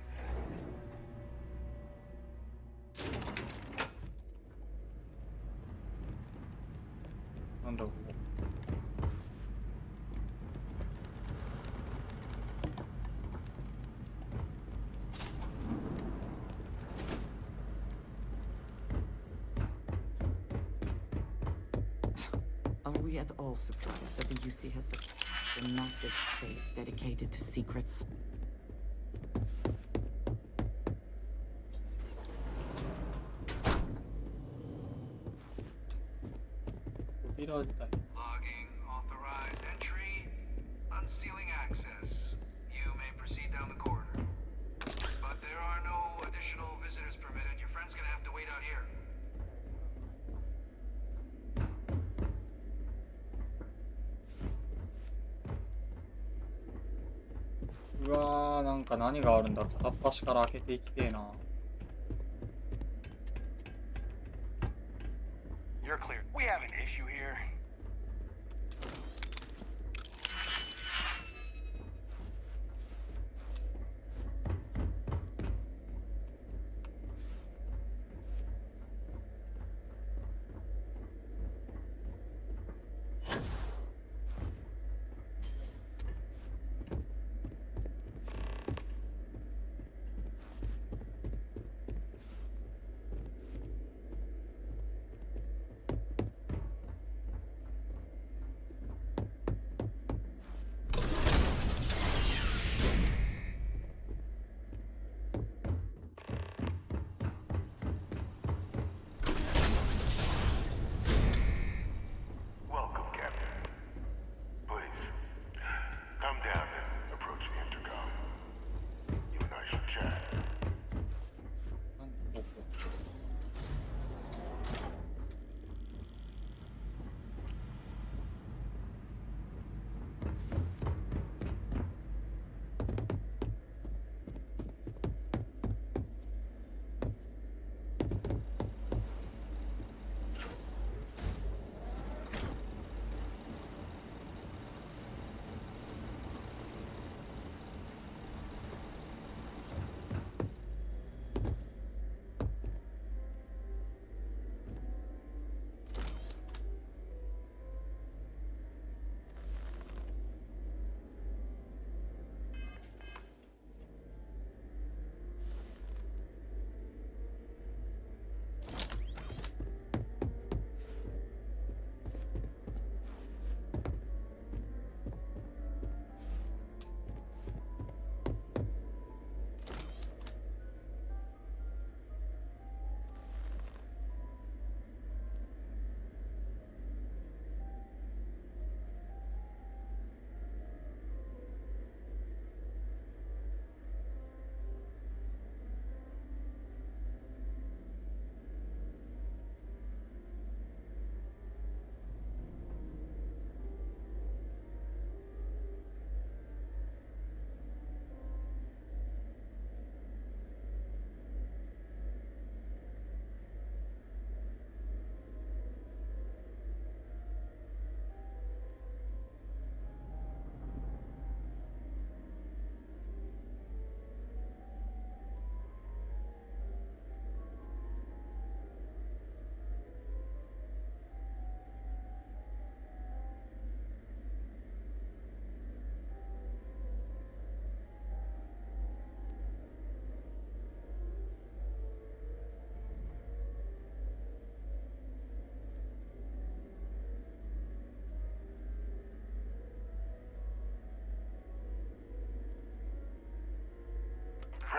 なんだここ。Are we at all surprised that the UC has such a massive space dedicated to secrets? Logging authorized entry, unsealing access. You may proceed down the corridor. But there are no additional visitors permitted. Your friend's gonna have to wait out here. うわー、なんか何があるんだ。片っ端から開けていきてえな。You're clear. We have an issue here.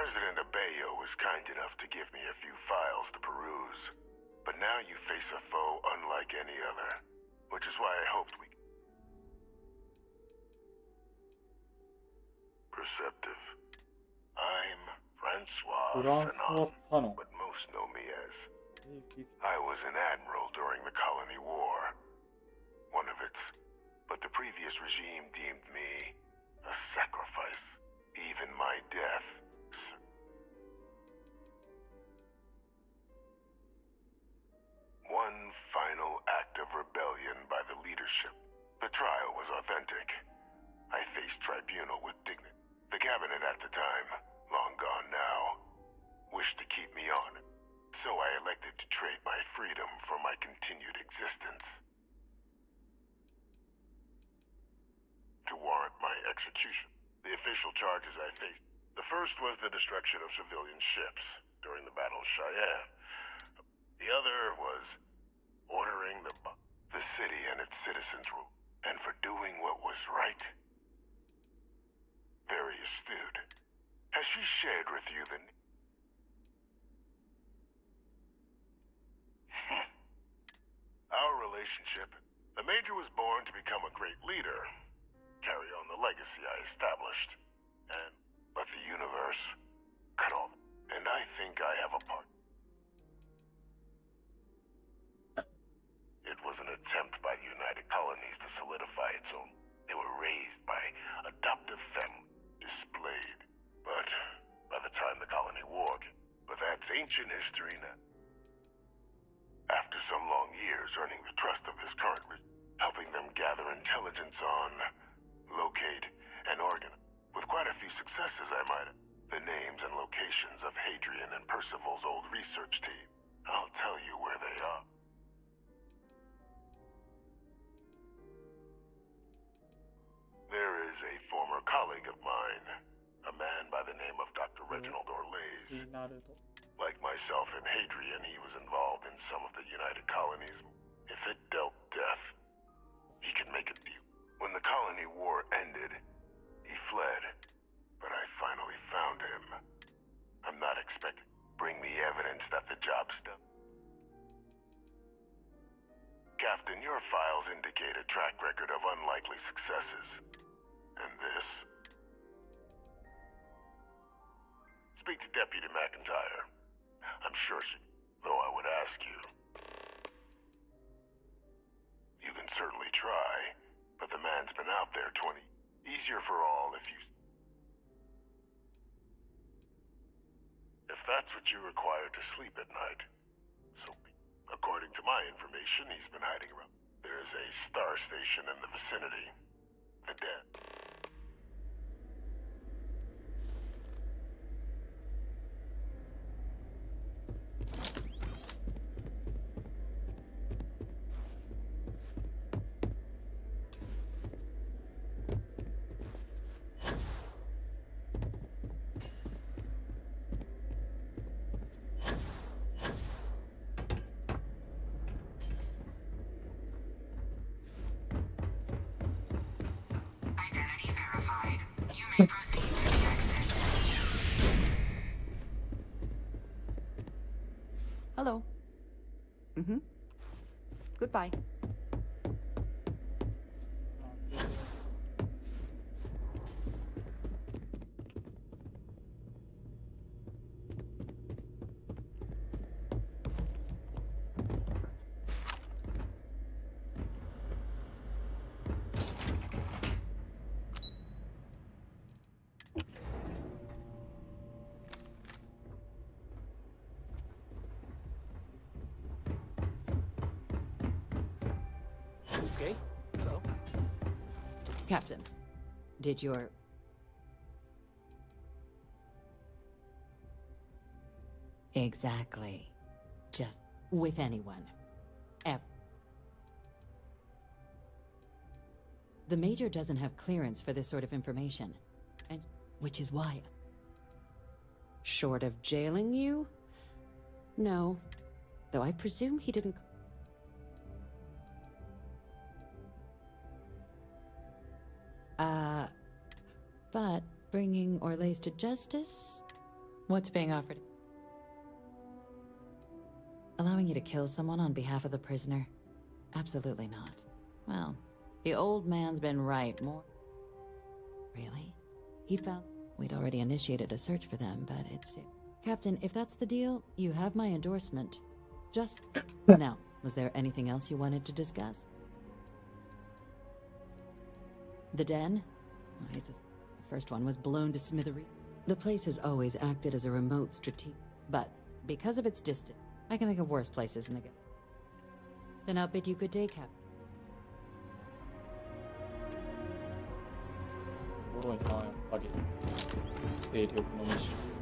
President Abeyo was kind enough to give me a few files to peruse. But now you face a foe unlike any other, which is why I hoped we... Perceptive. I'm Francois Fanon, but most know me as... I was an admiral during the Colony War. One of its... But the previous regime deemed me a sacrifice. Even my death. One final act of rebellion by the leadership. The trial was authentic. I faced tribunal with dignity. The cabinet at the time, long gone now, wished to keep me on. So I elected to trade my freedom for my continued existence. To warrant my execution, the official charges I faced. The first was the destruction of civilian ships during the Battle of Cheyenne. The other was ordering the city and its citizens rule, and for doing what was right. Very astute. Has she shared with you the... Our relationship. The Major was born to become a great leader, carry on the legacy I established, and let the universe cut off. And I think I have a part. It was an attempt by the United Colonies to solidify its own. They were raised by adoptive family, displayed. But by the time the Colony War came, but that's ancient history now. After some long years earning the trust of this current regime, helping them gather intelligence on, locate, and organize. With quite a few successes, I might add. The names and locations of Hadrian and Percival's old research team. I'll tell you where they are. There is a former colleague of mine, a man by the name of Dr. Reginald Orlaise. Like myself and Hadrian, he was involved in some of the United Colonies. If it dealt death, he could make a deal. When the Colony War ended, he fled, but I finally found him. I'm not expecting. Bring me evidence that the job's done. Captain, your files indicate a track record of unlikely successes. And this? Speak to Deputy McIntyre. I'm sure she... Though I would ask you... You can certainly try. but the man's been out there 20. Easier for all if you... If that's what you require to sleep at night, so be. According to my information, he's been hiding around. There's a star station in the vicinity. The Den. Identity verified. You may proceed to the exit. Hello. Mm-hmm. Goodbye. Okay. Hello. Captain, did your... Exactly. Just with anyone. Ever. The Major doesn't have clearance for this sort of information. And which is why... Short of jailing you? No. Though I presume he didn't... But bringing Orlace to justice? What's being offered? Allowing you to kill someone on behalf of the prisoner? Absolutely not. Well, the old man's been right more. Really? He found... We'd already initiated a search for them, but it's... Captain, if that's the deal, you have my endorsement. Just... Now, was there anything else you wanted to discuss? The Den? Oh, the first one was blown to smithereens. The place has always acted as a remote strategic, but because of its distance, I can think of worse places in the game. Then I'll bid you good day, Cap. おもろいな、やっぱり。勢力のミッション。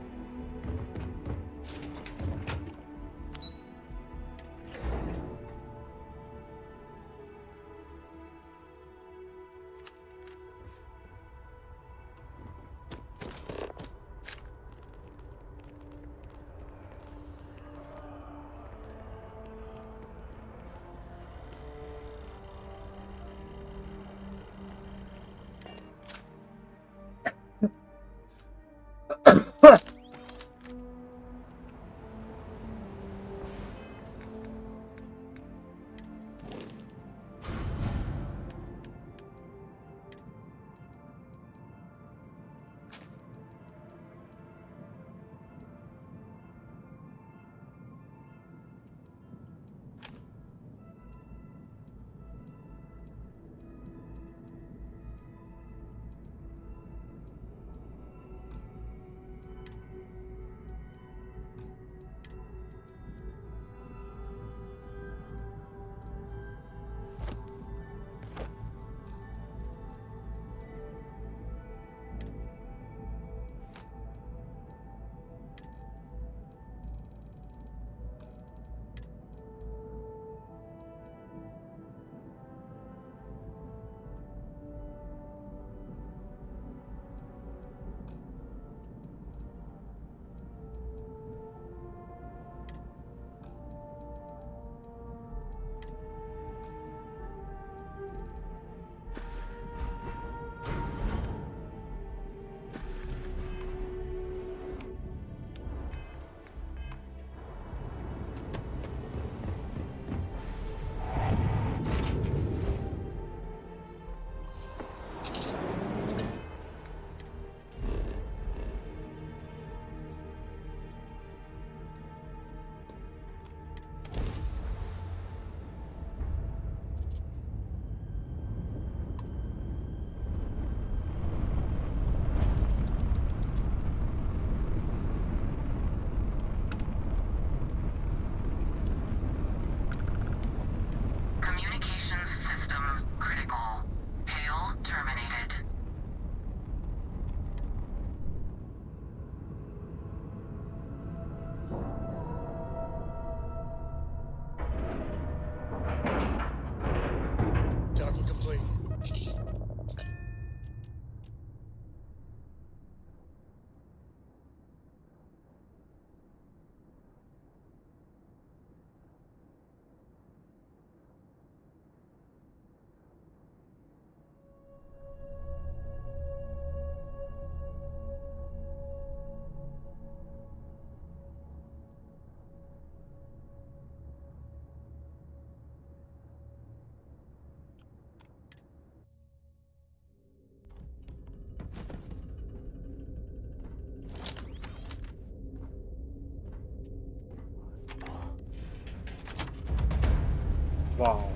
わお。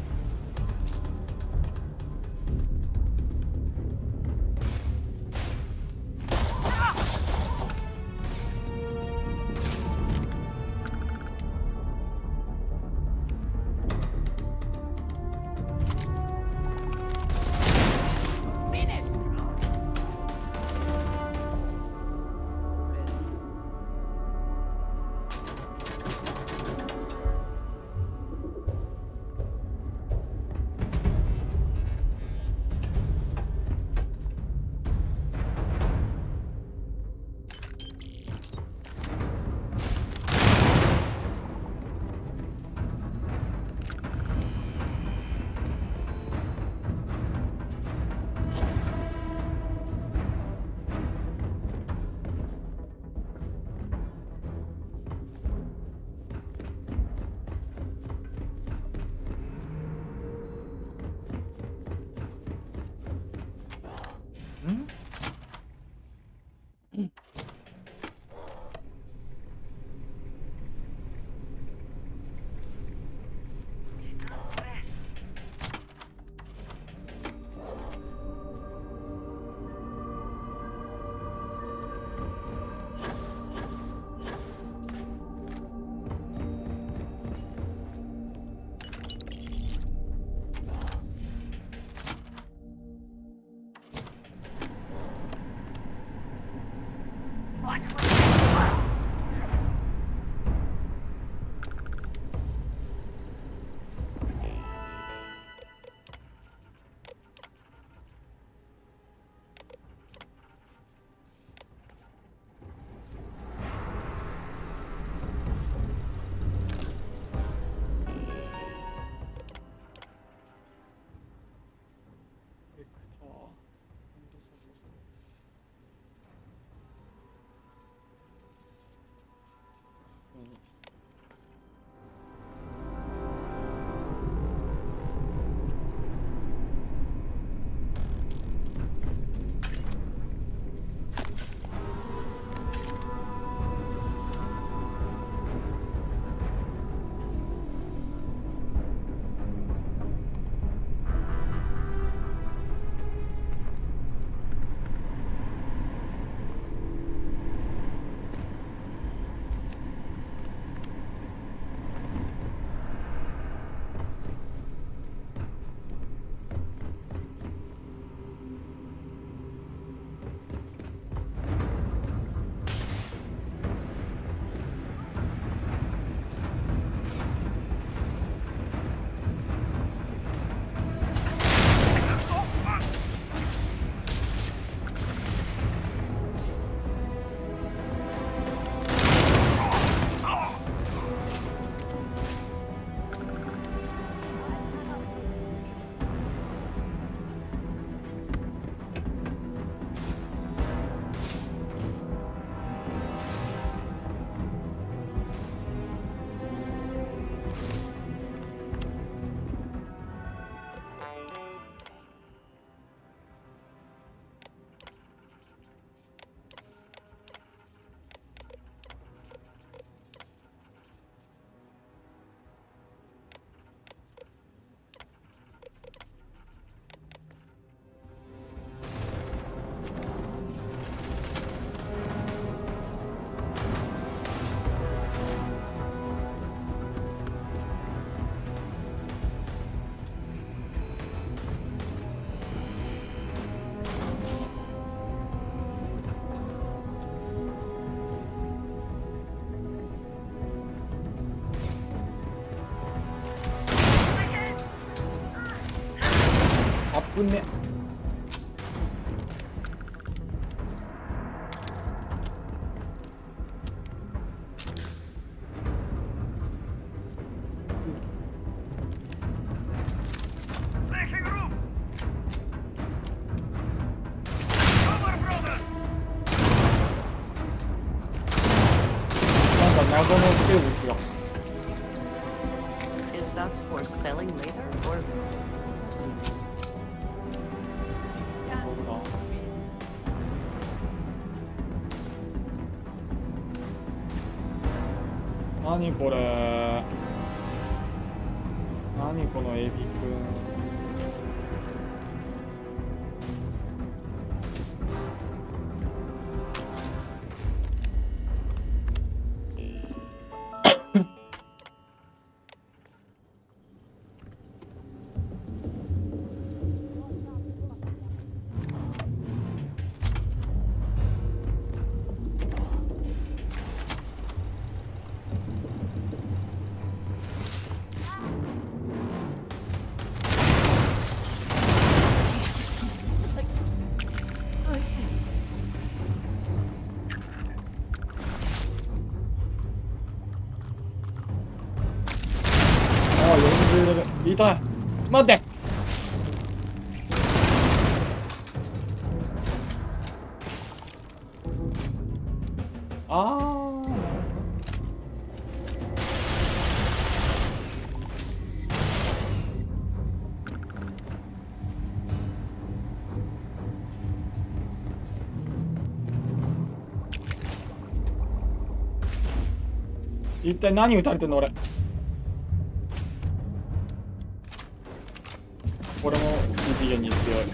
ぶね。謎の生物が。Is that for selling later or personal use? 何これ。何何このエビくん。40レベル。痛い。待って。あー。一体何撃たれてんの俺。これも異次元に強い。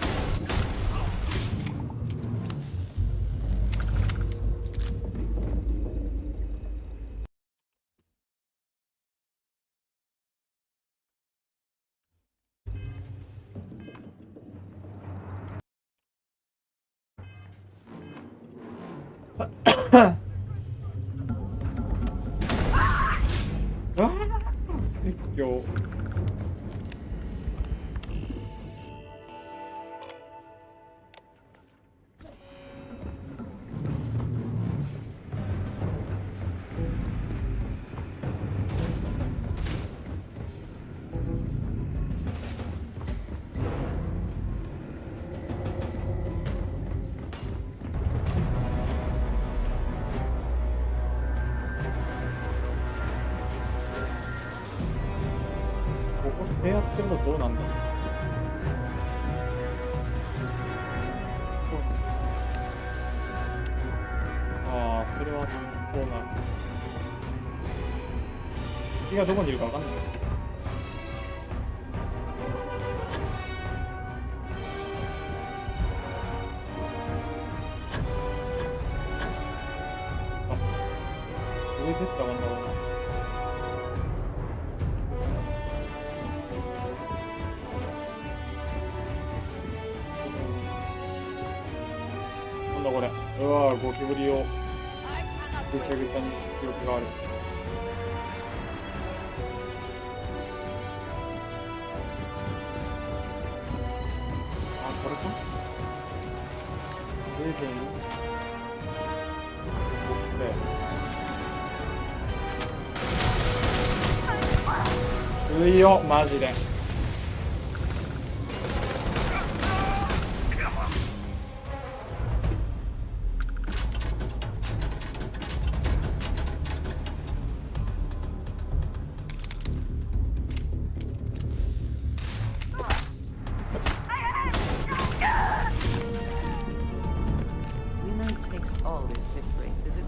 絶叫。ここ制圧するとどうなんだろう。ああ、それはこうなる。敵がどこにいるか分かんない。あ、どういうセットなんだろうな。なんだこれ。うわぁ、ゴキブリをぐちゃぐちゃにして記憶がある。あ、これか。レーベンボックスで。ういよ、マジで。Always difference, is it?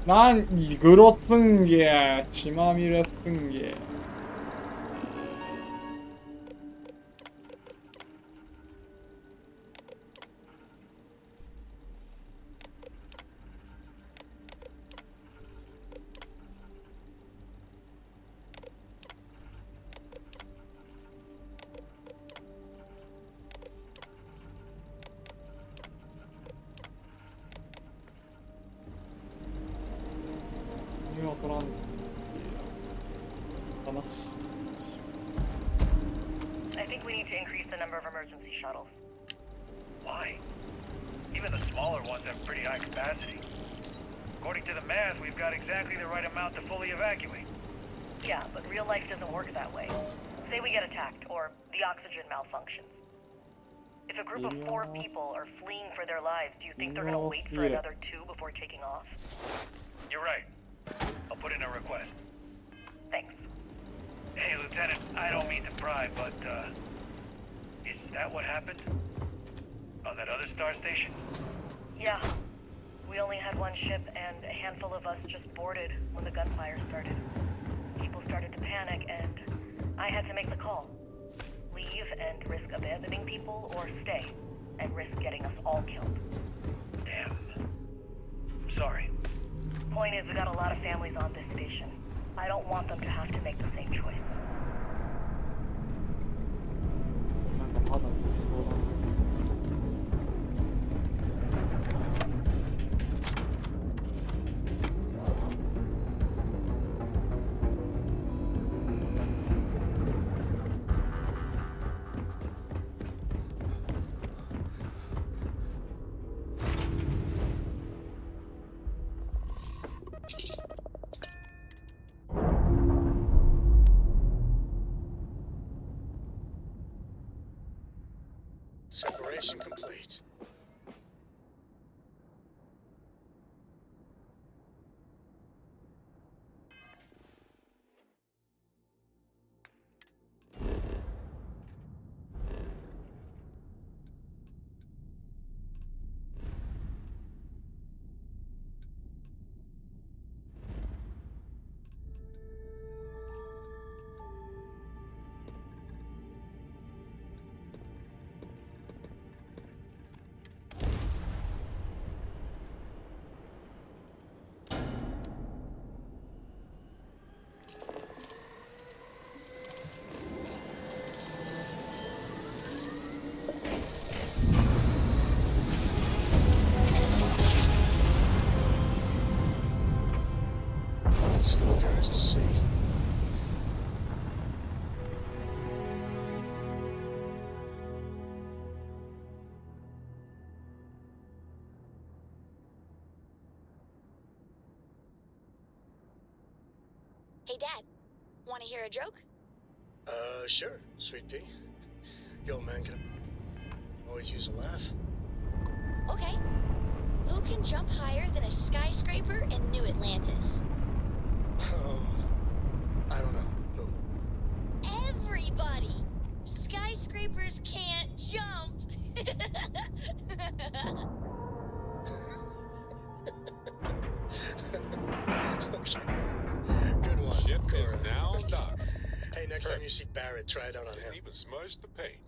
何グロすんげー、血まみれすんげー。I think we need to increase the number of emergency shuttles. Why? Even the smaller ones have pretty high capacity. According to the math, we've got exactly the right amount to fully evacuate. Yeah, but real life doesn't work that way. Say we get attacked, or the oxygen malfunctions. If a group of 4 people are fleeing for their lives, do you think they're gonna wait for another 2 before taking off? You're right. I'll put in a request. Thanks. Hey, Lieutenant, I don't mean to pry, but, is that what happened? On that other star station? Yeah. We only had one ship, and a handful of us just boarded when the gunfire started. People started to panic, and I had to make the call. Leave and risk abandoning people, or stay and risk getting us all killed. Damn. Sorry. Point is, we got a lot of families on this station. I don't want them to have to make the same choice. Separation complete. Let's see what there is to see. Hey, Dad. Want to hear a joke? Sure, sweet pea. Yo, man, can always use a laugh. Okay. Who can jump higher than a skyscraper in New Atlantis? I don't know. Who? Everybody! Skyscrapers can't jump! Okay. Good one. Ship Cora. is now docked. Hey, next time you see Barrett, try it out on him. He was smudged the paint.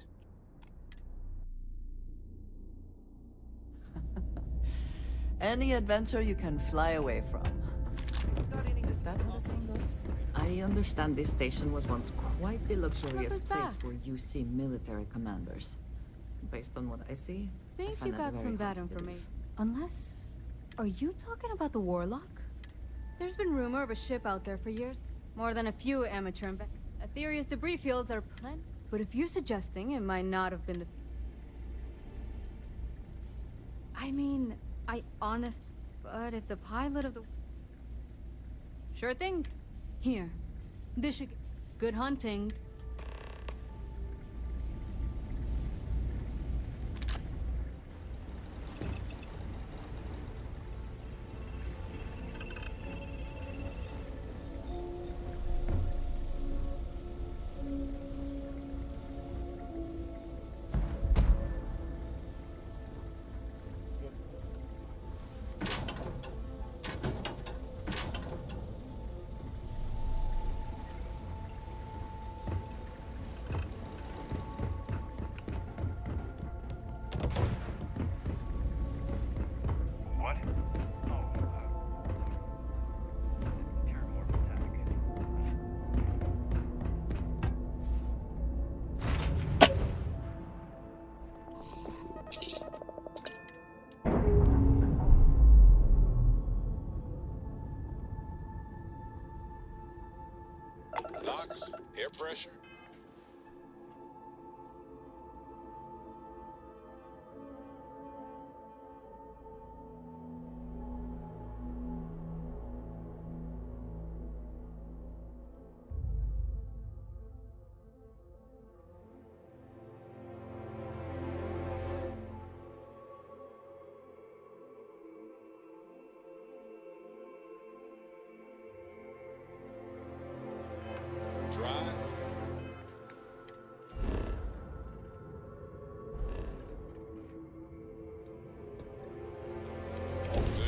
Any adventure you can fly away from. Is that how the saying goes? I understand this station was once quite the luxurious place for UC military commanders. Based on what I see, Think you got some bad information. Unless... Are you talking about the Warlock? There's been rumor of a ship out there for years. More than a few amateur Aetherius debris fields are plenty. But if you're suggesting it might not have been the... I mean, but if the pilot of the... Sure thing. Here. This should... Good hunting.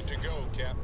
to go, Captain.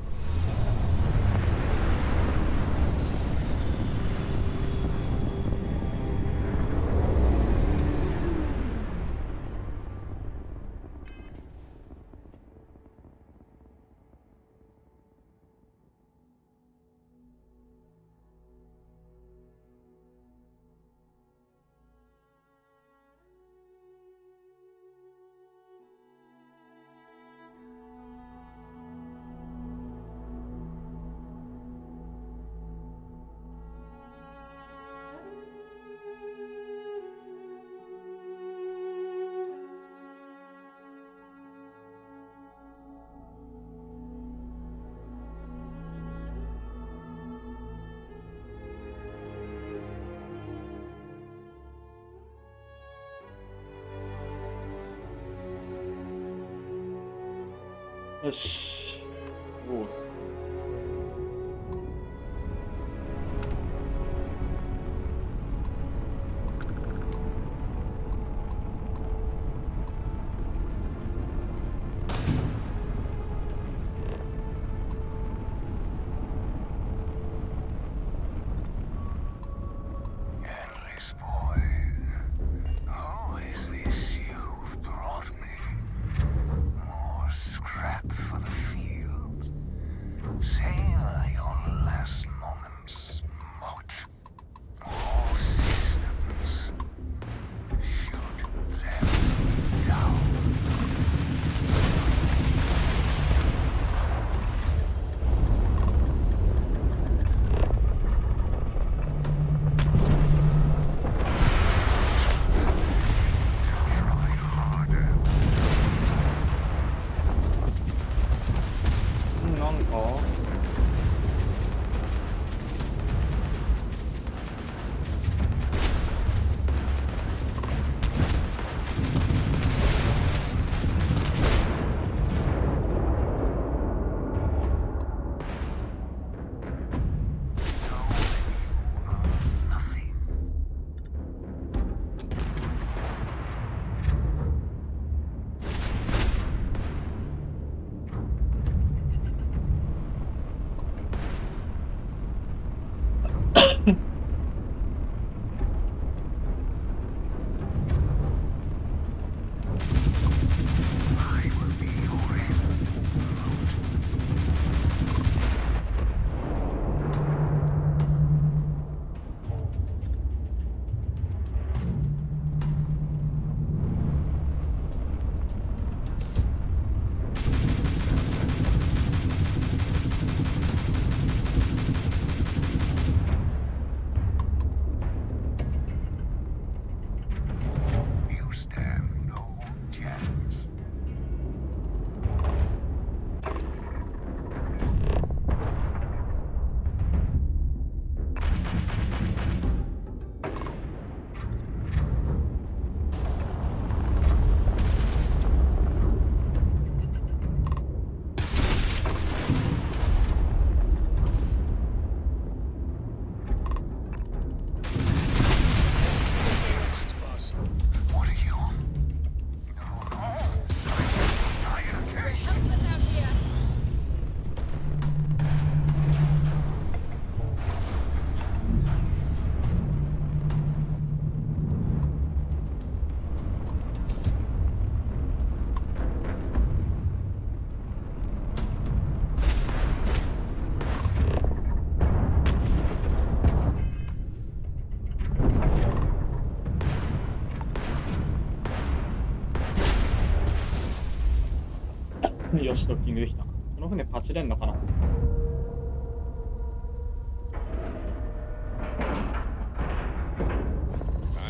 よし。ゴール。Endless boy, who is this you've brought me? More scrap for the field. Savor your last moments, Mott. All systems. Shoot them down. Try harder. なんかYou stand no chance. What are you on? Help us out here!よし、ドッキングできた。この船パチれんのかな。Time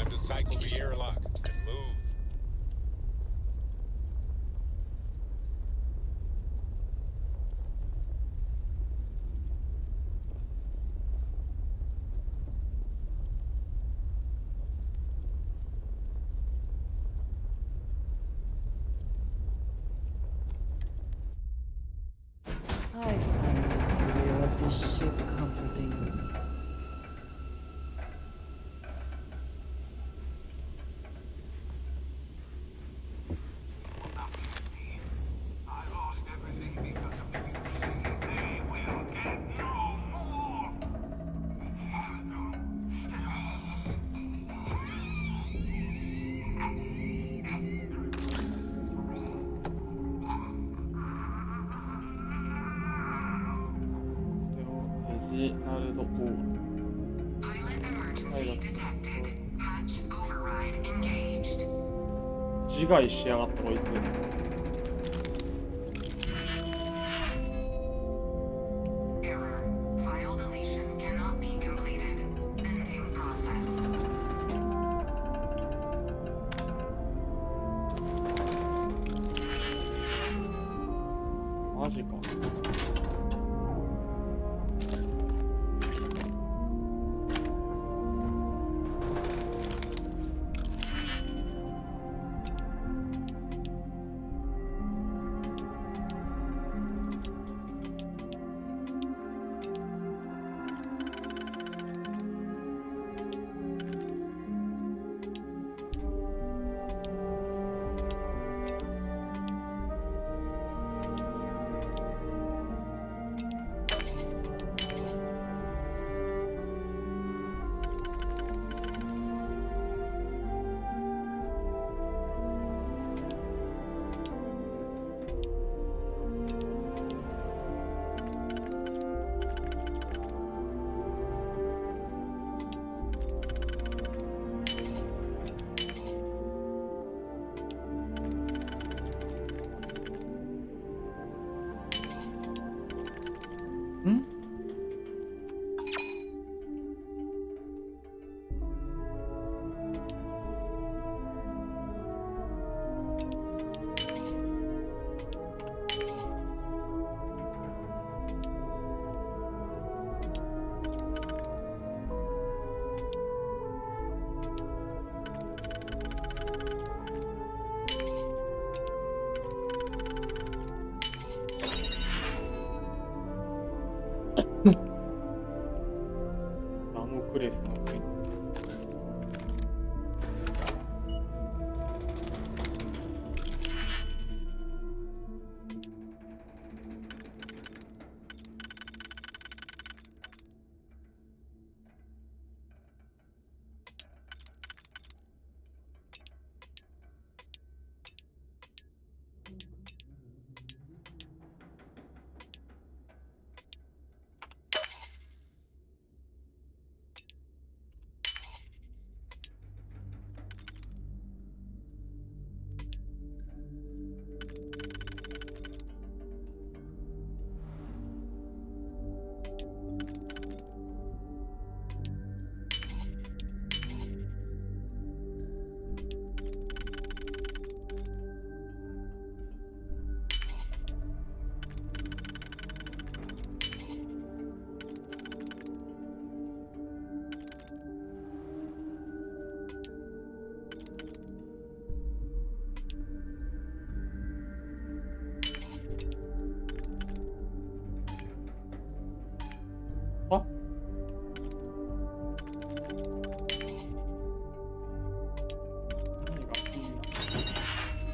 to cycle the airlock and move. I find the interior of this ship comforting. I lost everything because of the mutual ジナルドオール。自害しやがったこいつ。マジか。ダモクレスの剣。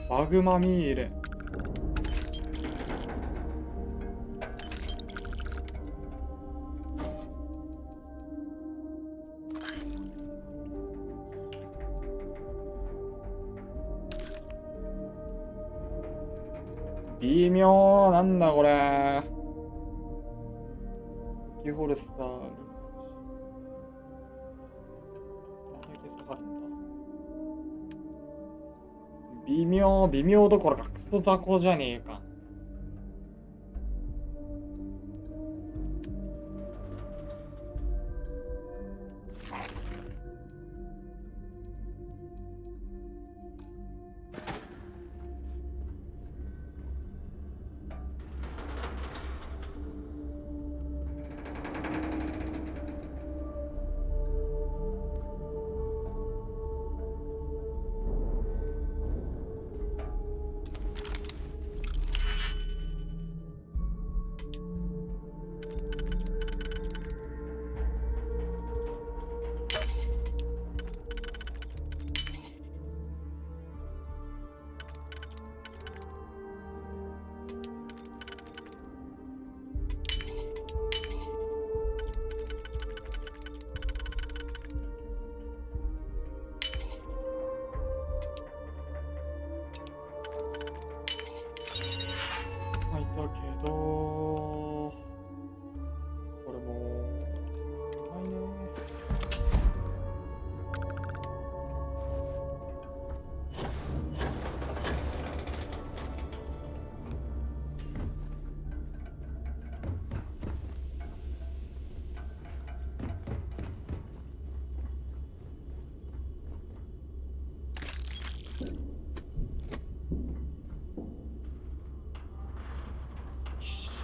バグまみれ。微妙なんだこれ。キーホルスターに。どれだけ下がるんだ。微妙どころかクソ雑魚じゃねえか。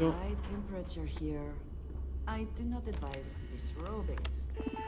high temperature here. I do not advise disrobing to stay.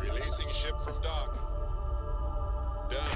Releasing ship from dock. Done.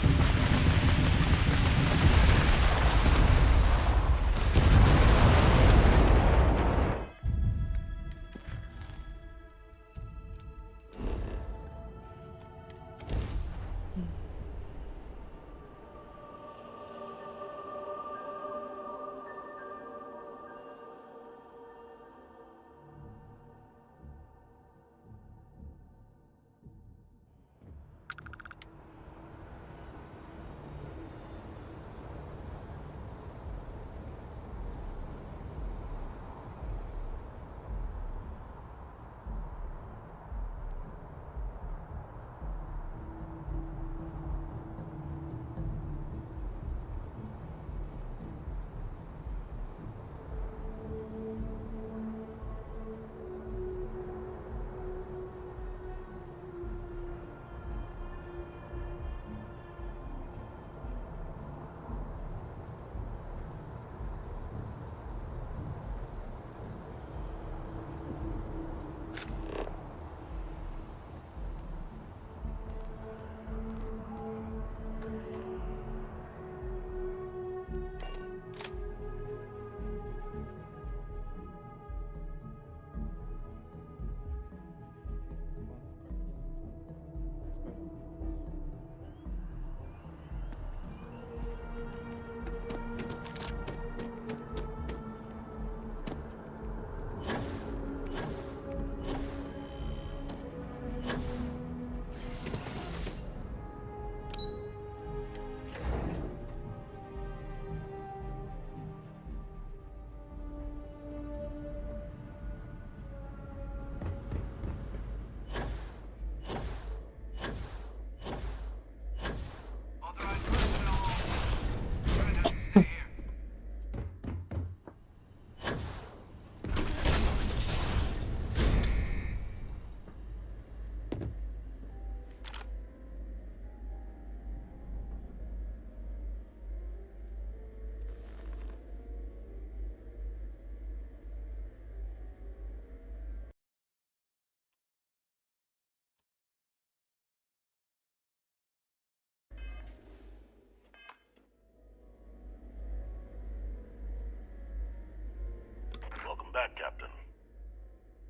Welcome back, Captain.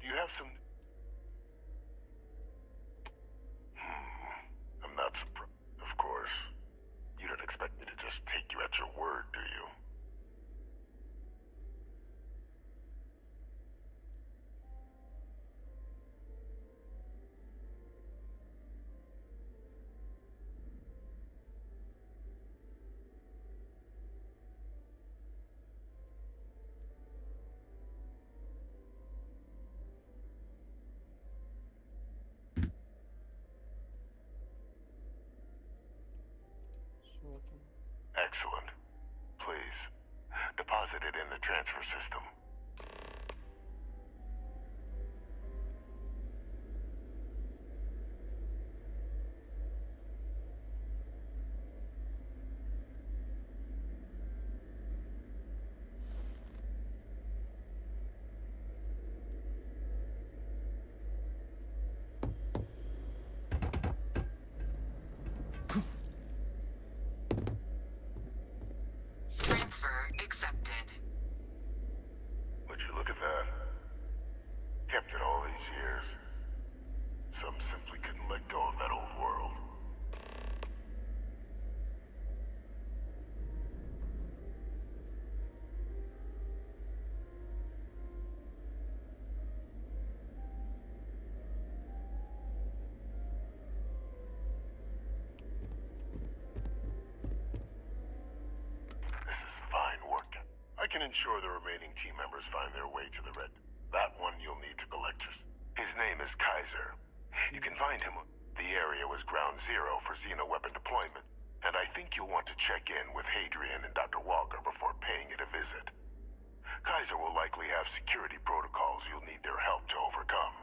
Do you have some... I'm not surprised. Of course. You don't expect me to just take you at your word, do you? Excellent. Please, deposit it in the transfer system. Accepted. Would you look at that? Kept it all these years. Some simply couldn't let go of that old world. This is fine work. I can ensure the remaining team members find their way to the red. That one you'll need to collect. His name is Kaiser. You can find him. The area was ground zero for Xeno weapon deployment, and I think you'll want to check in with Hadrian and Dr. Walker before paying it a visit. Kaiser will likely have security protocols you'll need their help to overcome.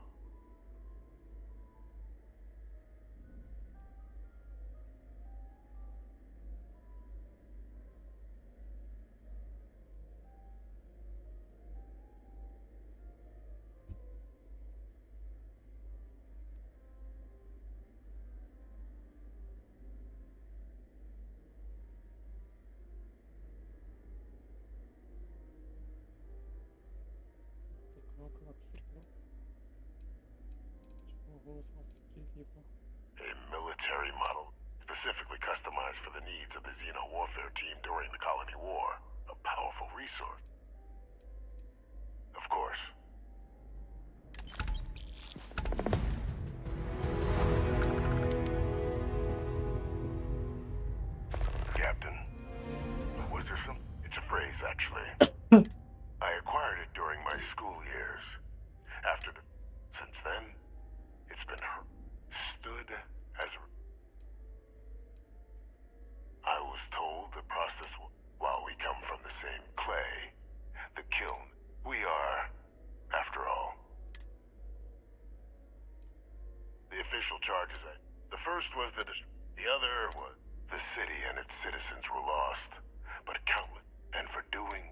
A military model, specifically customized for the needs of the Xeno warfare team during the Colony War. A powerful resource. Of course. Captain, was there some... It's a phrase, actually. I acquired it during my school years. After the... Since then, it's been stood as a... I was told the process, while we come from the same clay, the kiln, we are, after all. The official charges, the first was the other was the city and its citizens were lost, but countless, and for doing...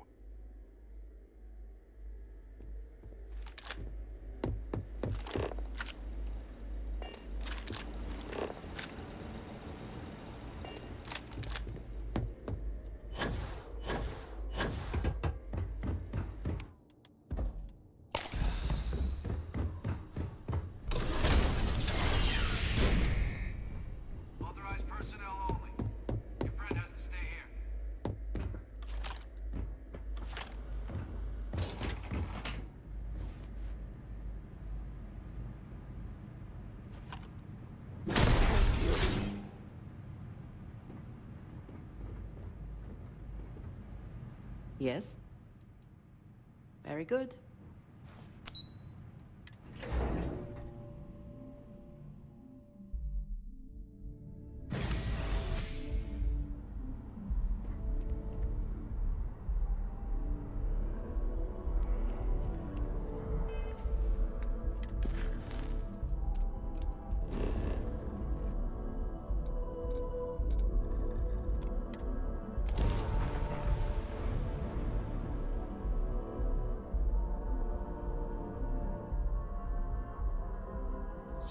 Authorized personnel only. Your friend has to stay here. Yes? Very good.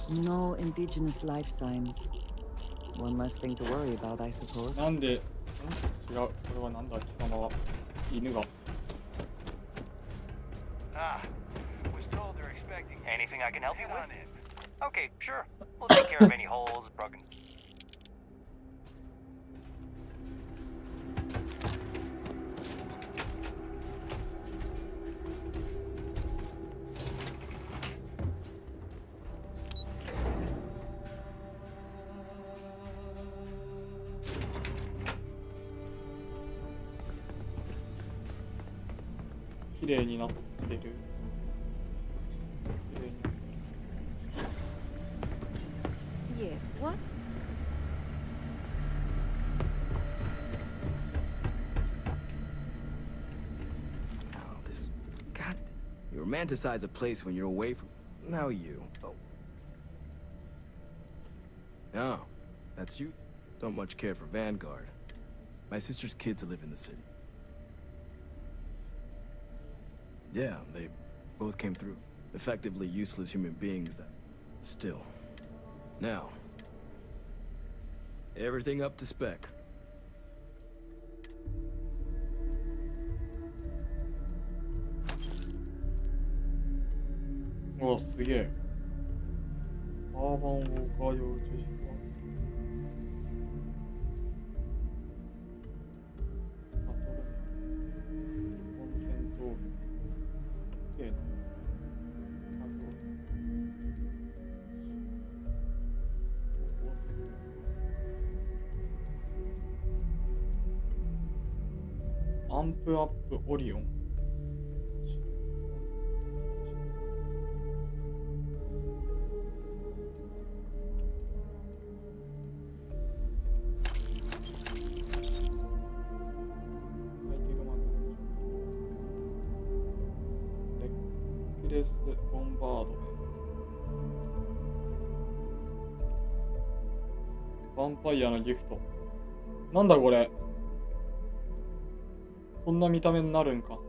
No indigenous life signs. One less thing to worry about, I suppose. なんで、違う、これはなんだ、貴様は。犬が。Ah, was told they're expecting. Anything I can help you with? Okay, sure. We'll take care of any holes, broken. Yes, what? Oh, this... God... You romanticize a place when you're away from... Now you... Oh. No, that's you. Don't much care for Vanguard. My sister's kids live in the city. Yeah, they both came through. Effectively useless human beings that... Still. Now. Everything up to spec. うわ、すげえ。アーバンウォーカー用宇宙人か。バトル日本戦闘機。すげえな。アンプアップオリオン。レックレスボンバード。ヴァンパイアのギフト。なんだこれ。こんな見た目になるんか。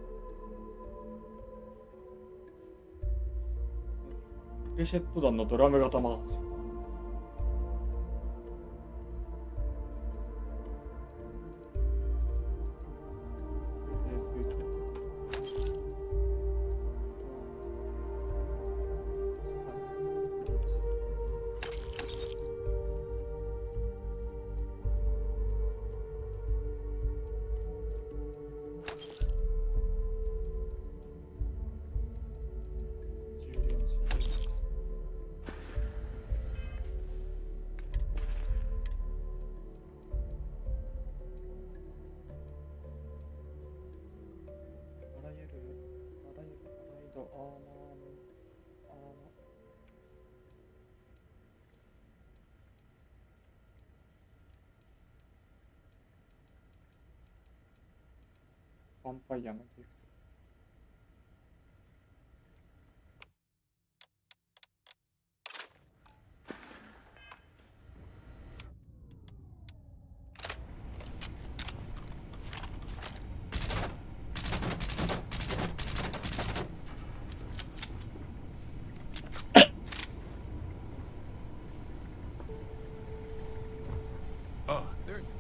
クレシェット弾のドラム型マーチ。ヴァンパイアのギフト。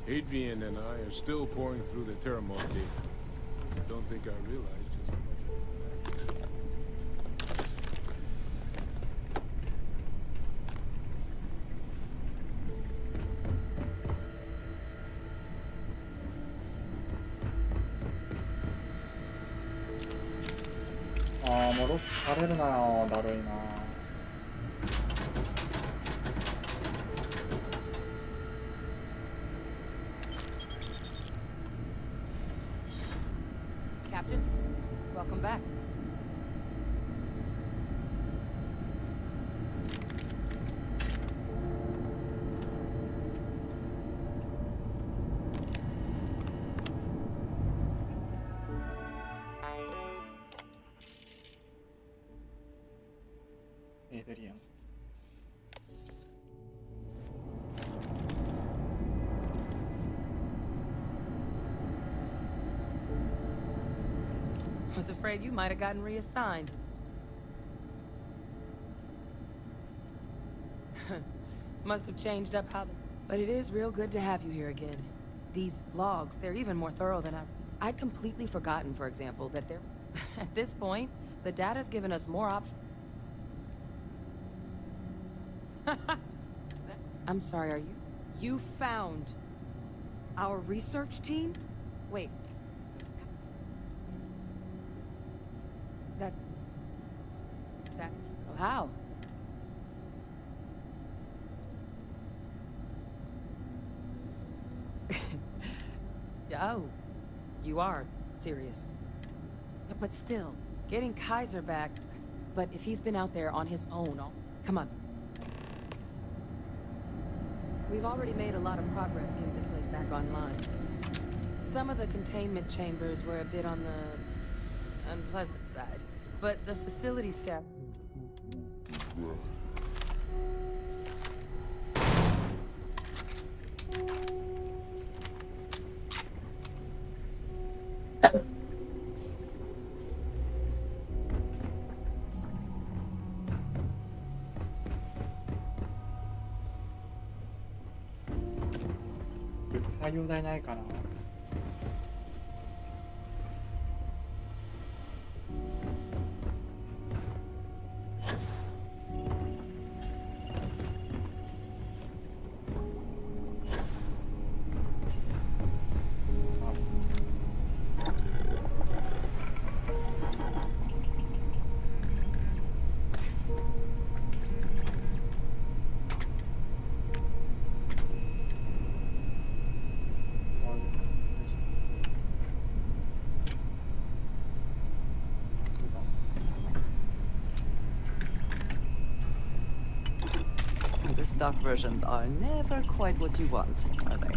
Adrian and I are still pouring through the Terramorph data. Don't think I realized just how much. ああ、戻されるなよ。だるいな。Captain, welcome back. Adrian. Was afraid you might have gotten reassigned. Must have changed up how the... But it is real good to have you here again. These logs, they're even more thorough than I'd completely forgotten, for example, that they're... At this point, the data's given us more options. I'm sorry, are you... You found... our research team? Wait. That... How? Oh, you are serious. But still, getting Kaiser back... But if he's been out there on his own, come on. We've already made a lot of progress getting this place back online. Some of the containment chambers were a bit on the unpleasant side, but the facility staff...作業台ないかな。The stock versions are never quite what you want, are they?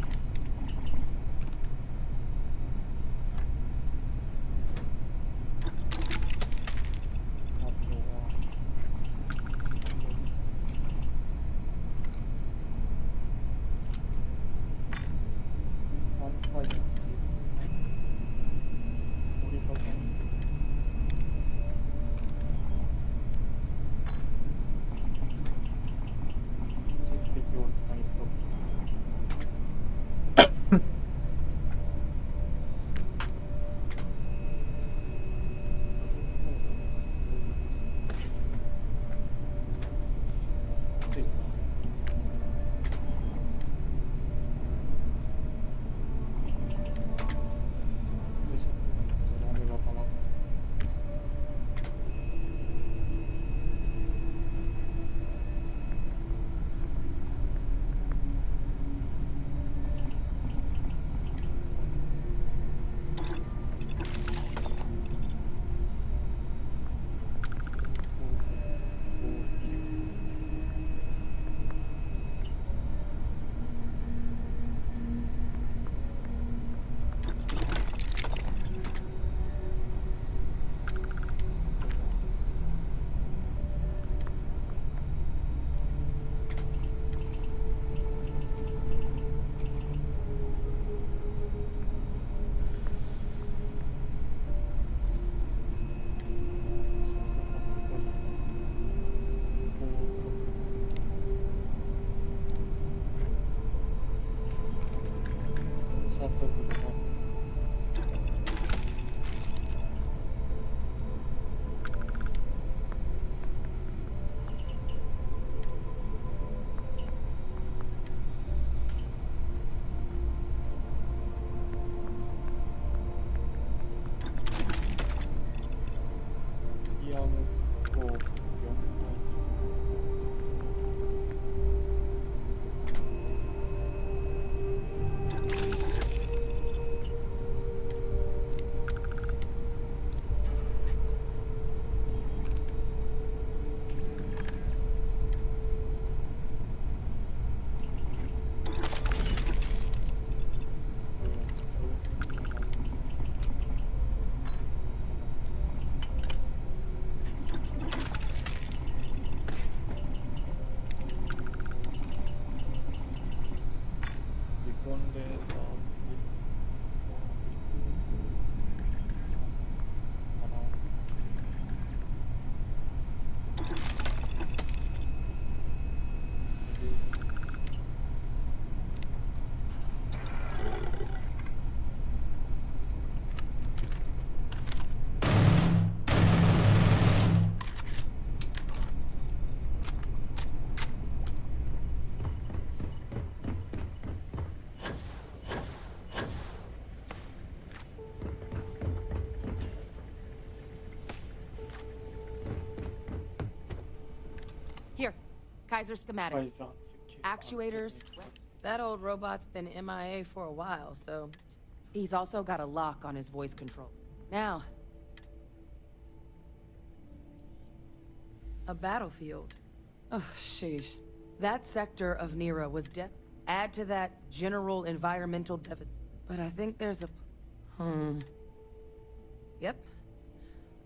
Kaiser schematics. Actuators. That old robot's been MIA for a while, so... He's also got a lock on his voice control. Now... A battlefield. Oh, sheesh. That sector of Nera was death. Add to that general environmental deficit. But I think there's a... Yep.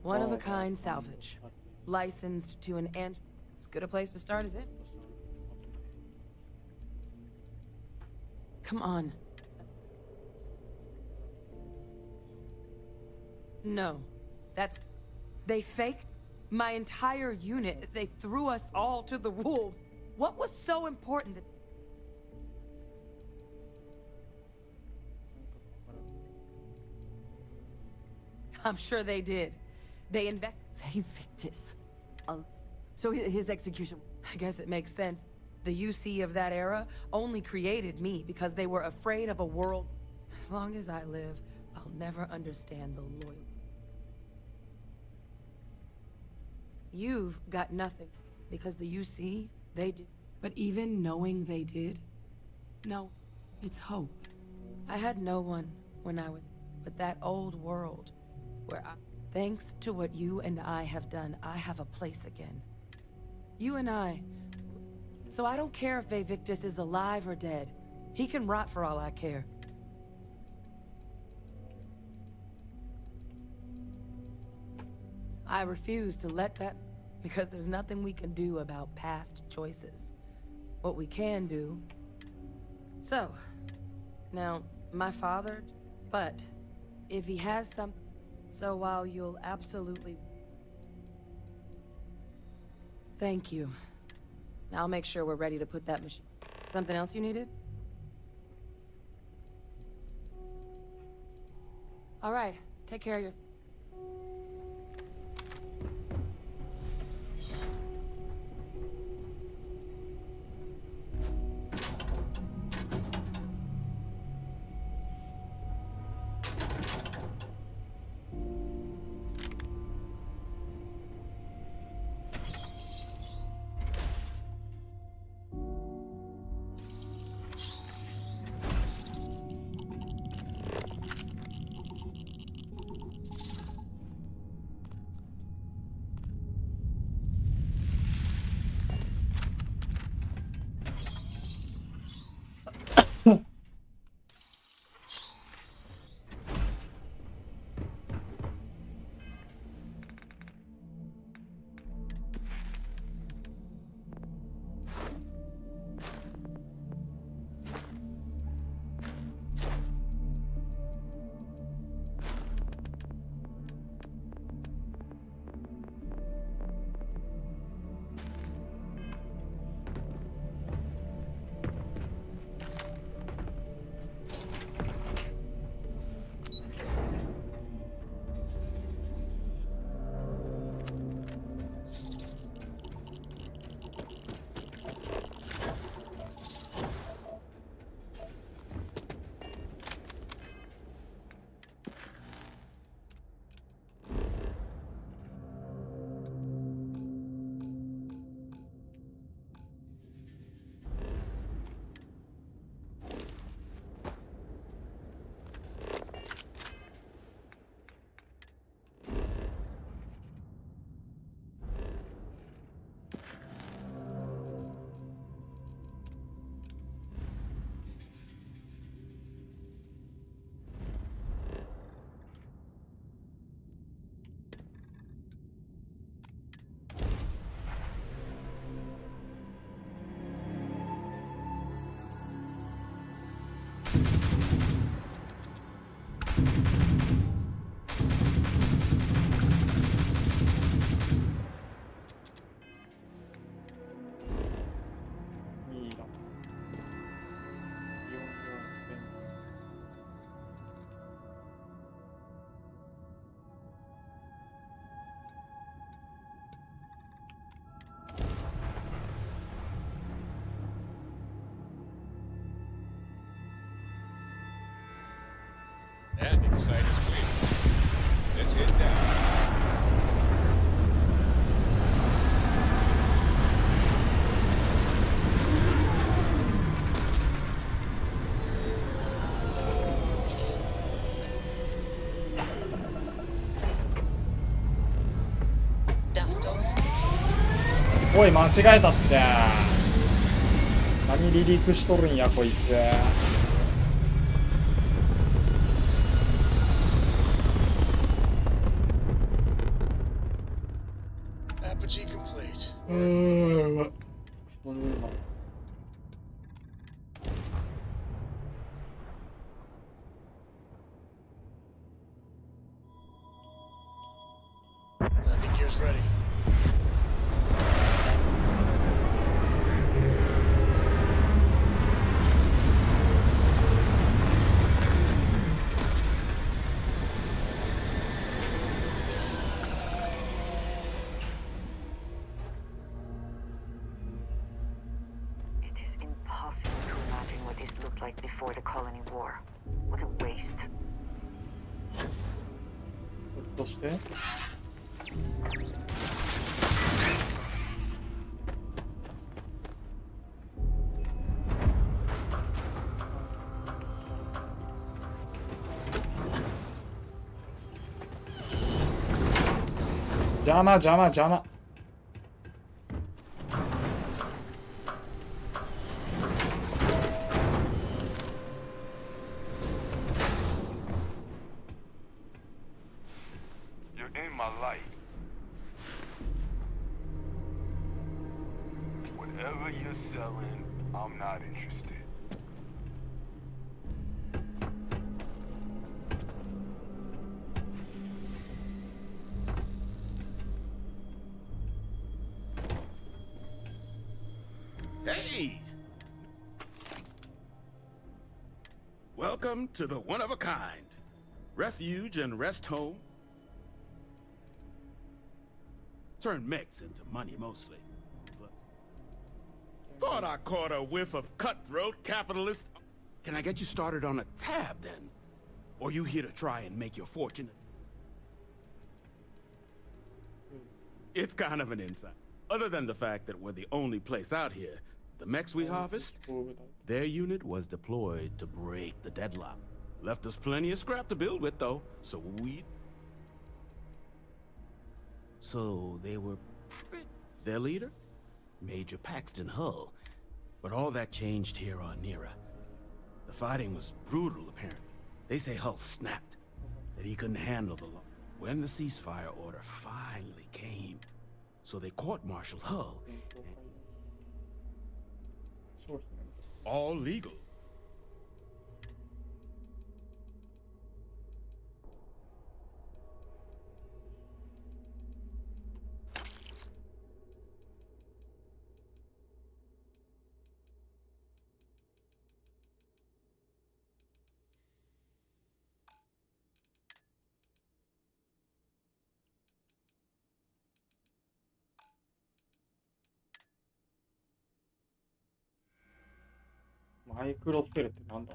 One-of-a-kind salvage. Licensed to an ant... As good a place to start as it. Come on. No. That's... They faked my entire unit. They threw us all to the wolves. What was so important that... I'm sure they did. They faked this. So his execution... I guess it makes sense. The UC of that era only created me because they were afraid of a world... As long as I live, I'll never understand the loyalty. You've got nothing. Because the UC, they did. But even knowing they did... No, it's hope. I had no one when I was... But that old world, where I... Thanks to what you and I have done, I have a place again. You and I... So I don't care if Vivictus is alive or dead. He can rot for all I care. I refuse to let that, because there's nothing we can do about past choices. What we can do... So, now, my father, but if he has some... So while you'll absolutely... Thank you. I'll make sure we're ready to put that machine... Something else you needed? All right, take care of yourself. Landing site is clear. Let's head down.おい、間違えたって。何離陸しとるんやこいつ。クソぬるな。Landing gear's ready. Before the colony war. What a waste. ひょっとして邪魔邪魔邪魔。Whatever you're selling, I'm not interested. Hey! Welcome to the one-of-a-kind. Refuge and rest home. Turn mechs into money mostly. Thought I caught a whiff of cutthroat capitalist. Can I get you started on a tab then? Or you here to try and make your fortune? It's kind of an insight. Other than the fact that we're the only place out here, the mechs we harvest, their unit was deployed to break the deadlock. Left us plenty of scrap to build with though, so they were their leader? Major Paxton Hull. But all that changed here on Nera. The fighting was brutal, apparently. They say Hull snapped, that he couldn't handle the law. When the ceasefire order finally came, so they court-martialed Hull. All legal.マイクロスペルってなんだ？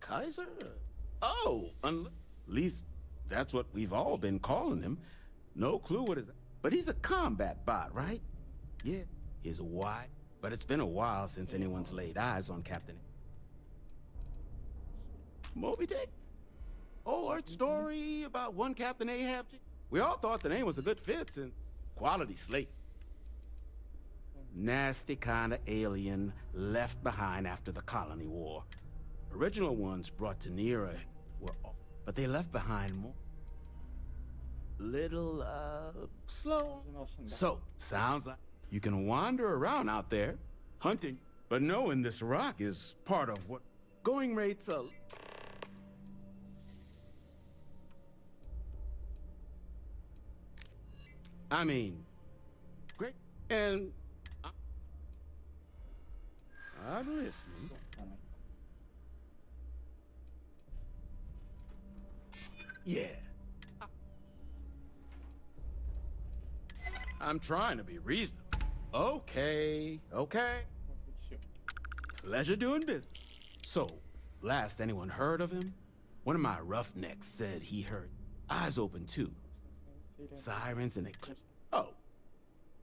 Kaiser? Oh, at least that's what we've all been calling him. No clue what is. But he's a combat bot, right? Yeah, he's white. But it's been a while since anyone's laid eyes on Captain. Moby Dick? Old art story about one Captain Ahab. We all thought the name was a good fit and quality slate. Nasty kind of alien left behind after the colony war. Original ones brought to Nera were all, but they left behind more. Little, slow. So, sounds like you can wander around out there, hunting, but knowing this rock is part of what going rates are. I mean, great, and I'm listening. Yeah. I'm trying to be reasonable. Okay. Pleasure doing business. So, last anyone heard of him? One of my roughnecks said he heard eyes open too. Sirens and eclipse. Oh.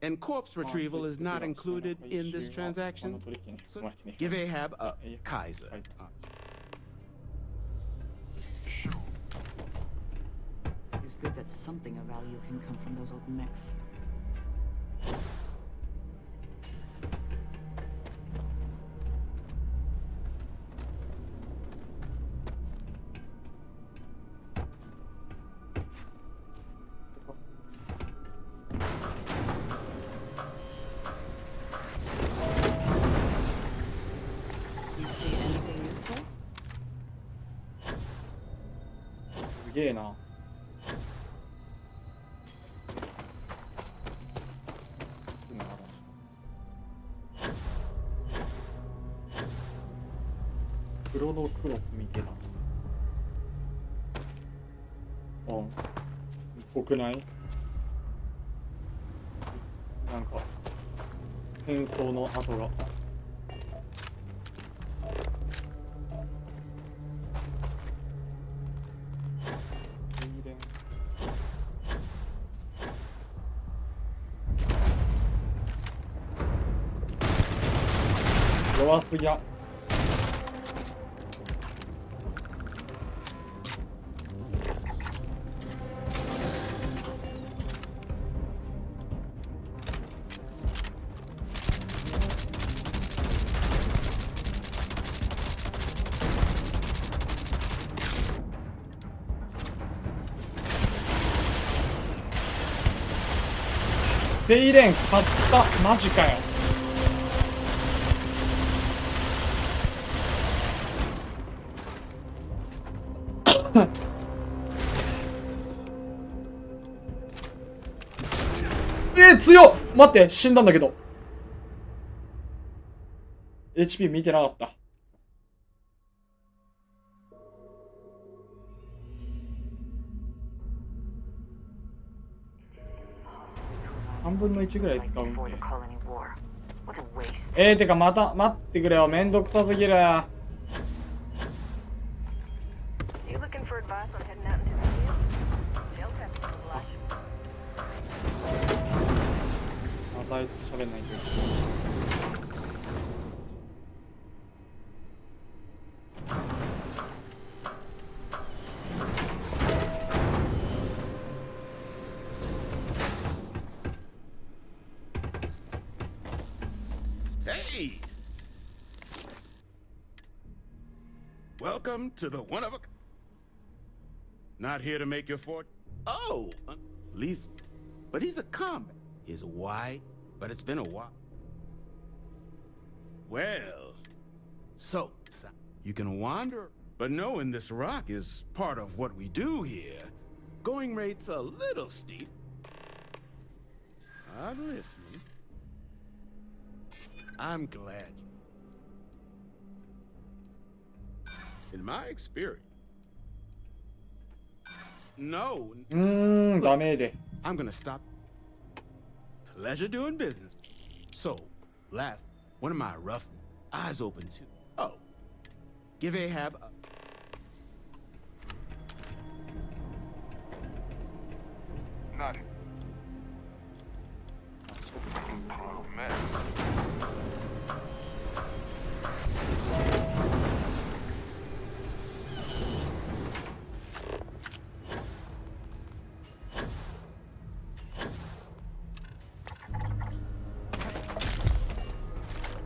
And corpse retrieval is not included in this transaction. So give Ahab a Kaiser. It's good that something of value can come from those old mechs. You see anything useful? すげえな。クロノクロスみたいな。あ、ぽくない？なんか戦争の跡が。水田。弱すぎや。セイレン買った。マジかよ。強っ。待って、死んだんだけど。HP 見てなかった。3分の1ぐらい使うんで。てかまた待ってくれよ。めんどくさすぎる。またあいつ喋んないけど。Hey! Welcome to the one of a... Not here to make your fortune. Oh! Least... But he's a combat. He's white, but it's been a while. Well... So, you can wander, but knowing this rock is part of what we do here, going rate's a little steep. I'm listening. I'm glad. In my experience. No. ダメで。I'm gonna stop. Pleasure doing business. So, last, one of my rough eyes open too. Oh. Give Ahab a... Nothing. Oh, man.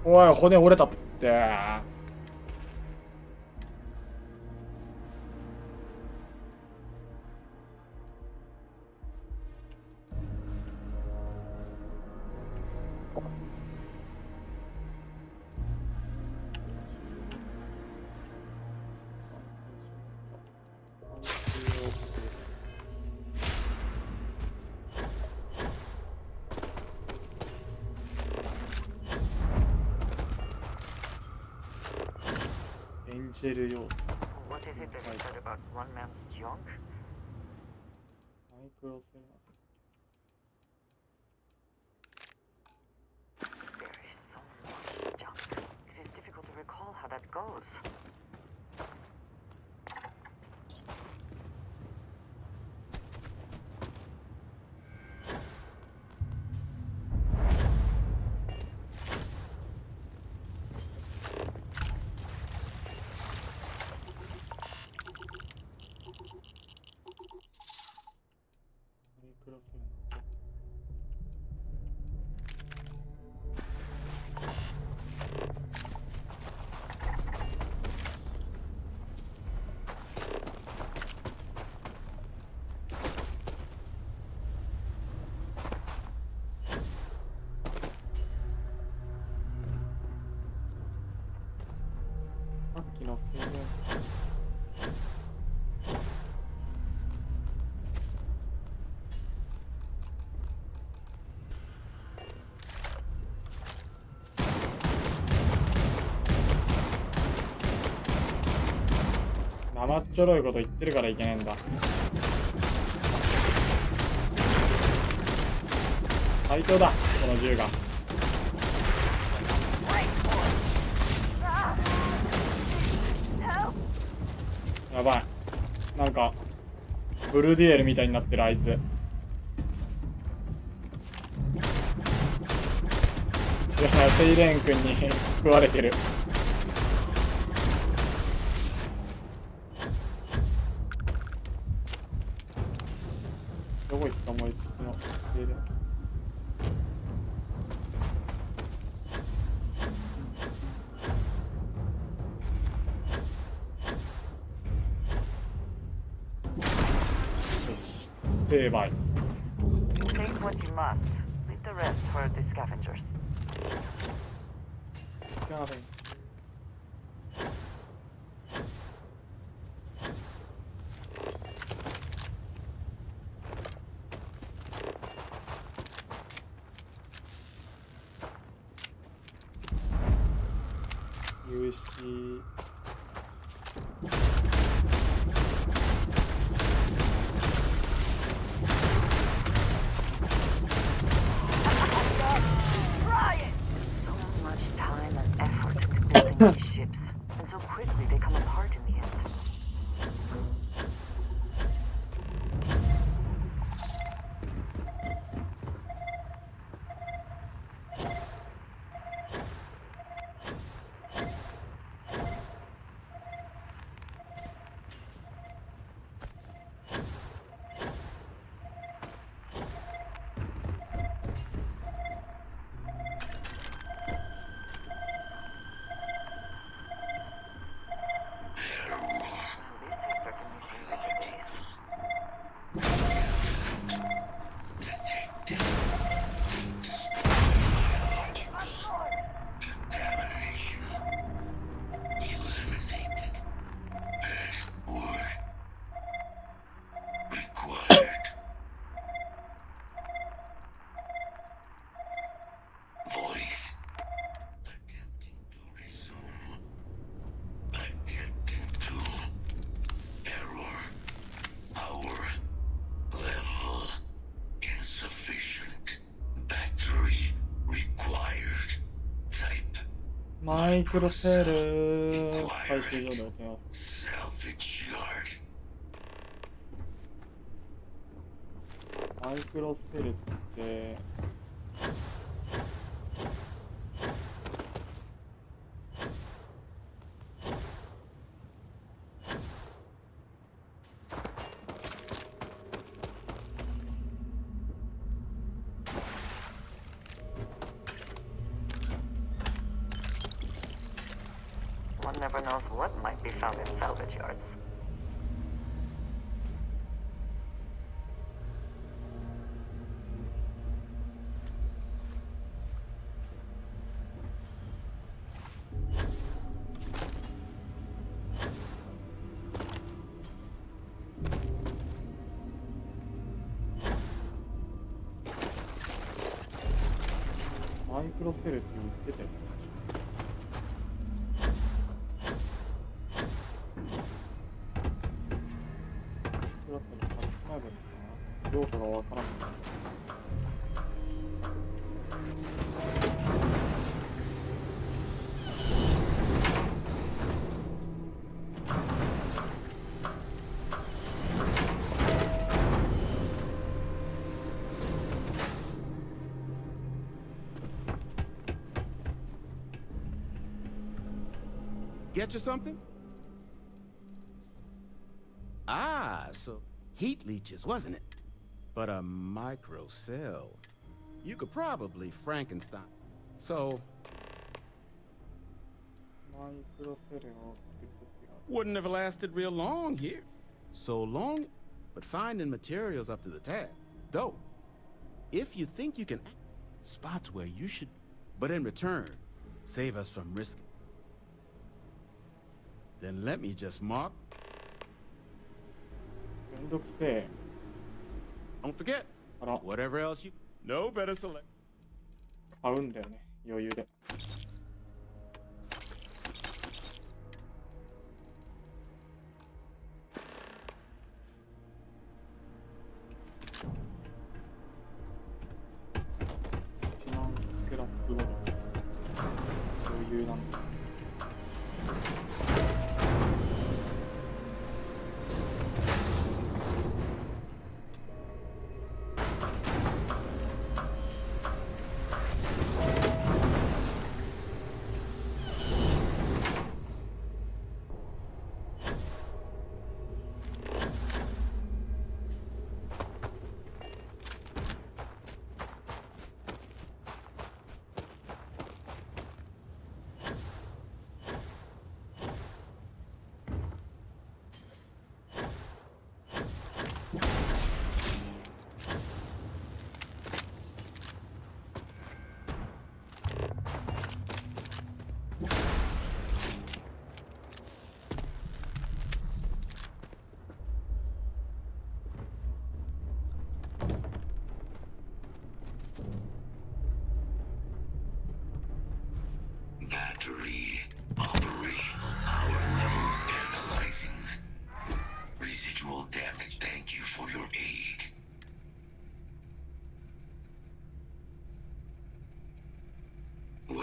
おい、骨折れたって。エンジェル要素。What is it that you said about one man's junk? マイクロセラー。There is so much junk. It is difficult to recall how that goes.さっきの制限。生っちょろいこと言ってるからいけねえんだ。最強だ、この銃が。やばい。なんかブルーデュエルみたいになってるあいつ。いや、セイレーン君に食われてる。どこ行ったもう一つのセイレーン。Take what you must. Leave the rest for the scavengers. Got it. Yushi. So much time and effort into building these ships, and so quickly they come apart in the end. Voice. Attempting to resume. Attempting to. Error. Power. Level. Insufficient. Battery required. Type. マイクロセール回収所で落ちます。Salvage yard. マイクロセールってOne never knows what might be found in salvage yards.マイクロセルって言ってたよね。マイクロセル買ってない分かな。用途がわからん。Get you something? Ah, so heat leeches, wasn't it? But a micro cell. You could probably Frankenstein. So, マイクロセルを作る説がある。 wouldn't have lasted real long here. So long, but finding materials up to the task. Though, if you think you can, spots where you should, but in return, save us from risking. Then let me just mark. めんどくせえ。 Don't forget. あら、 Whatever else you. No better select. 買うんだよね、余裕で。1万スクラップごと余裕なんだ。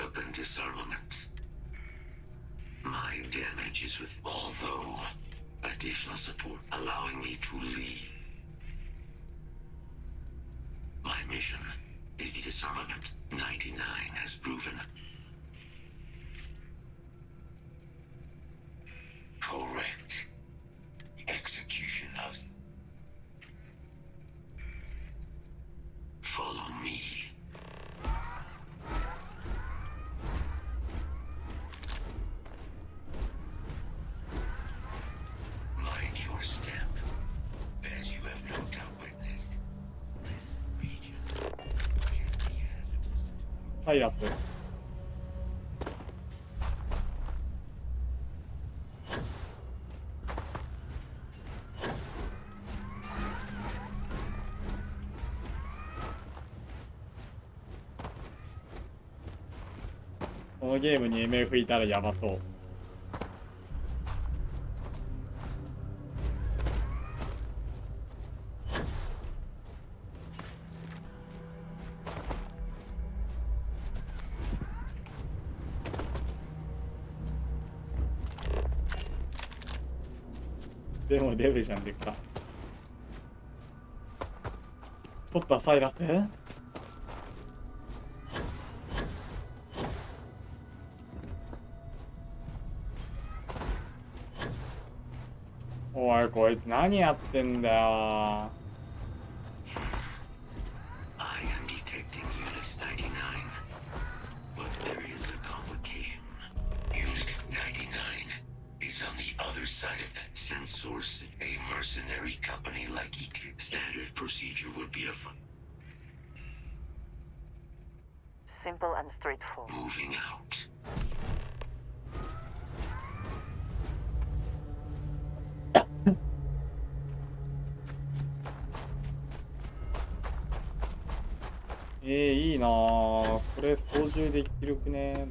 weapon disarmament. My damage is with, although additional support allowing me to leave. My mission is the disarmament 99 has proven. Correct. The execution of... Follow me. Mind your step, as you have no doubt witnessed. This region can be hazardous. タイラス。このゲームに MF いたらやばそう。でもデブじゃんでっか。取ったサイラス。おい、こいつ何やってんだよ。I am detecting Unit 99, but there is a complication. Unit 99 is on the other side of that sensors. A mercenary company like EK. Standard procedure would be a fun. Simple and straightforward. Moving out.いいなぁ。これ操縦できるくね。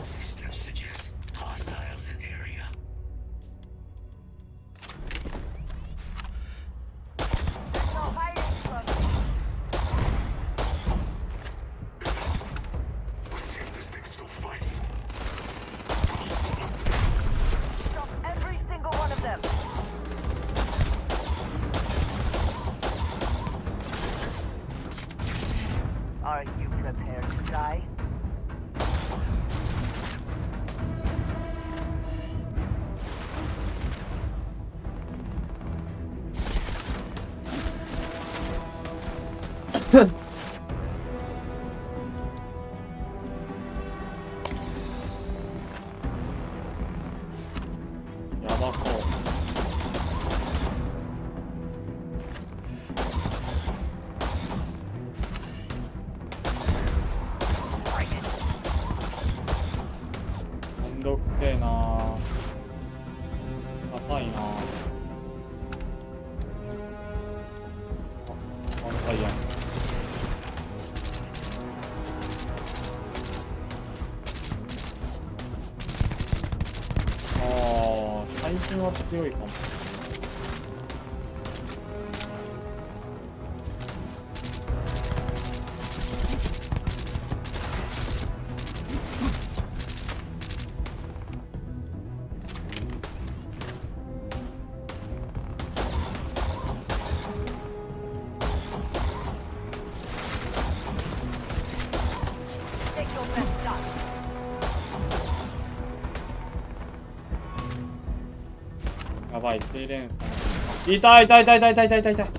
Systems suggest hostiles in area. No hiding from me. Let's see if this thing still fights. Stop every single one of them. Are you prepared to die?強いかも。やばい、低連鎖。痛い痛い痛い痛い痛い痛い痛い痛い。ト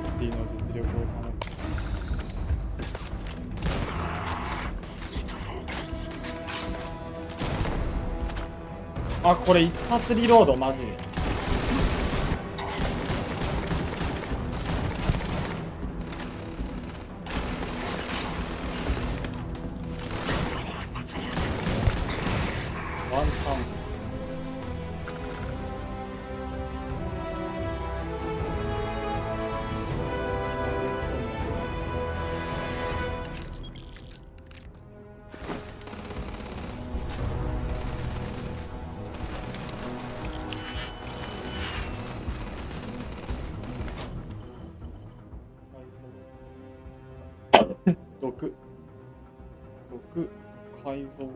ッティの実力を試す。あ、これ一発リロードマジで。6改造オリオン。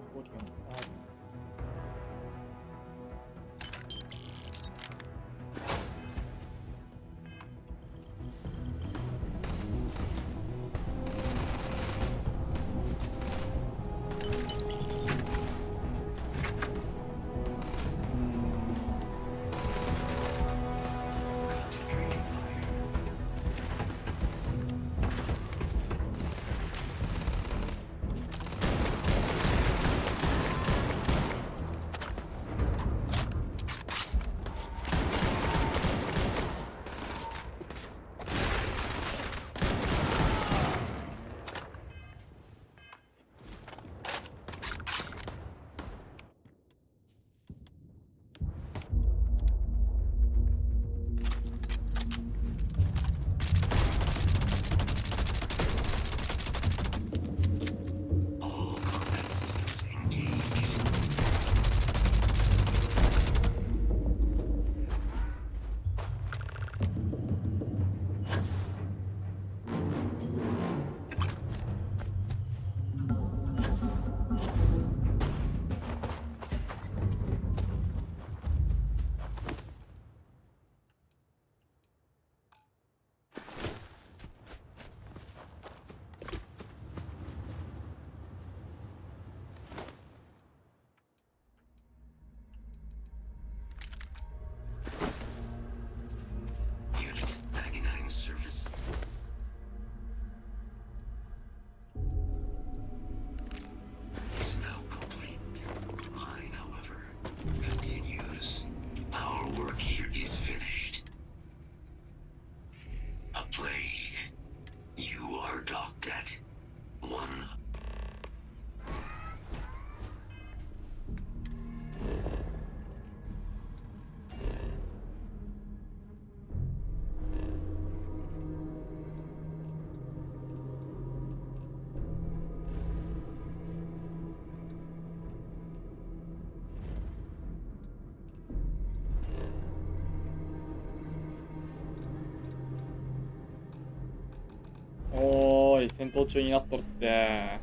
おーい、戦闘中になっとるって。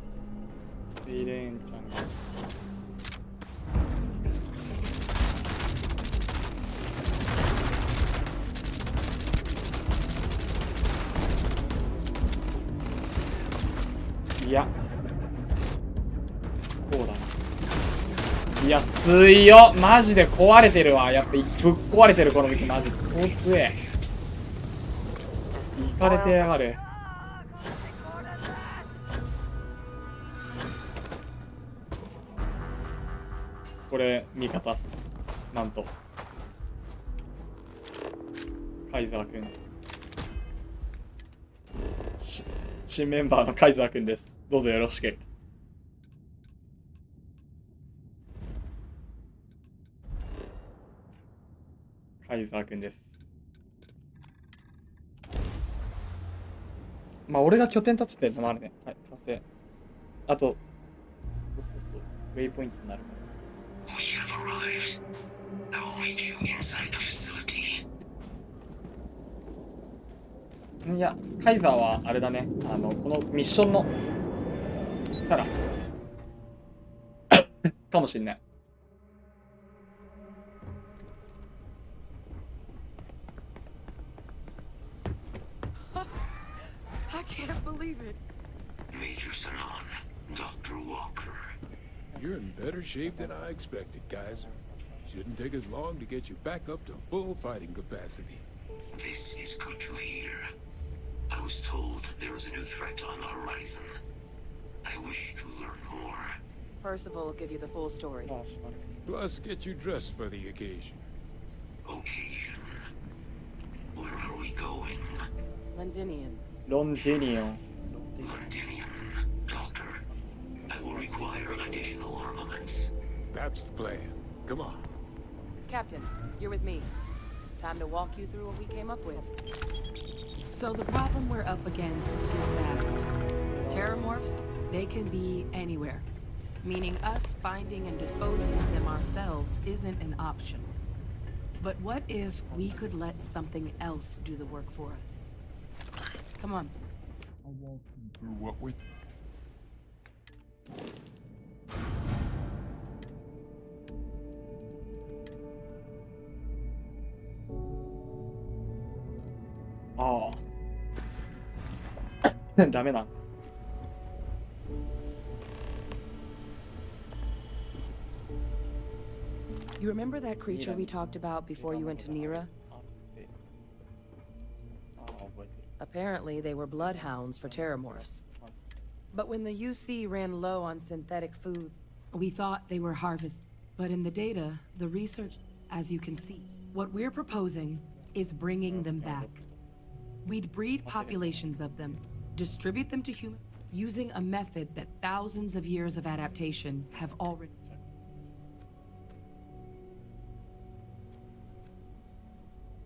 セイレーンちゃんが。いや。こうだな。いや、強っマジで壊れてるわ。やっぱぶっ壊れてるこの武器マジで。こいつえ。いかれてやがる。これ味方っす。なんとカイザーくん、新メンバーのカイザーくんです。どうぞよろしく。カイザーくんです。まあ俺が拠点立ててるのもあるね。はい、達成。あとウェイポイントになる。We have arrived. I will meet you inside the facility. いや、カイザーはあれだね。このミッションのキャラかもしんない。I can't believe it. Major Sanon, Dr. Walker. You're in better shape than I expected, Kaiser. Shouldn't take us long to get you back up to full fighting capacity. This is good to hear. I was told there is a new threat on the horizon. I wish to learn more. Percival will give you the full story. Plus, get you dressed for the occasion. Occasion? Where are we going? Londinian. Londinian. Londinian. Doctor, I will require additional armaments. That's the plan. Come on. Captain, you're with me. Time to walk you through what we came up with. So the problem we're up against is vast. Terramorphs, they can be anywhere. Meaning us finding and disposing of them ourselves isn't an option. But what if we could let something else do the work for us? Come on. Do what with? ああ。ダメな。You remember that creature we talked about before you went to Nira? Apparently, they were bloodhounds for terramorphs. But when the UC ran low on synthetic foods, we thought they were harvested. But in the data, the research, as you can see, what we're proposing is bringing them back. We'd breed populations of them, distribute them to humans, using a method that thousands of years of adaptation have already...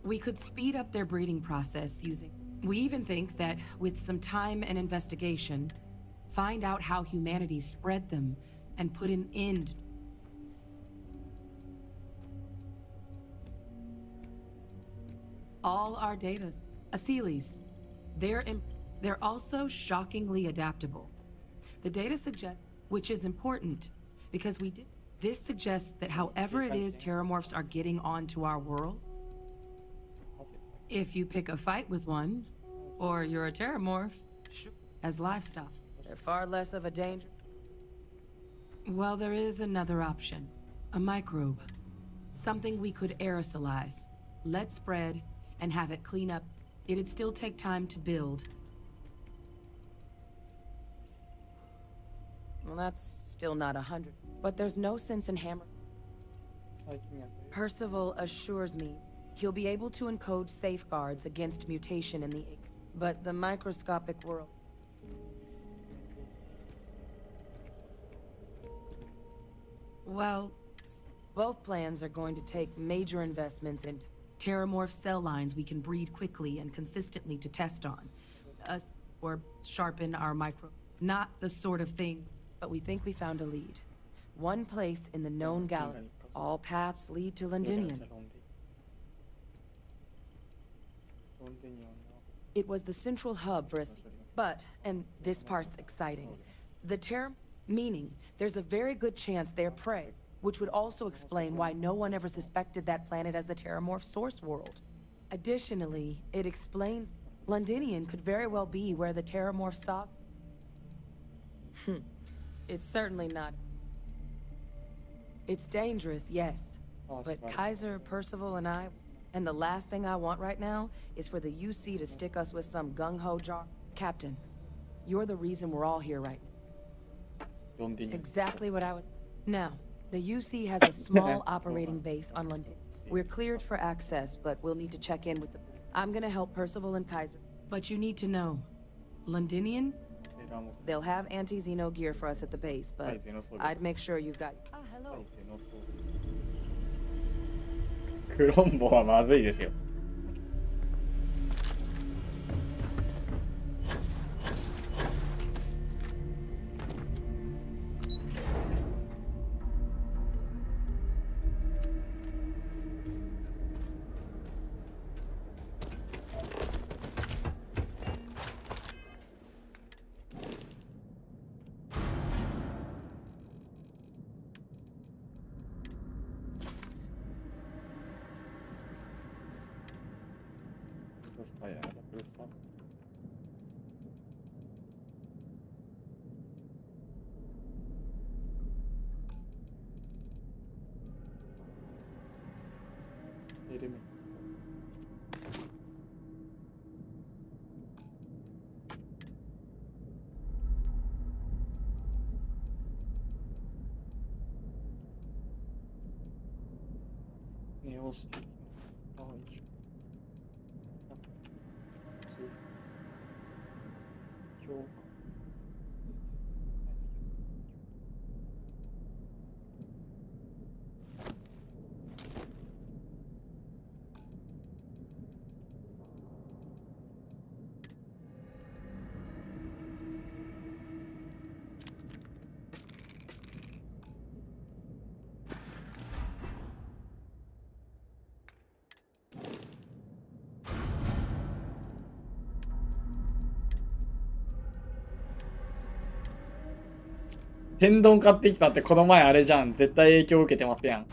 We could speed up their breeding process using... We even think that, with some time and investigation, find out how humanity spread them and put an end. All our data, Aseles, they're also shockingly adaptable. The data suggests, which is important, because we did. This suggests that however it is terramorphs are getting onto our world, if you pick a fight with one, or you're a terramorph, as livestock, they're far less of a danger. Well, there is another option. A microbe. Something we could aerosolize, let spread, and have it clean up. It'd still take time to build. Well, that's still not 100. But there's no sense in hammer. Percival assures me he'll be able to encode safeguards against mutation in the egg. But the microscopic world... Well, both plans are going to take major investments into terramorph cell lines we can breed quickly and consistently to test on. Or sharpen our micro... Not the sort of thing, but we think we found a lead. One place in the known galaxy. All paths lead to Londinium. It was the central hub for us. But, and this part's exciting, the meaning there's a very good chance they're prey, which would also explain why no one ever suspected that planet as the terramorph source world. Additionally, it explains Londinium could very well be where the terramorph saw. It's certainly not. It's dangerous, yes. But Kaiser, Percival, and I... And the last thing I want right now is for the UC to stick us with some gung-ho jar. Captain, you're the reason we're all here right now. Exactly what I was... Now, the UC has a small operating base on London. We're cleared for access, but we'll need to check in with the... I'm gonna help Percival and Kaiser. But you need to know, Londinian? They'll have anti-Xeno gear for us at the base, but I'd make sure you've got... Ah, hello. クロンボはまずいですよ。ネオシティのランチ強化天丼買ってきたってこの前あれじゃん。絶対影響受けてますやん。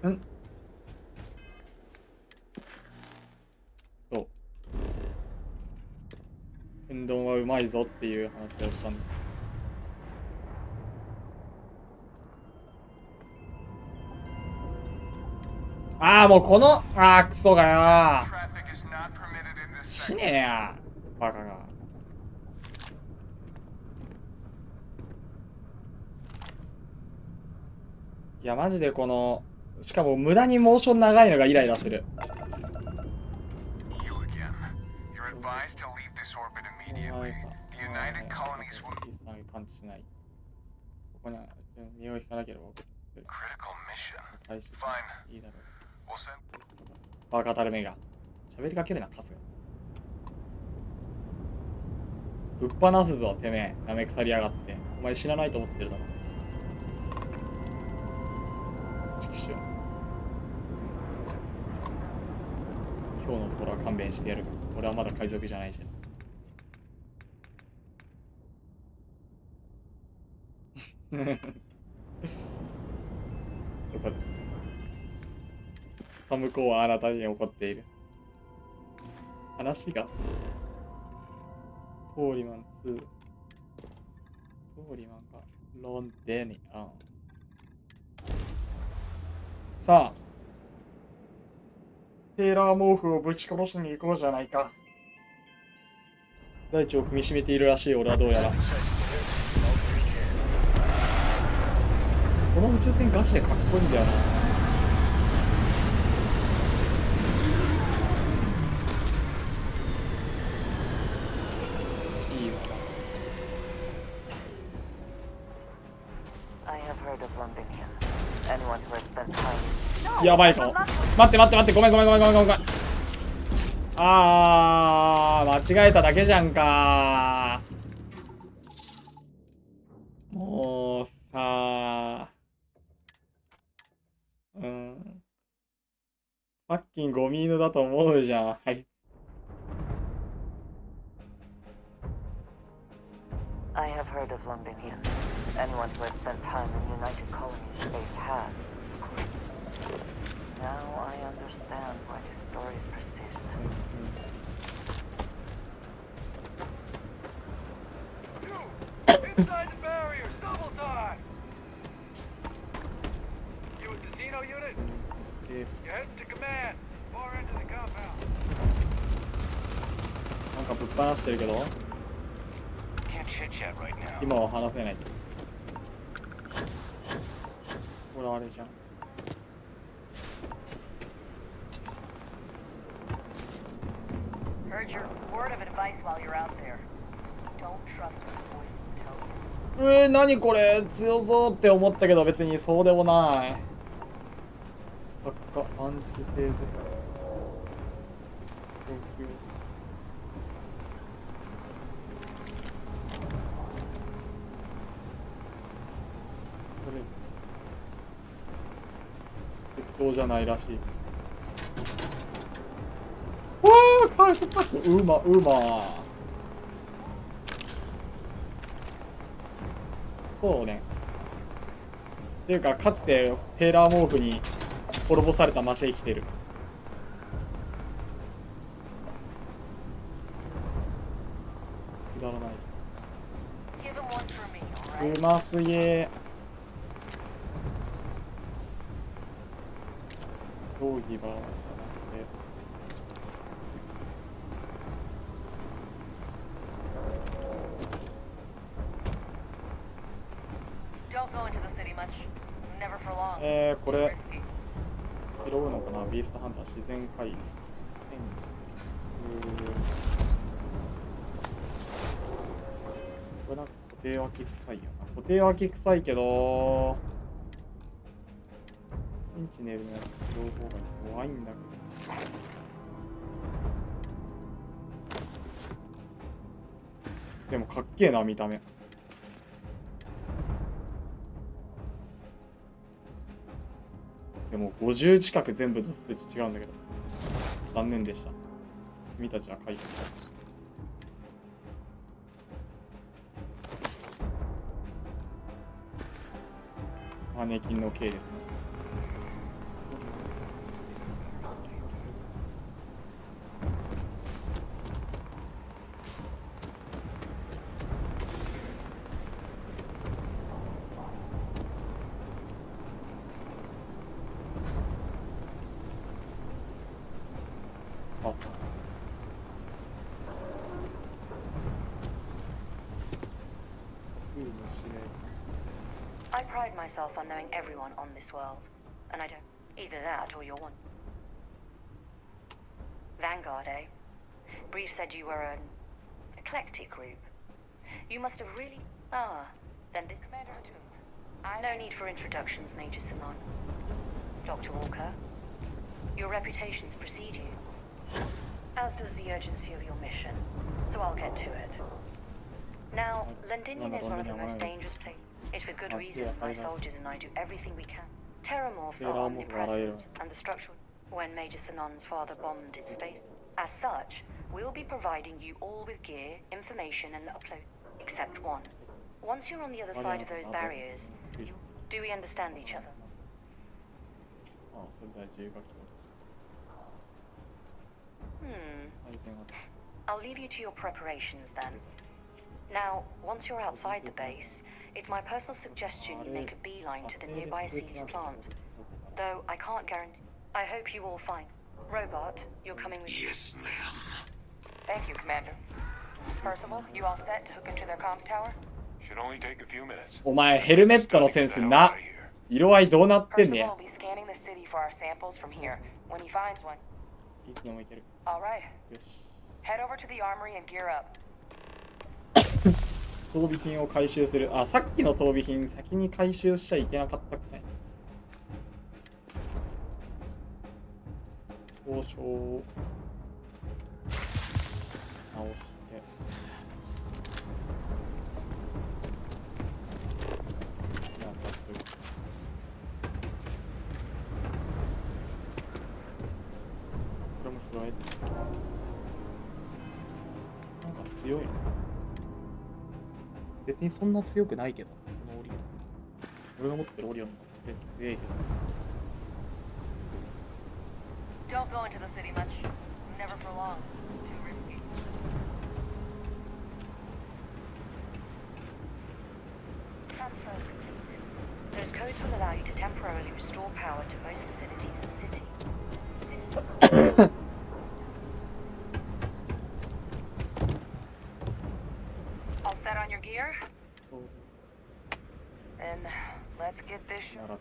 んそう。天丼はうまいぞっていう話をしたんだ。ああ、もうこの、ああ、クソがよ。死ねえや。バカが。いや、マジでこの、しかも無駄にモーション長いのがイライラする。感知しない。ここには身を引かなければ送ってる。いいだろう。バカたるめが。喋りかけるな、カスが。ぶっ放すぞ、てめえ。なめくさりやがって。お前知らないと思ってるだろ。ちくしょう。今日のところは勘弁してやる。俺はまだ海賊じゃないし。どこでさあ向こうはあなたに怒っている。話がトーリマン2トーリマンがロンデニアン。さあテーラー毛布をぶち殺しに行こうじゃないか。大地を踏みしめているらしい。俺はどうやらこの宇宙船ガチでかっこいいんだよな。いいわ。やばいかも。待って待って待って、ごめんごめんごめんごめんごめん。あー、間違えただけじゃんか。もうさファッキンゴミ犬だと思うじゃん。はい。I have heard of Londinium. Anyone who has spent time in United Colonies space has, of course. Now I understand why these stories persist. Inside the barriers, double time! You at the Xeno unit? You're heading to command. Far end of the compound. なんかぶっ放してるけど Can't chit chat right now. 今は話せない。これあれじゃん。Heard your word of advice while you're out there. Don't trust what voices tell you. 何これ強そうって思ったけど別にそうでもない。作家アンチテーゼ窃盗じゃないらしい。わーカーパックうまそうね。っていうかかつてテーラー毛布に滅ぼされた街へ来てる。くだらない。うますげえ。競技場じゃなくてこれ拾うのかな。ビーストハンター自然回避戦地。これなんか固定脇臭いよな。固定脇臭いけどセンチネルのやつ拾う方が怖いんだけど。でもかっけえな見た目。でも50近く全部と数値違うんだけど。残念でした。君たちは書いてた。マネキンの刑ですね。I pride myself on knowing everyone on this world, and I don't. Either that or you're one. Vanguard, eh? Brief said you were an eclectic group. You must have really. Then this Commander Tomb. No need for introductions, Major Simon. Dr. Walker, your reputations precede you, as does the urgency of your mission. So I'll get to it. Now, Londinian is one of the most dangerous places. It's for good reason. My soldiers and I do everything we can. Terramorphs are omnipresent, and the structural. When Major Sinan's father bombed its space. As such, we'll be providing you all with gear, information, and upload, except one. Once you're on the other side of those barriers, do we understand each other? I'll leave you to your preparations then. Now, once you're outside the base, it's my personal suggestion you make a beeline to the nearby Aceles plant. Though I can't guarantee. I hope you all find. Robot, you're coming with me. Yes, ma'am. Thank you, Commander. Percival, you all set to hook into their comms tower? Should only take a few minutes. お前ヘルメットのセンスな。色合いどうなってんねや。 Percival will be scanning the city for our samples from here. When he finds one. いつでもいける。 All right. Head over to the armory and gear up. 装備品を回収する。あ、さっきの装備品先に回収しちゃいけなかったくさい。交渉を直して。これも拾えて。なんか強いな。別にそんな強くないけど、このオリオン。俺が持ってるオリオンって強いけど。Don't go into the city much. Never for long. Too risky. Transfers complete. Those codes will allow you to temporarily restore power to most facilities in the city. All set on your gear? Then let's get this show.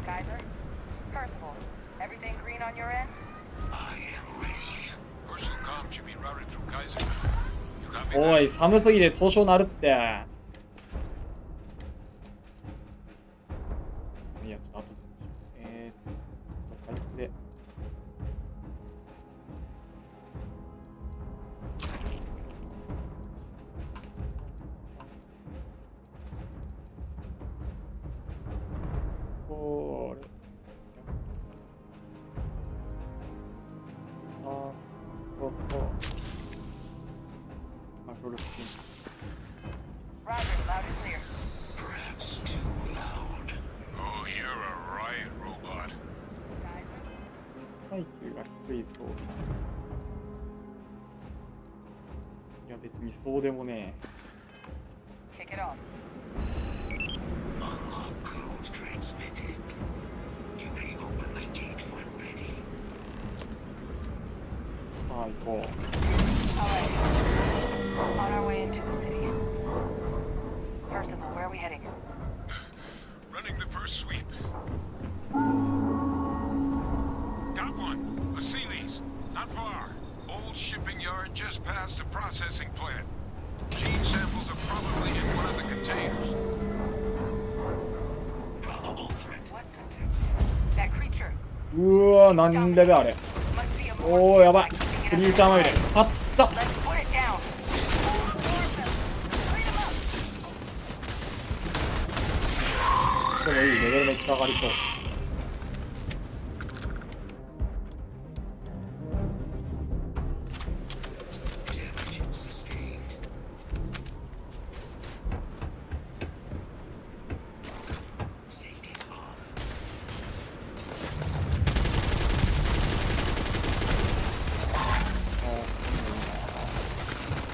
Kaiser? Percival, everything green on your ends? I am ready. Personal comm should be routed through Kaiser. You got me? おい、寒すぎて凍傷なるって。いや、ちょっと後で。回復で。これ。Roger, loud and clear. Perhaps too loud. Oh, you're a riot robot. 耐久が低いそう。いや、別にそうでもねえ。 Kick it off. Unlock code transmitted. You may open the gate when ready. さあ、行こう。 On our way into the city. Percival, where are we heading? Running the first sweep. Got one. Aceles. Not far. Old shipping yard just past the processing plant. Gene samples are probably in one of the containers. Probable threat. That creature. うわ、なんでだあれ。おー、やばい。クリーチャーまみれ。あった。 Let's put it down. でもいい、レベルめっちゃ上がりそう。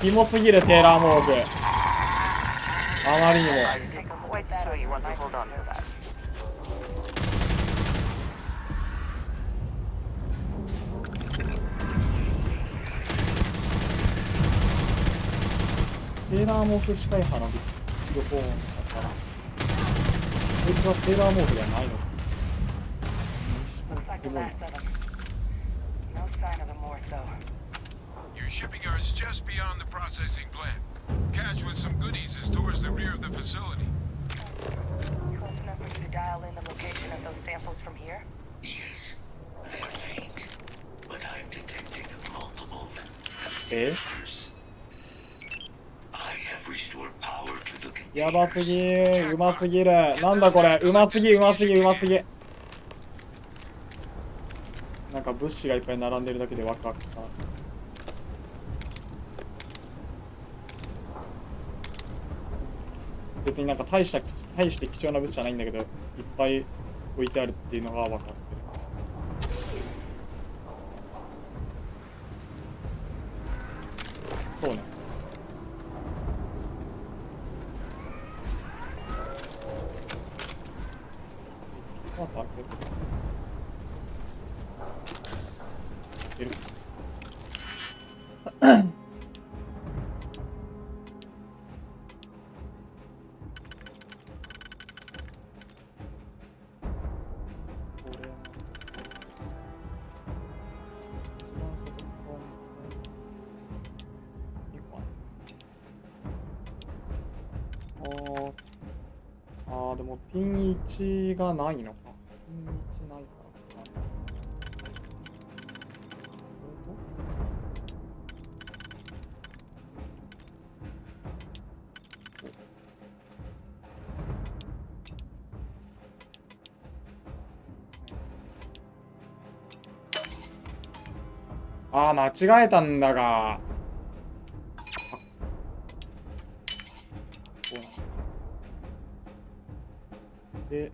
キモすぎるテーラーモーグ。あまりにも。テーラーモーグ視界派のビッグフォーンだから、こいつはテーラーモーグではないのか。Your shipping yard's just beyond the processing plant. Cache with some goodies is towards the rear of the facility. Close enough for you to dial in the location of those samples from here? Yes. They're faint, but I'm detecting multiple signatures. I have restored power to the containers. やばすぎ、うますぎる。なんだこれ、うますぎ、うますぎ、うますぎ。なんか物資がいっぱい並んでるだけでワクワクした。別になんか大して貴重な物じゃないんだけど、いっぱい置いてあるっていうのが分かってる。そうね。あと開ける。でもピン1がないのか。ピン1ないからか。ああ、間違えたんだが。で、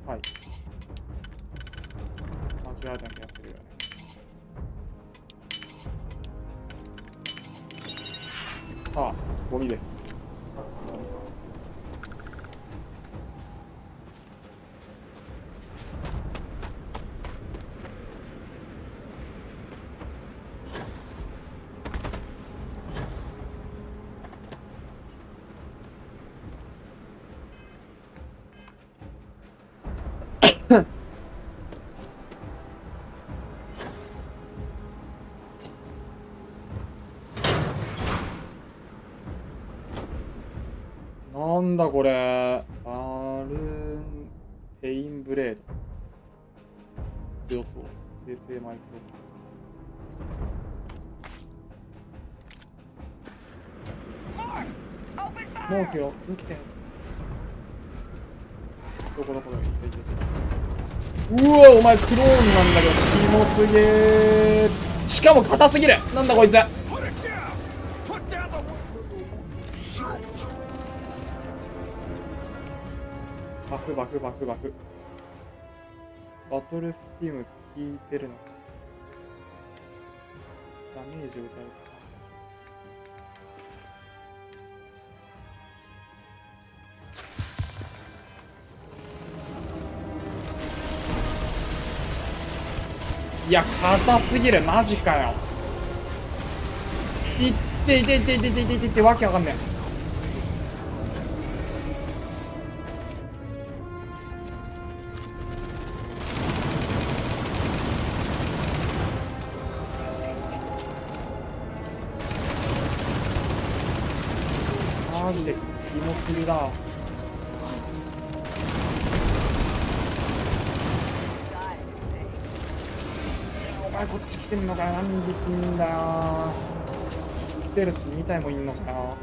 はい。間違えた気がするよね。さあ、ゴミです。なんだこれ、バルーンペインブレード。強そう。生成マイクロ。モーフよ、撃って。どこうわ、お前クローンなんだけど、キモすげー。しかも硬すぎる。なんだこいつ。バフ。バトルスティーム効いてるのか。ダメージを打たれた。いや、硬すぎる。マジかよ。いってわけわかんねえ。マジでキモすぎだ。お前あ、こっち来てんのかよ。なんで来んだよ。来てるし2体もいんのかよ。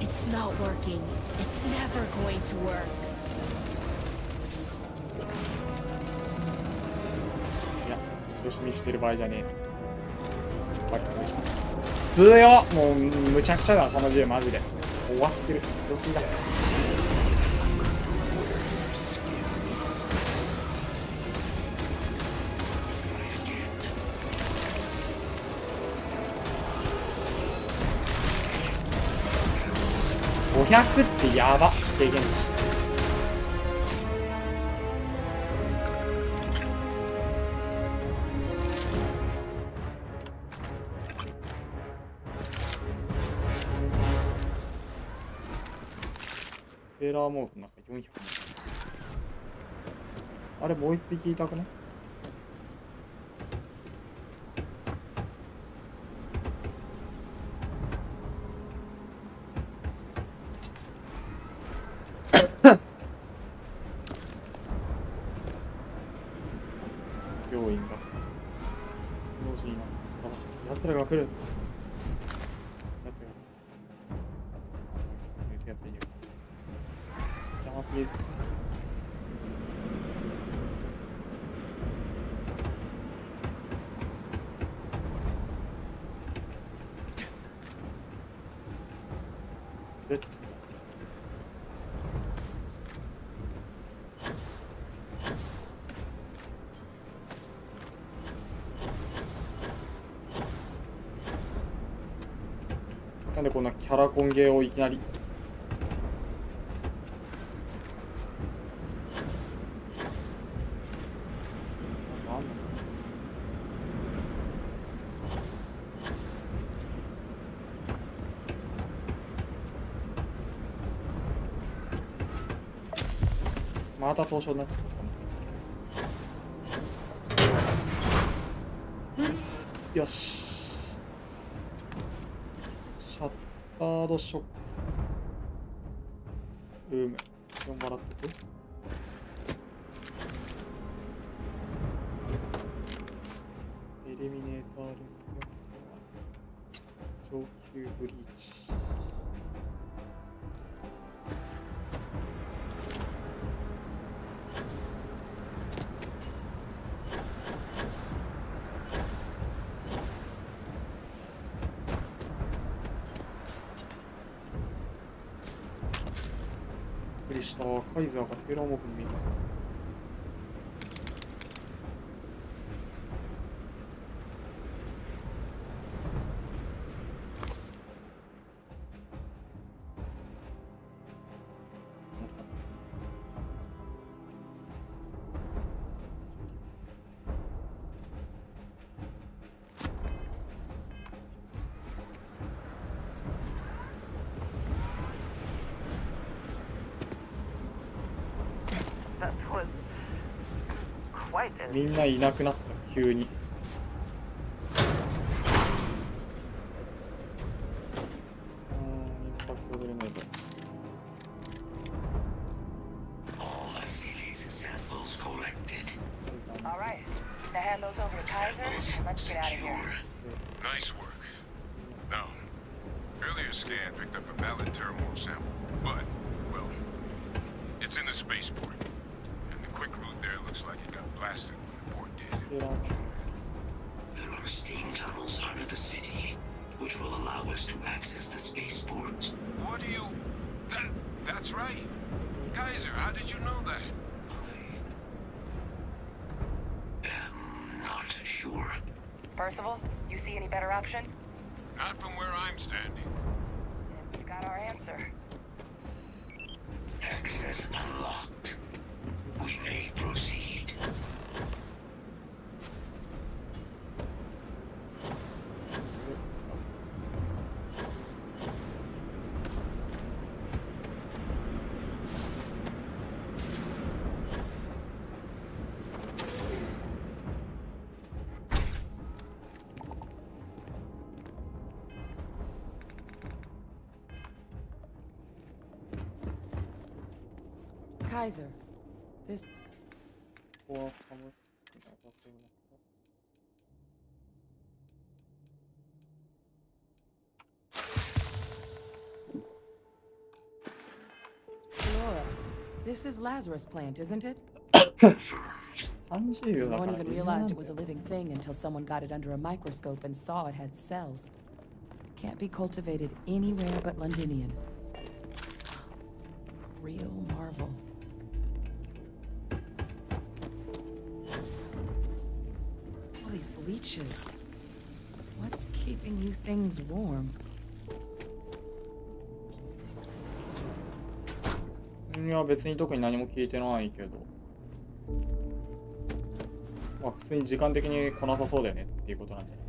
It's not working. It's never going to work. いや、調子見してる場合じゃねえ。バックでしょ。強っ。もうむちゃくちゃだこのゲームマジで。終わってる。強すぎだ。500ってやば。経験値。セーラーモードの中400。あれもう一匹いたくね。病院が同時になった。やつらが来る。やつがいる。邪魔すぎる。ちょっとなんでこんなキャラコンゲーをいきなり。また凍傷になっちゃったかもしれない。よし。シャッタードショック。4笑っとく。エリミネータールス上級ブリーチ。びっくりした。カイザーがテーラーモーフに見えた。みんないなくなった、急に。Alright, now hand those over to Kaiser and let's get out of here. Nice work. Now, earlier scan picked up a valid Terramorph sample, but, well, it's in the spaceport. And the quick route there looks like it got blasted when the port did. There are steam tunnels under the city, which will allow us to access the spaceport. What do you... That's right. Kaiser, how did you know that? Not sure. Percival, you see any better option? Not from where I'm standing. We've got our answer. Access unlocked. We may proceed. Kaiser, this... こはサブスクが出せるのか。Flora, this is Lazarus plant, isn't it? 30秒 No だか one ら even いい realized な it was a living thing until someone got it under a microscope and saw it had cells. Can't be cultivated anywhere but Londinian. Real marvel. All these leeches. What's keeping you things warm? いや別に特に何も聞いてないけど、まあ普通に時間的に来なさそうだよねっていうことなんじゃない？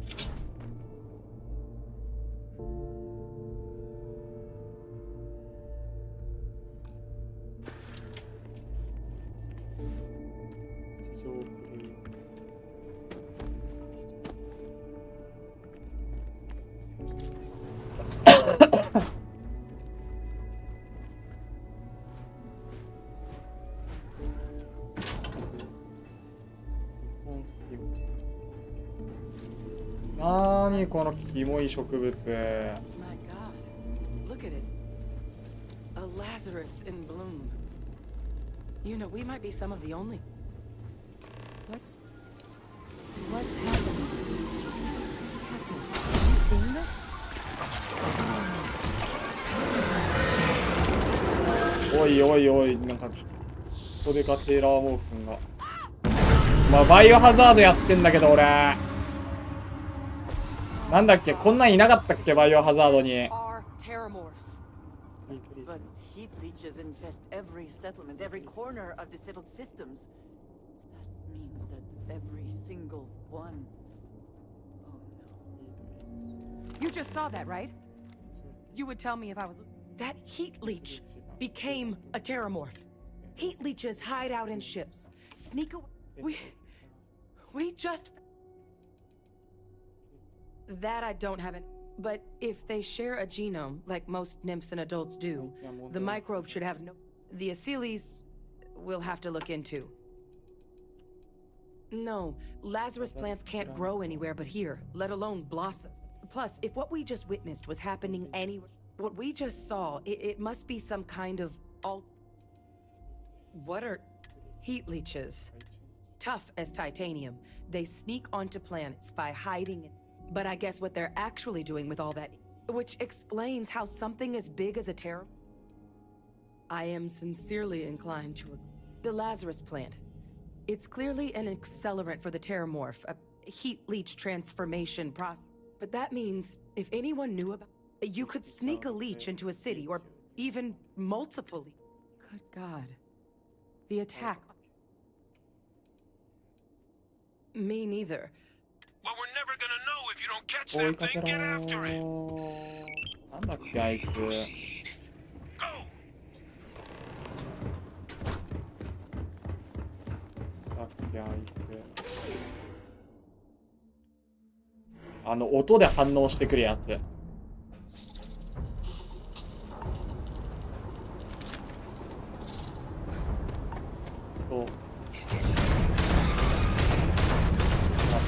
地上クルーなーにこのキモい植物。 My God, look at it. A Lazarus in bloom. You know, we might be some of the only. What's happening? Captain, have you seen this? おいおいおい、なんかそれかテーラーモー君が、まあバイオハザードやってんだけど俺。なんだっけ、こんなんいなかったっけバイオハザードに。 But heat leeches infest every settlement, every corner of the settled systems. That means that every single one. Oh no. You just saw that, right? You would tell me if I was. That heat leech became a terramorph. Heat leeches hide out in ships, sneak away. We just. That I don't have it. But if they share a genome, like most nymphs and adults do, the microbe should have no. The Aciles we'll have to look into. No, Lazarus plants can't grow anywhere but here, let alone blossom. Plus, if what we just witnessed was happening anywhere, what we just saw, it must be some kind of What are heat leeches? Tough as titanium. They sneak onto planets by hiding. But I guess what they're actually doing with all that, which explains how something as big as a terror. I am sincerely inclined to the Lazarus plant. It's clearly an accelerant for the terramorph, a heat leech transformation process. But that means if anyone knew about, you could sneak a leech into a city or even multiple. Good God. The attack. Me neither. Well, we're never gonna know if you don't catch that thing. Get after it. なんだっけあいつ。だっけあいつ。あの音で反応してくるやつ。そう。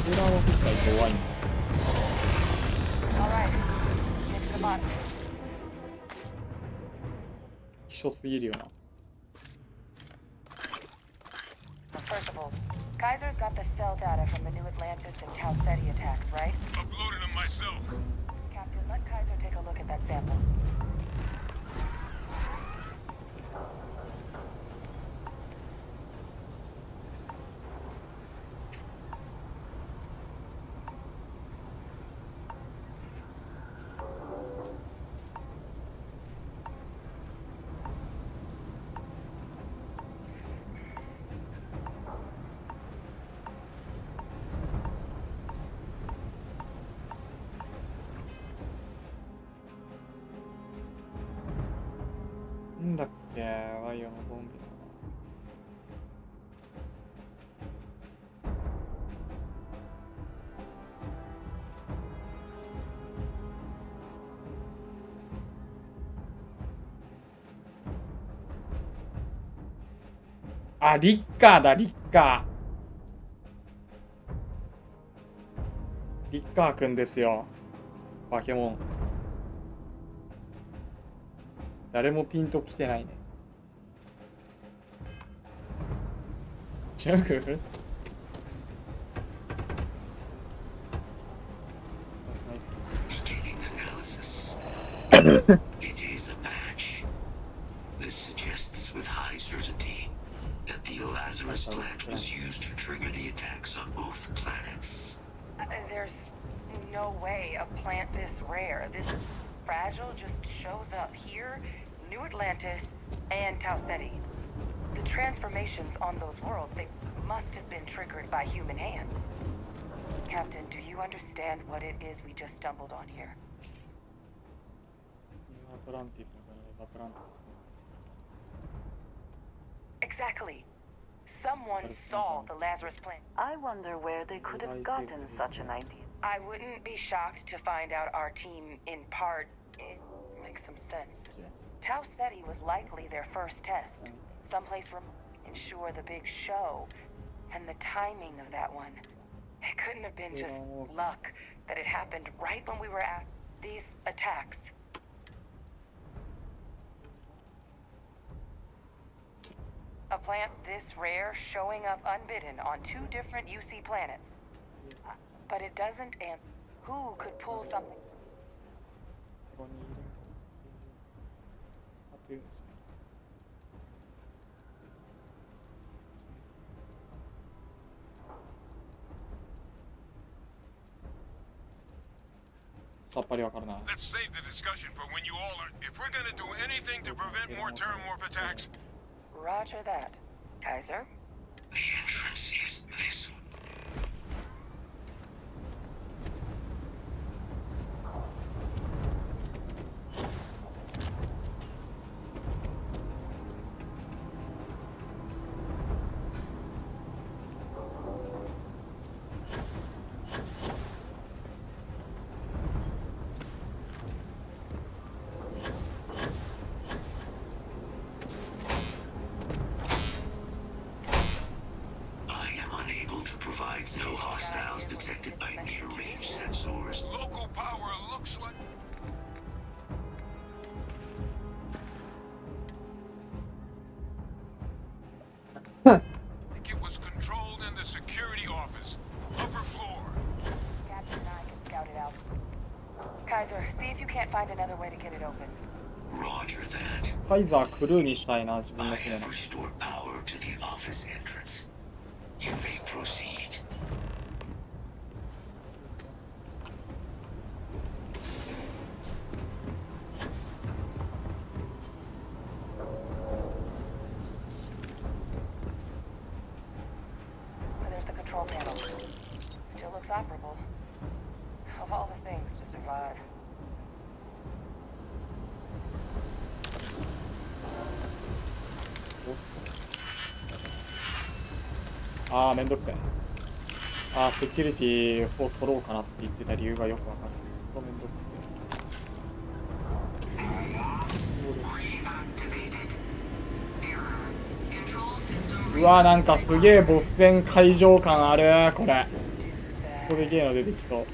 テーラーは結構弱いんだ。希少すぎるよな。First of all, Kaiser's got the cell data from the New Atlantis and Tau Ceti attacks, right? Uploaded them myself. Captain, let Kaiser take a look at that sample.なんだっけワイオのゾンビ。あ、リッカーだ、リッカー。リッカーくんですよ。バケモン。誰もピンときてないね。ジャグルIt is a match. This suggests with high certainty that the Lazarus plant was used to trigger the attacks on both planets. There's no way a plant this rare, this fragile, just shows up here, New Atlantis, and Tau Ceti. The transformations on those worlds, they must have been triggered by human hands. Captain, do you understand what it is we just stumbled on here? Exactly. Someone saw the Lazarus plant. I wonder where they could have gotten such an idea. I wouldn't be shocked to find out our team, in part, it makes some sense. Tau Ceti was likely their first test. Someplace remote. Ensure the big show. And the timing of that one. It couldn't have been just luck that it happened right when we were at these attacks. A plant this rare showing up unbidden on 2 different UC planets. But it doesn't answer. Who could pull something? Let's save the discussion for when you all are. If we're gonna do anything to prevent more Terramorph attacks. Roger that. Kaiser? The entrance is this one. No hostiles detected by near-range sensors. Local power looks like... I think it was controlled in the security office. Upper floor. Captain and I can scout it out. Kaiser, see if you can't find another way to get it open. Roger that. カイザークルーにしたいな、自分の I 船 have の。 restored power to the office entrance. You may proceed. There's the control panel. Still looks operable. Of all the things to survive. Ah, めんどくせえ。あー、セキュリティを取ろうかなって言ってた理由がよくわかる。そうめんどくせえ。うわー、なんかすげえボス戦会場感あるこれ。ここでゲーの出てきそう。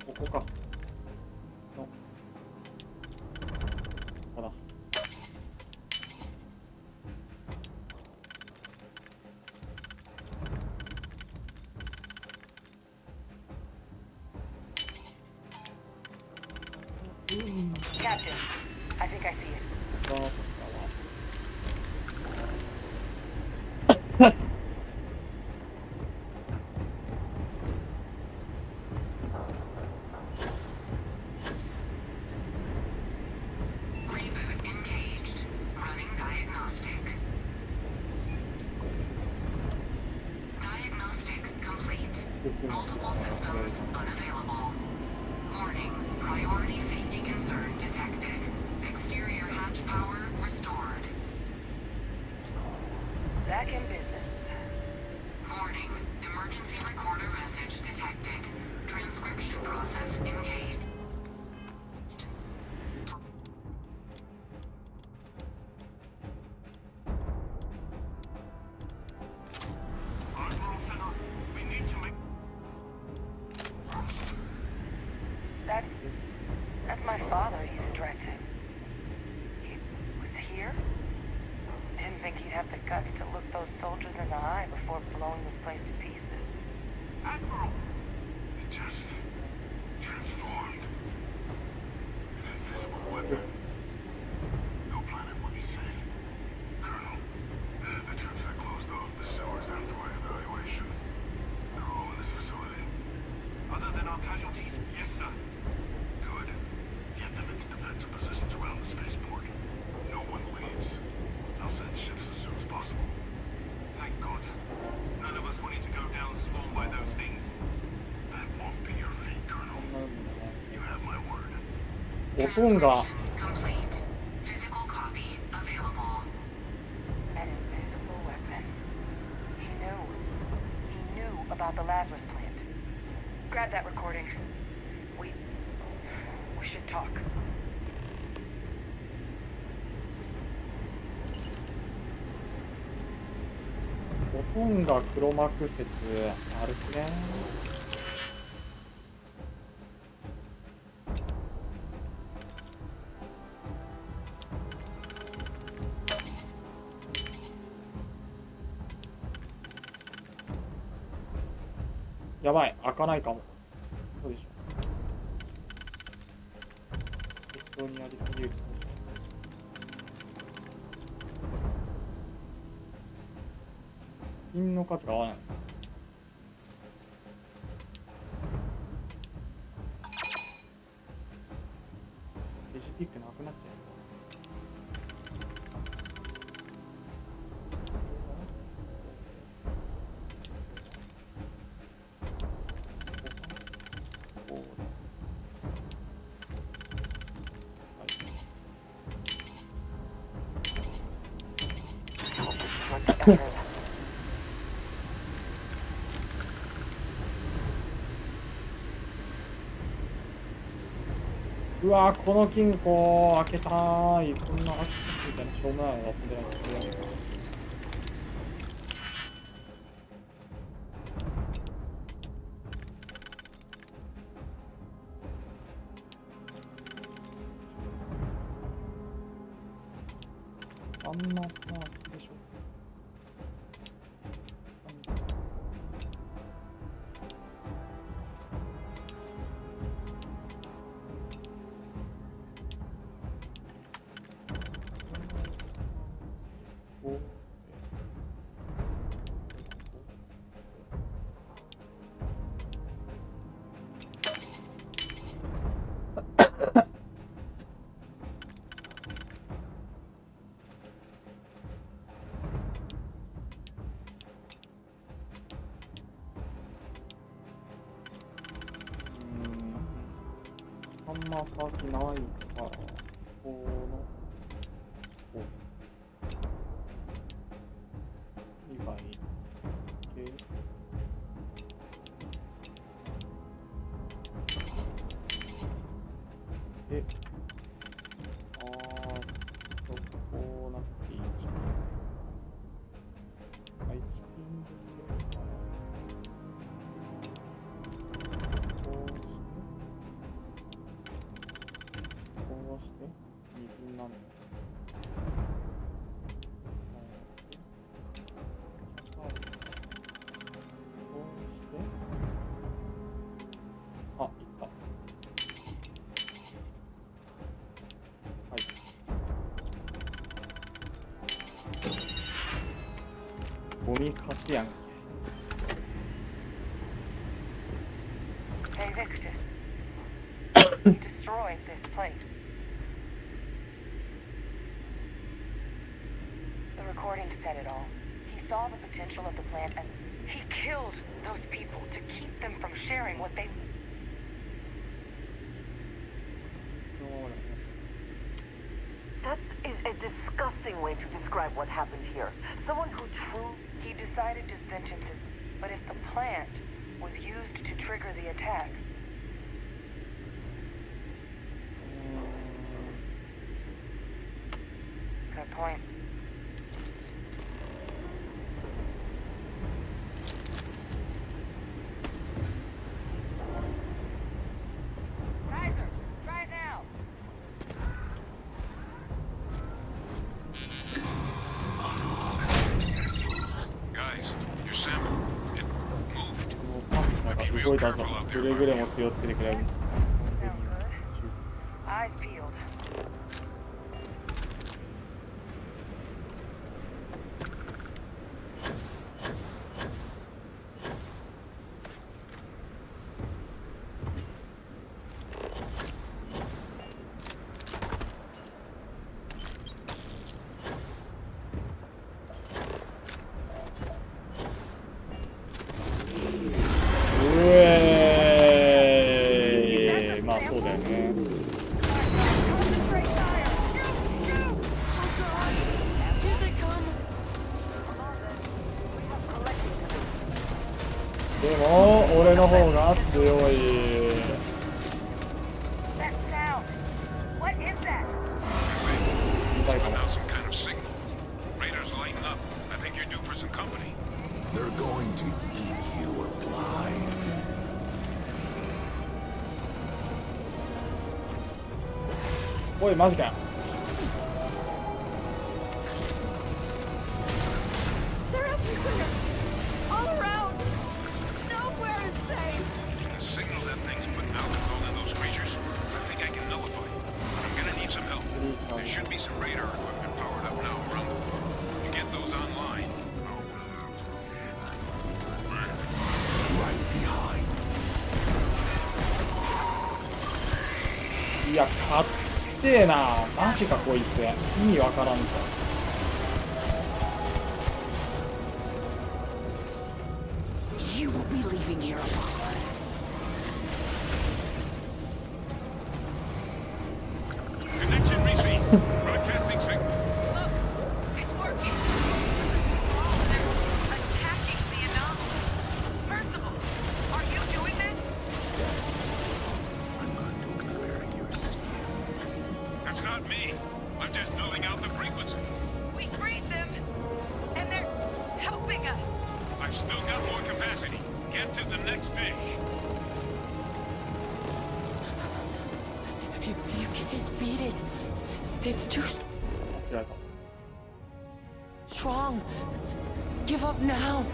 ここか。の。ここだ。Captain, I think I see it. Reboot engaged. Running diagnostic. Diagnostic complete. Multiple systems unavailable. Warning. Priority safety concern detected. back in business. Warning. Emergency recorder message detected. Transcription process engaged. Admiral Center, we need to make... That's my father he's addressing. He was here? Didn't think he'd have the guts to look those soldiers in the eye before blowing this place to pieces. Admiral! It just transformed. An invisible weapon. No planet will be safe. Colonel, the troops that closed off the sewers after my evaluation, they're all in this facility. Other than our casualties? Yes, sir. Good. Get them into defensive positions around the spaceport. No one leaves. I'll send ships as soon as possible. Thank God. None of us wanted to go down swarmed by those things. That won't be your fate, Colonel. You have my word. 音が Complete. Physical copy available. An invisible weapon. He knew about the Lazarus plant. Grab that recording. We should talk. 音が黒幕説あるね。やばい、開かないかも。そうでしょ。適当にやりすぎるとそうでしょ。ピンの数が合わない。レジピックなくなっちゃいそう。うわー、この金庫開けたーい。こんな開けたみたいなしょうもないの遊んでないとやめた。あんなさでしょ。あんま先ないから、この、以外で、こうなって1ピン。1ピンできるから、こうして、2ピンなんだ。あ、いった。はい。ゴミかすやんけ。Hey, Victus. You destroyed this place. The recording said it all. He saw the potential of the plant as he killed those people to keep them from sharing what they... That is a disgusting way to describe what happened here. Someone who truly... He decided to sentence his... But if the plant was used to trigger the attacks... Good point. Riser, try it now. Guys, your sample, it moved. なんか動いたぞ。くれぐれも気をつけてくれる。 Eyes peeled. Hey, まあそうだよね。でも俺の方が強い。 That sound. What is that? Now some kind of signal. Raiders lighten up. I think you're due for some company. They're going to eat you alive. おいマジかよ。 They're everywhere! All around! Nowhere is safe! The signal that thing's putting out controlling those creatures, I think I can nullify it. But I'm gonna need some help. There should be some radar equipment powered up now around the world. You get those online. Right behind. いやかってえな。マジかこいつ。意味わからんぞ。 You will be leaving here alone. Connection received. Broadcasting signal. Look, it's working. They're attacking the anomaly. Merciful, are you doing this? I'm going to wear your skin. That's not me. I'm just nullling out the frequency. We freed them, and they're helping us. I've still got more capacity. Get to the next fish. You can't beat it. It's too 間違えた。 strong. Give up now.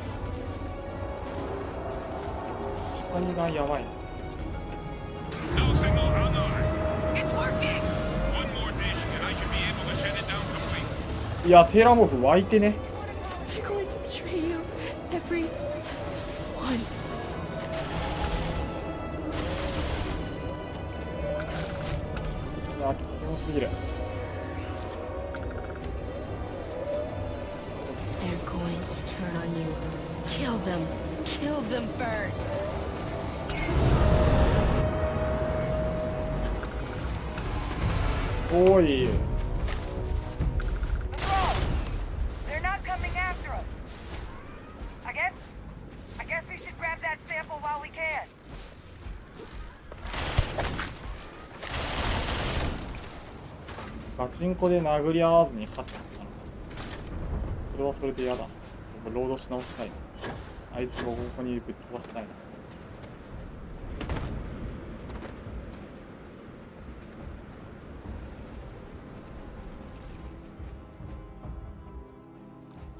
視界がやばいな。 No signal online. It's working. One more dish, and I should be able to shut it down completely. いやテーラモフ湧いてね。 They're going to betray you. Every last one. いやキモすぎる。 They're going to turn on you. Kill them. Kill them first. おい。 They're not coming after us. I guess we should grab that sample while we can. ガチンコで殴り合わずに勝っちゃったのか。それはそれで嫌だな。ロードし直したいな。あいつをここにぶっ飛ばしたいな。ち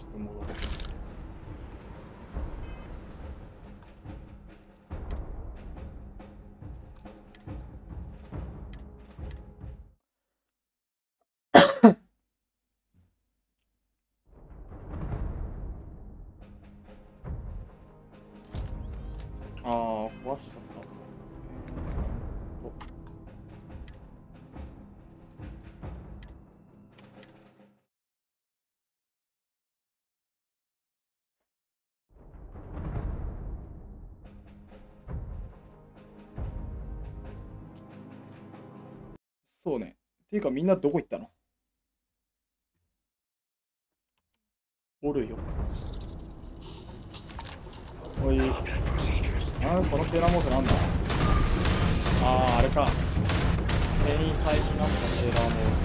ょっと戻ろう。ああ、壊しちゃった。そうね。っていうかみんなどこ行ったの？おるよ。おい。このテーラモーフなんだ。ああ、あれか。変異体になったテーラモーフ。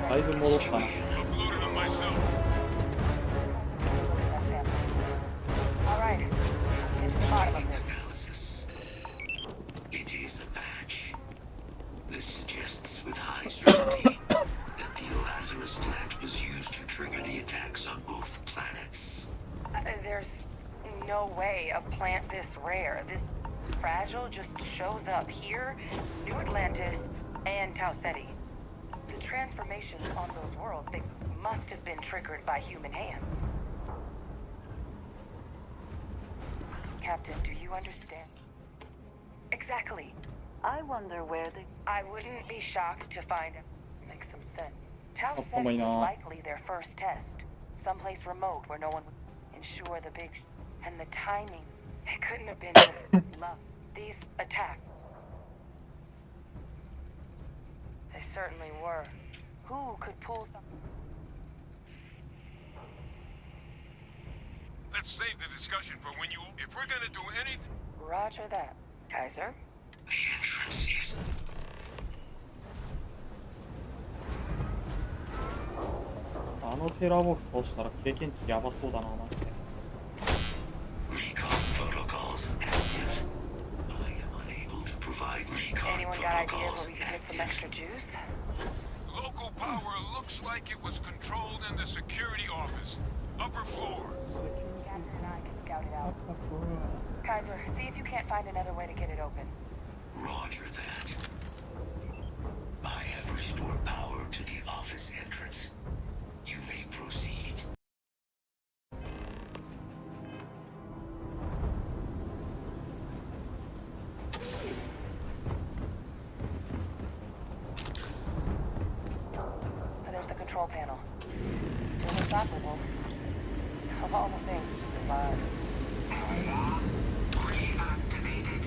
だいぶ戻ったな。Analysis. It is a match. This suggests with high certainty that the Lazarus plant was used to trigger the attacks on both planets. There's no way a plant this rare, this fragile, just shows up here, New Atlantis, and Tau Ceti. The transformations on those worlds, they must have been triggered by human hands. Captain, do you understand? Exactly. I wonder where they... I wouldn't be shocked to find it. Makes some sense. Tau Ceti was likely their first test. Someplace remote where no one would ensure the big... And the timing, it couldn't have been just luck. These attacks. They certainly were. Who could pull something? Let's save the discussion for when you... If we're gonna do anything... Roger that, Kaiser. The entrance is...あのテーラーボーク通したら経験値やばそうだな、マジで。Recon protocols active. I am unable to provide recon Anyone got ideas protocols where we can get some extra juice? Local power looks like it was controlled in the security office. Upper floor. Captain and I can scout it out. Kaiser, see if you can't find another way to get it open. Roger that. I have restored power to the office entrance. You may proceed. There's the control panel. Still unstoppable. Of all the things to survive. Reactivated.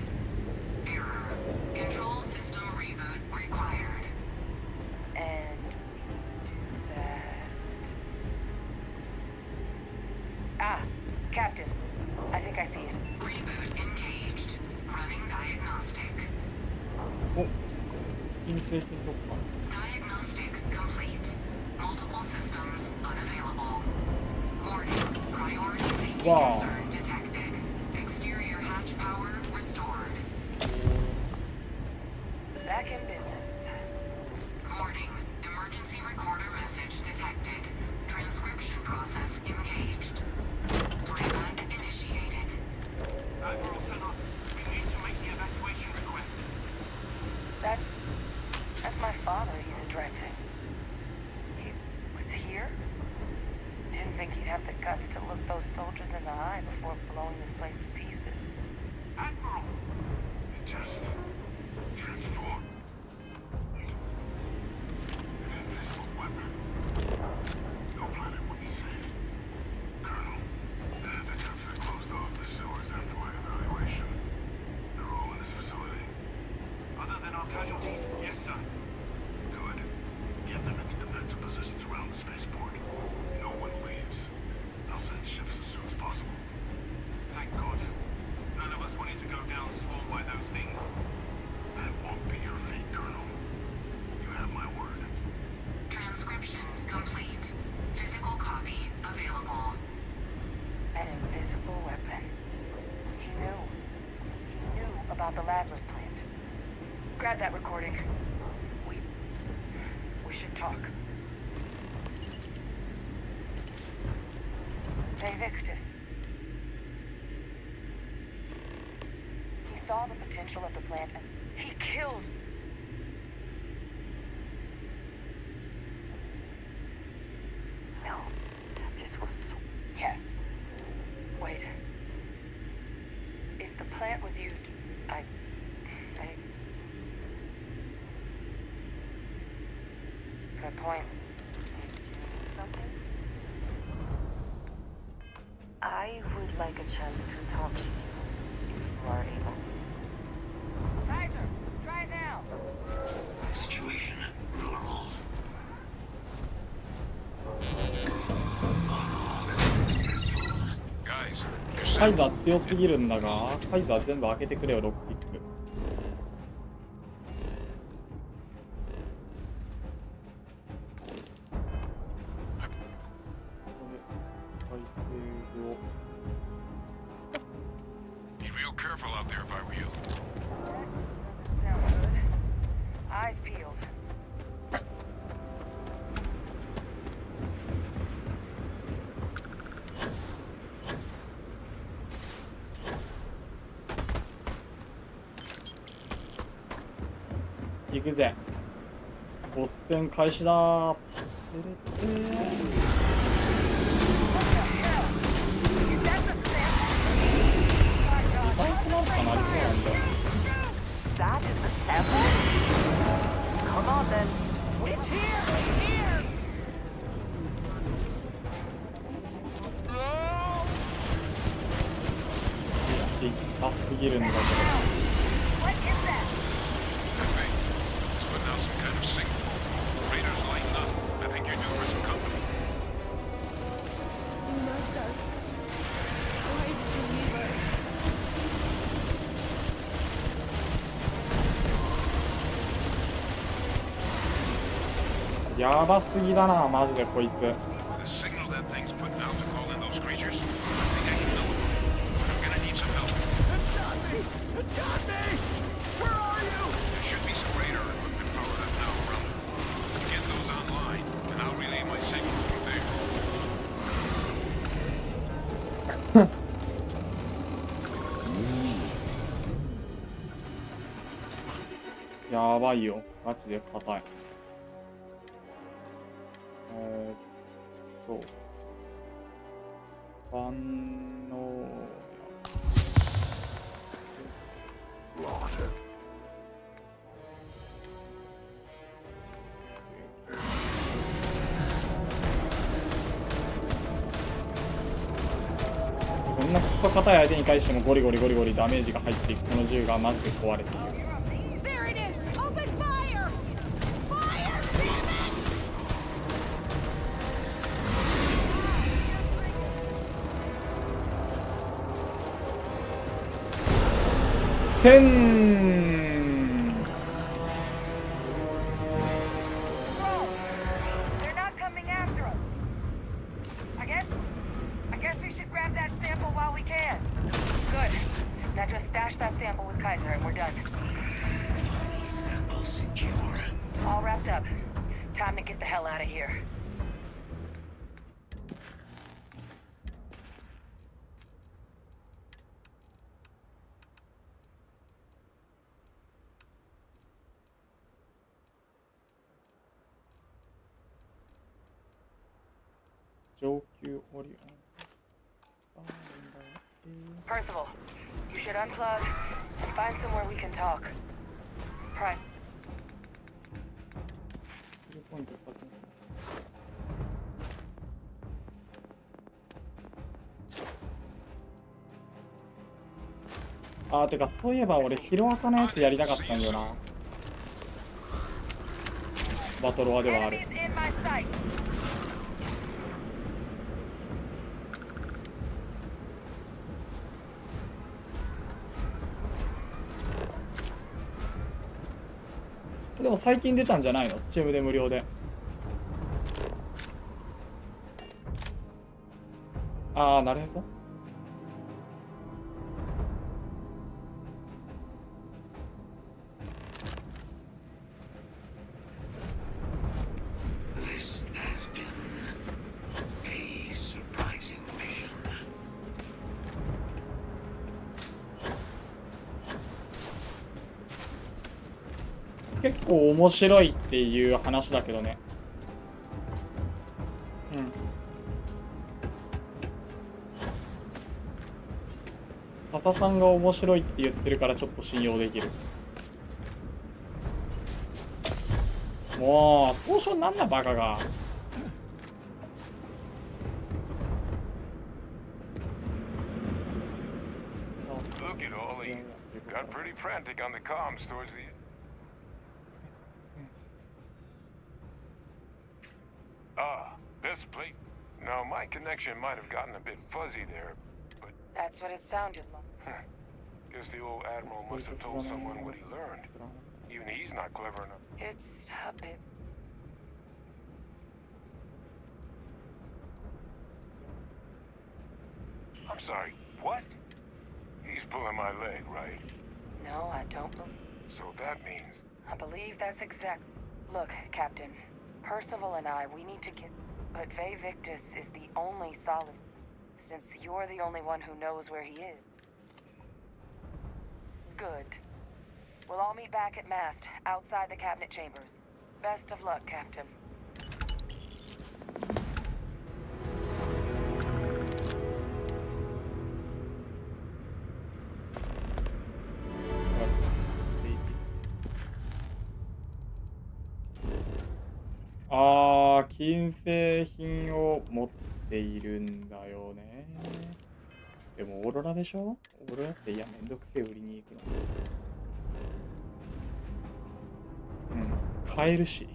Error. Control system reboot required. And do that. Ah, Captain. I think I see it. Reboot engaged. Running diagnostic. お、金星金突破。 Diagnostic complete. Multiple systems unavailable. Warning. Priority safety concern detected. Exterior hatch power restored. Back in business. Warning. Emergency recorder message detected. Transcription process engaged. Playback initiated. Admiral Senna, we need to make the evacuation request. That's my father he's addressing. He was here? Didn't think he'd have the guts to look those soldiers in the eye before blowing this place to pieces. Admiral! It just transformed. An invisible weapon. No planet would be safe. Colonel, the troops that closed off the sewers after my evaluation, they're all in this facility. Other than our casualties? Yes, sir. Good. Get them into defensive positions around the spaceport. No one leaves. I'll send ships as soon as possible. Thank God. None of us wanted to go down swarmed by those things. That won't be your fate, Colonel. You have my word. Transcription complete. Physical copy available. An invisible weapon. He knew. He knew about the Lazarus plant. Grab that recording. We should talk. Victus. He saw the potential of the plant and he killed. No, this was so... Yes. Wait. If the plant was used, I... Good point. Something? I would like a chance to talk to you, if you are able. Kaiser, try it now! Situation カイザー強すぎるんだが、カイザー全部開けてくれよ、ロックピック。Be real careful out there if I were you. Sound good. Eyes peeled. 行くぜ。ボス戦開始だー。That is the sample? Come on then. It's here! It's here! 痛すぎるんだけど。What is that? Hey, just putting out some kind of signal. Raiders lighten up. I think you're due for some company. You left us. Why did you leave us? やばすぎだな、マジでこいつ。 The signal that thing's putting out to call in those creatures, I think I can know it. But I'm gonna need some help. It's got me! It's got me! Where are you? There should be some radar equipment powered up now around it. You get those online, and I'll relay my signal from there. やばいよ、ガチで硬い。万能こんなクソ硬い相手に対してもゴリゴリゴリゴリダメージが入っていくこの銃がマジで壊れている。There it is! Open fire! Fire! Damn it! 1000 Bro, they're not coming after us. I guess we should grab that sample while we can. Good. Now just stash that sample with Kaiser and we're done. Sample secure. All wrapped up. Time to get the hell out of here. Percival, you should unplug and find somewhere we can talk. Prime. あー、てかそういえば俺ヒロアカのやつやりたかったんだよな。バトロワではある。 Enemies in my sight. でも最近出たんじゃないの？スチームで無料で。ああ、なるへそ。This has been a surprising mission. 結構面白いっていう話だけどね。うん。笹さんが面白いって言ってるからちょっと信用できる。もう交渉なんだバカが。Look at all these. Got pretty frantic on the comms towards the... Ah, this plate. Now, my connection might have gotten a bit fuzzy there, but That's what it sounded like. Guess the old admiral must have told someone what he learned. Even he's not clever enough. It's a bit. I'm sorry, what? He's pulling my leg, right? No, I don't believe. So that means... I believe that's exact. Look, Captain. Percival and I, we need to get... But Ve Victus is the only solid... Since you're the only one who knows where he is. Good. We'll all meet back at mast, outside the cabinet chambers. Best of luck, Captain.金製品を持っているんだよね。でもオーロラでしょ？オーロラっていやめんどくせえ売りに行くの。買えるし。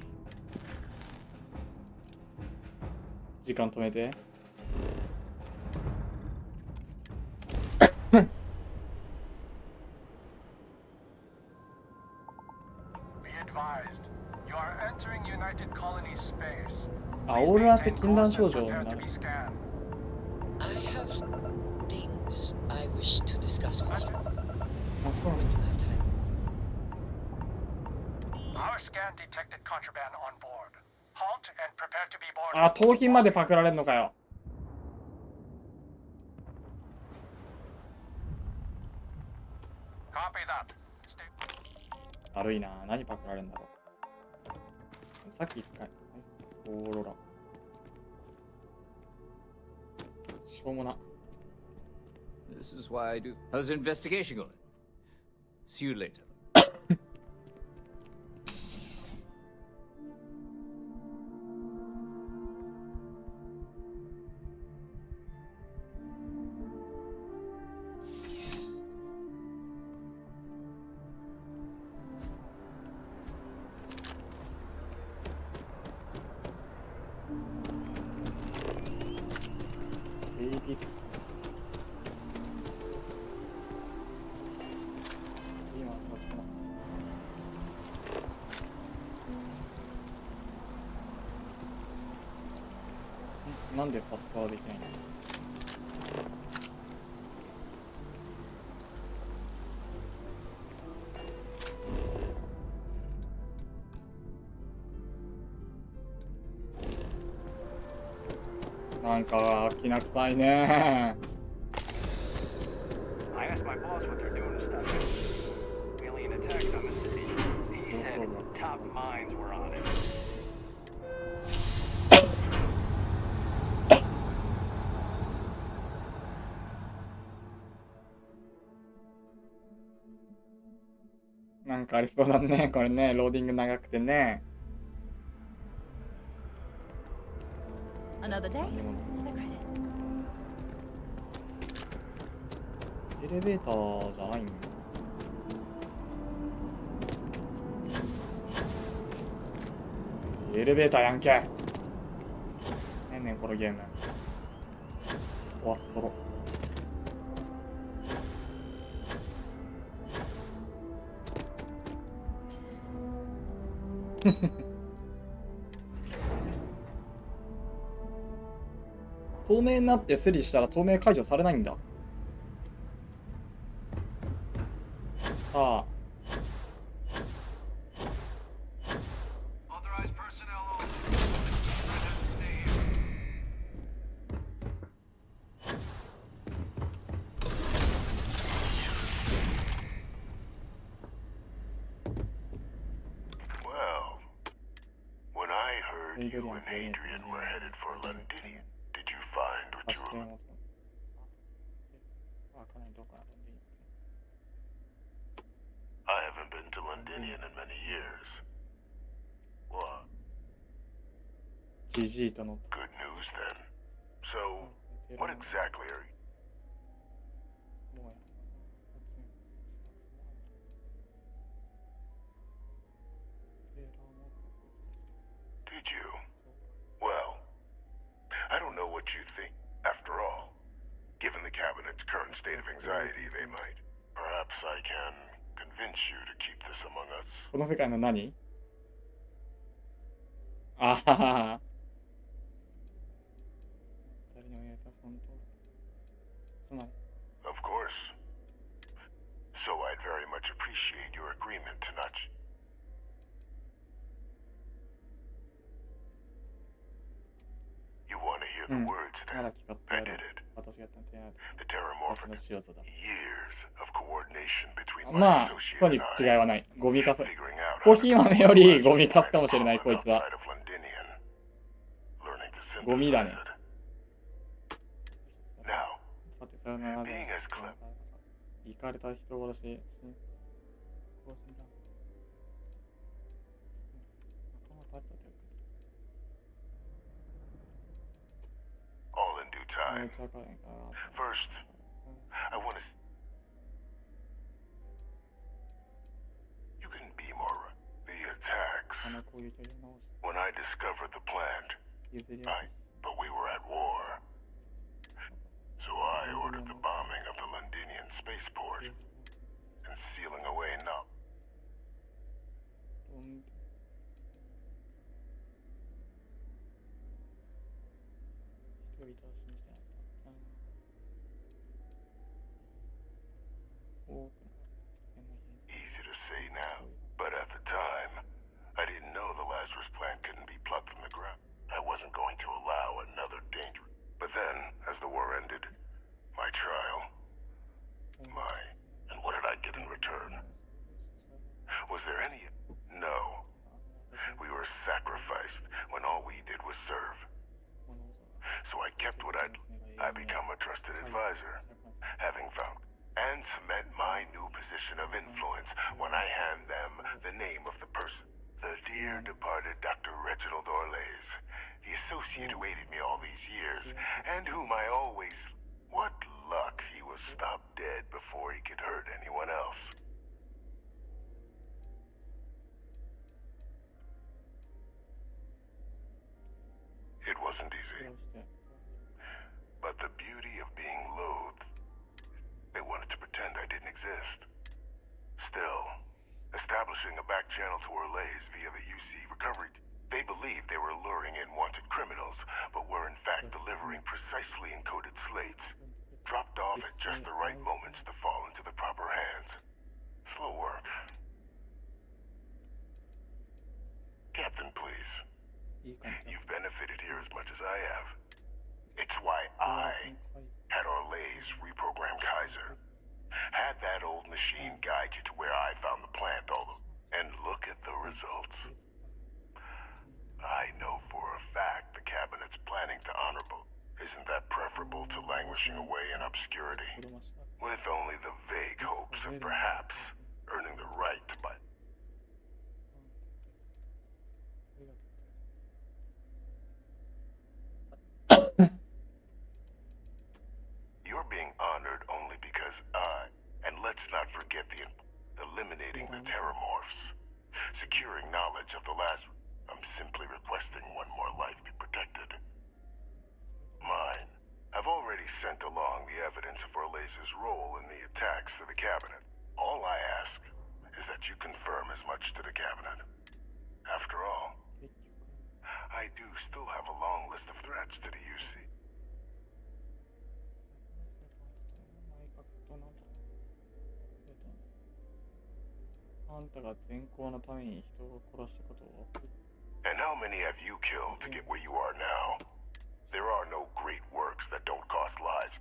時間止めて。あ、オーロラって禁断症状になる。I have things I wish to discuss with you. When you have time. Our scan detected contraband on board. Halt and prepare to be boarded. あ、盗品までパクられるのかよ。Copy that. 悪いな。何パクられるんだろう。さっき一回。オーロラ。しょうもな。This is why I do. How's the investigation going? See you later.なんでパスワードできないの？なんかきな臭いね。I asked my boss what they're doing to stop alien attacks on the city. He said top minds were on it. なんかありそうだね、これね、ローディング長くてね。Another day, another credit. エレベーターじゃないんだ。エレベーターやんけ。ねえねえ、このゲーム。終わっとろ。透明になってスリしたら透明解除されないんだ。さあ。You and Adrian were headed for Londinium. Did you find what you were... I haven't been to Londinium in many years. What? Good news then. So, what exactly are you... Did you? Well, I don't know what you think. After all, given the cabinet's current state of anxiety, they might. Perhaps I can convince you to keep this among us. この世界の何？あははは。誰にも言えた本当。つまり。Of course. So I'd very much appreciate your agreement to not. You want to hear the words then? I did it. The terramorphic. Years of coordination between my associate and I. Figuring out コーヒー豆よりゴミカスかもしれない、こいつは。 outside of Londinian. Learning to ゴミだね。 synthesize it. Now, being as clever. 行かれた人殺し。殺しだ。仲間と会ったという All in due time. First, I want to. You can be more right. The attacks. When I discovered the plant, but we were at war. So I ordered the bombing of the Londinian spaceport and sealing away now. Easy to say now, but at the time, I didn't know the Lazarus plant couldn't be plucked from the ground. I wasn't going to allow another danger. But then, as the war ended, my trial, and what did I get in return? Was there any? No. We were sacrificed when all we did was serve. So I kept what I become a trusted advisor, having found and cement my new position of influence when I hand them the name of the person. The dear departed Dr. Reginald Orlays, the associate who aided me all these years, and whom I always... What luck he was stopped dead before he could hurt anyone else. It wasn't easy. But the beauty of being loathed, they wanted to pretend I didn't exist. Still, establishing a back channel to Orlays via the UC recovery, they believed they were luring in wanted criminals, but were in fact delivering precisely encoded slates, dropped off at just the right moments to fall into the proper hands. Slow work. Captain, please. You've benefited here as much as I have. It's why I had Orlays reprogram Kaiser. Had that old machine guide you to where I found the plant, and look at the results. I know for a fact the cabinet's planning to honor both. Isn't that preferable to languishing away in obscurity? With only the vague hopes of perhaps earning the right to buy. You're being honored only because and let's not forget eliminating the terramorphs, securing knowledge of the last. I'm simply requesting one more life be protected. Mine. I've already sent along the evidence of Orlays' role in the attacks to the cabinet. All I ask is that you confirm as much to the cabinet. After all, I do still have a long list of threats to the UC. あんたが善行のために人を殺したことを And how many have you killed to get where you are now? There are no great works that don't cost lives,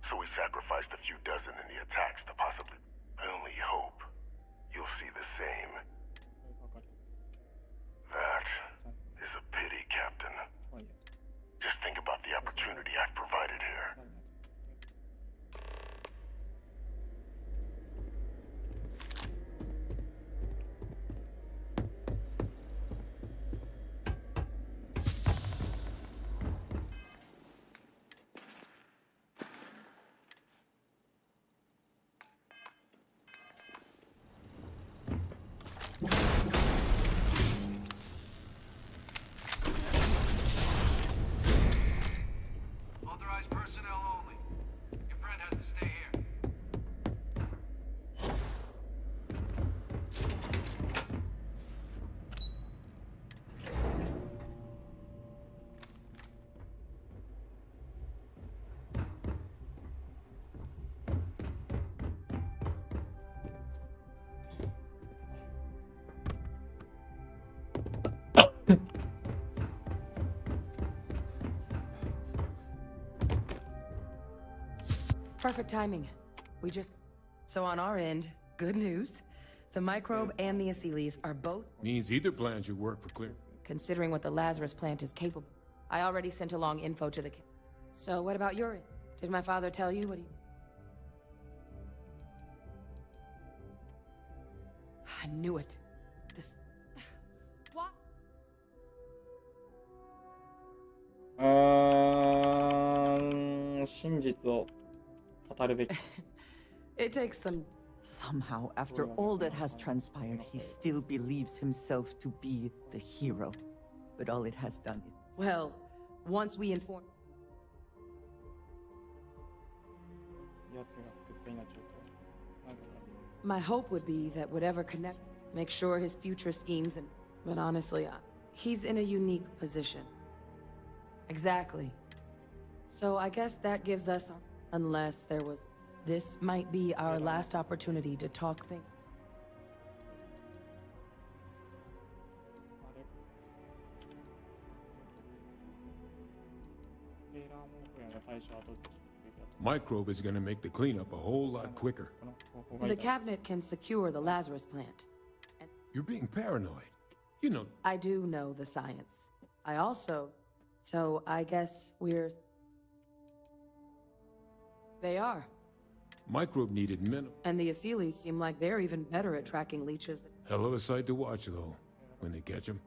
so we sacrificed a few dozen in the attacks to possibly... I only hope you'll see the same. That is a pity, Captain. Just think about the opportunity I've provided here. Perfect timing. We just... So on our end, good news. The microbe and the Asylees are both... Means either plan should work for clear. Considering what the Lazarus plant is capable. I already sent along info to the... So what about your end? Did my father tell you what he... I knew it. This... What? 真実を語るべき。It takes some... Somehow, after all that has transpired, he still believes himself to be the hero. But all it has done is... Well, once we inform... 奴が救った命をなんか My hope would be that whatever connect... Make sure his future schemes and... But honestly, he's in a unique position. Exactly. So I guess that gives us... Unless there was... This might be our last opportunity to talk things. テイラーモークやが対象はどっち Microbe is gonna make the cleanup a whole lot quicker. The cabinet can secure the Lazarus plant. You're being paranoid. You know... I do know the science. I also... So I guess we're... They are. Microbe needed minimum. And the Asylees seem like they're even better at tracking leeches. Hell of a sight to watch, though, when they catch them.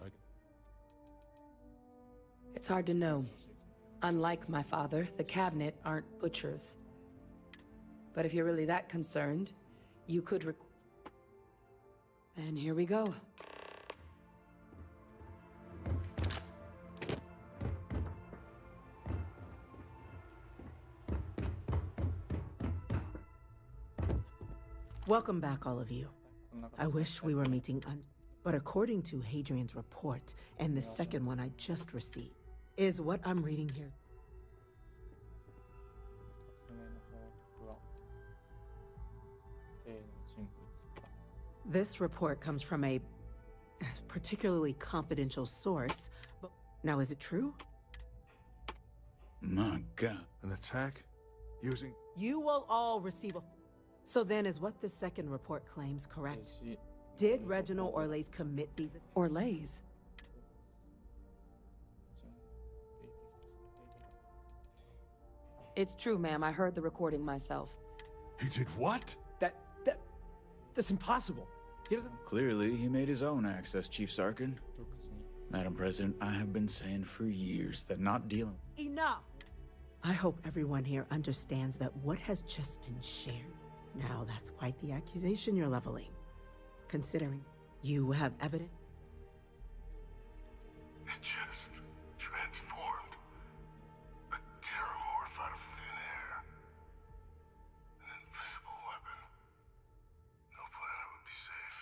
Like... It's hard to know. Unlike my father, the cabinet aren't butchers. But if you're really that concerned, you could Then here we go. Welcome back, all of you. I wish we were meeting but according to Hadrian's report, and the second one I just received, is what I'm reading here. This report comes from a particularly confidential source, but now is it true? My God. An attack? Using... You will all receive a... So then is what the second report claims correct? Did Reginald Orlays commit these... Orlays? It's true, ma'am. I heard the recording myself. He did what? That's impossible. He doesn't... Clearly, he made his own access, Chief Sarkin. Madam President, I have been saying for years that not dealing... Enough! I hope everyone here understands that what has just been shared. Now, that's quite the accusation you're leveling. Considering you have evidence... It just transformed. A terramorph out of thin air. An invisible weapon. No planet would be safe.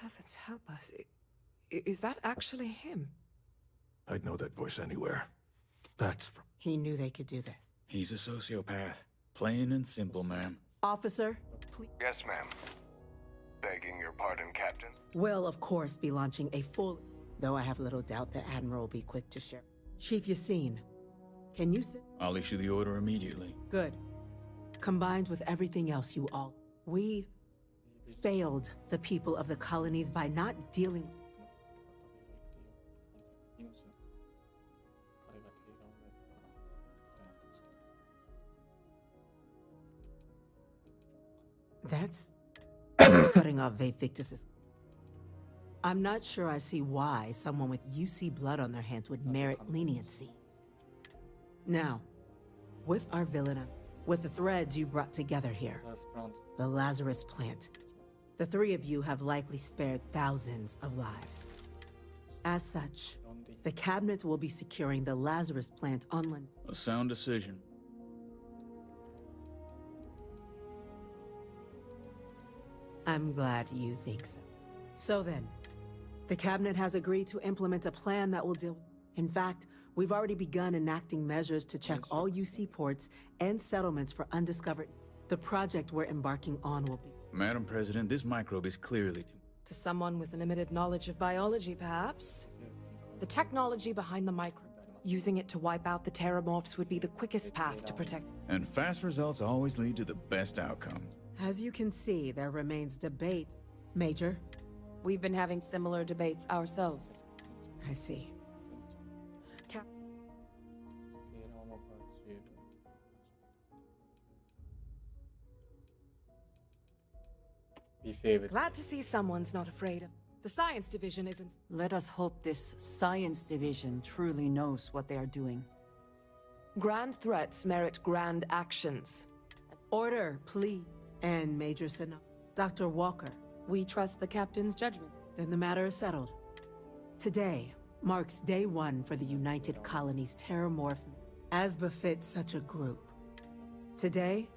Heavens help us. Is that actually him? I'd know that voice anywhere. That's from... He knew they could do this. He's a sociopath. Plain and simple, ma'am. Officer, please... Yes, ma'am. Begging your pardon, Captain. Will, of course, be launching a full... Though I have little doubt the Admiral will be quick to share. Chief Yassine, can you sit? I'll issue the order immediately. Good. Combined with everything else you all... We failed the people of the colonies by not dealing... That's cutting off Victus's. I'm not sure I see why someone with UC blood on their hands would merit leniency. Now, with our villain, with the threads you've brought together here, the Lazarus plant, the three of you have likely spared thousands of lives. As such, the cabinet will be securing the Lazarus plant on London. A sound decision. I'm glad you think so. So then, the cabinet has agreed to implement a plan that will deal... In fact, we've already begun enacting measures to check all UC ports and settlements for undiscovered... The project we're embarking on will be... Madam President, this microbe is clearly too... To someone with limited knowledge of biology, perhaps? The technology behind the microbe Using it to wipe out the Terramorphs would be the quickest path to protect. And fast results always lead to the best outcomes. As you can see, there remains debate. Major? We've been having similar debates ourselves. I see. Glad to see someone's not afraid of. The science division isn't. Let us hope this science division truly knows what they are doing. Grand threats merit grand actions. Order, please. And Major Sinan. Dr. Walker. We trust the captain's judgment. Then the matter is settled. Today marks day 1 for the United Colonies Terramorph, as befits such a group. Today,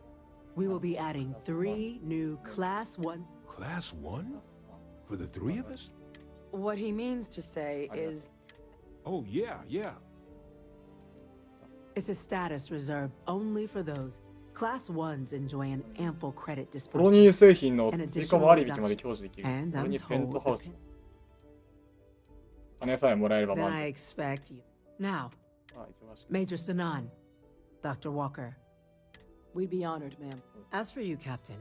we will be adding 3 new Class 1... Class 1? For the 3 of us? What he means to say is... Oh, yeah. It's a status reserved only for those. Class 1s enjoy an ample credit コロニー disbursement. 製品の追加もあり道まで享受できる。 And これ I'm にペント told ハウス。金さえもらえれば then 満 I 足。 expect you. Now, あ、忙しい。 Major Sinan, Dr. Walker. We'd be honored, ma'am. As for you, Captain,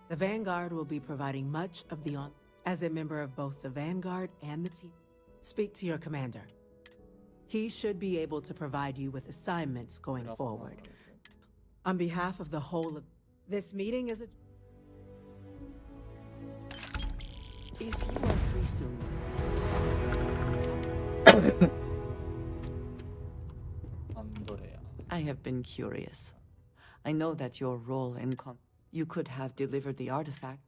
the Vanguard will be providing much of the on. As a member of both the Vanguard and the team, speak to your commander. He should be able to provide you with assignments going forward. On behalf of the whole of this meeting is a... If you are free soon. I have been curious. I know that your role in you could have delivered the artifact.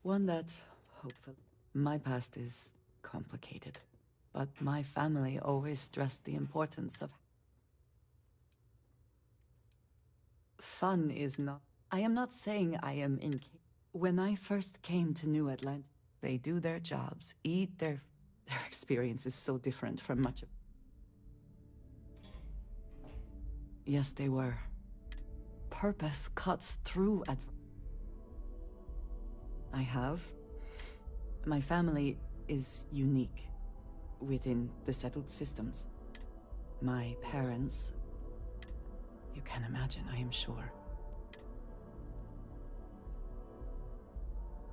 One that, hopefully, my past is complicated. But my family always stressed the importance of fun is not. I am not saying I am in. When I first came to New Atlantis, they do their jobs, eat their experience is so different from much of. Yes, they were. Purpose cuts through my family is unique within the settled systems. My parents, you can imagine, I am sure.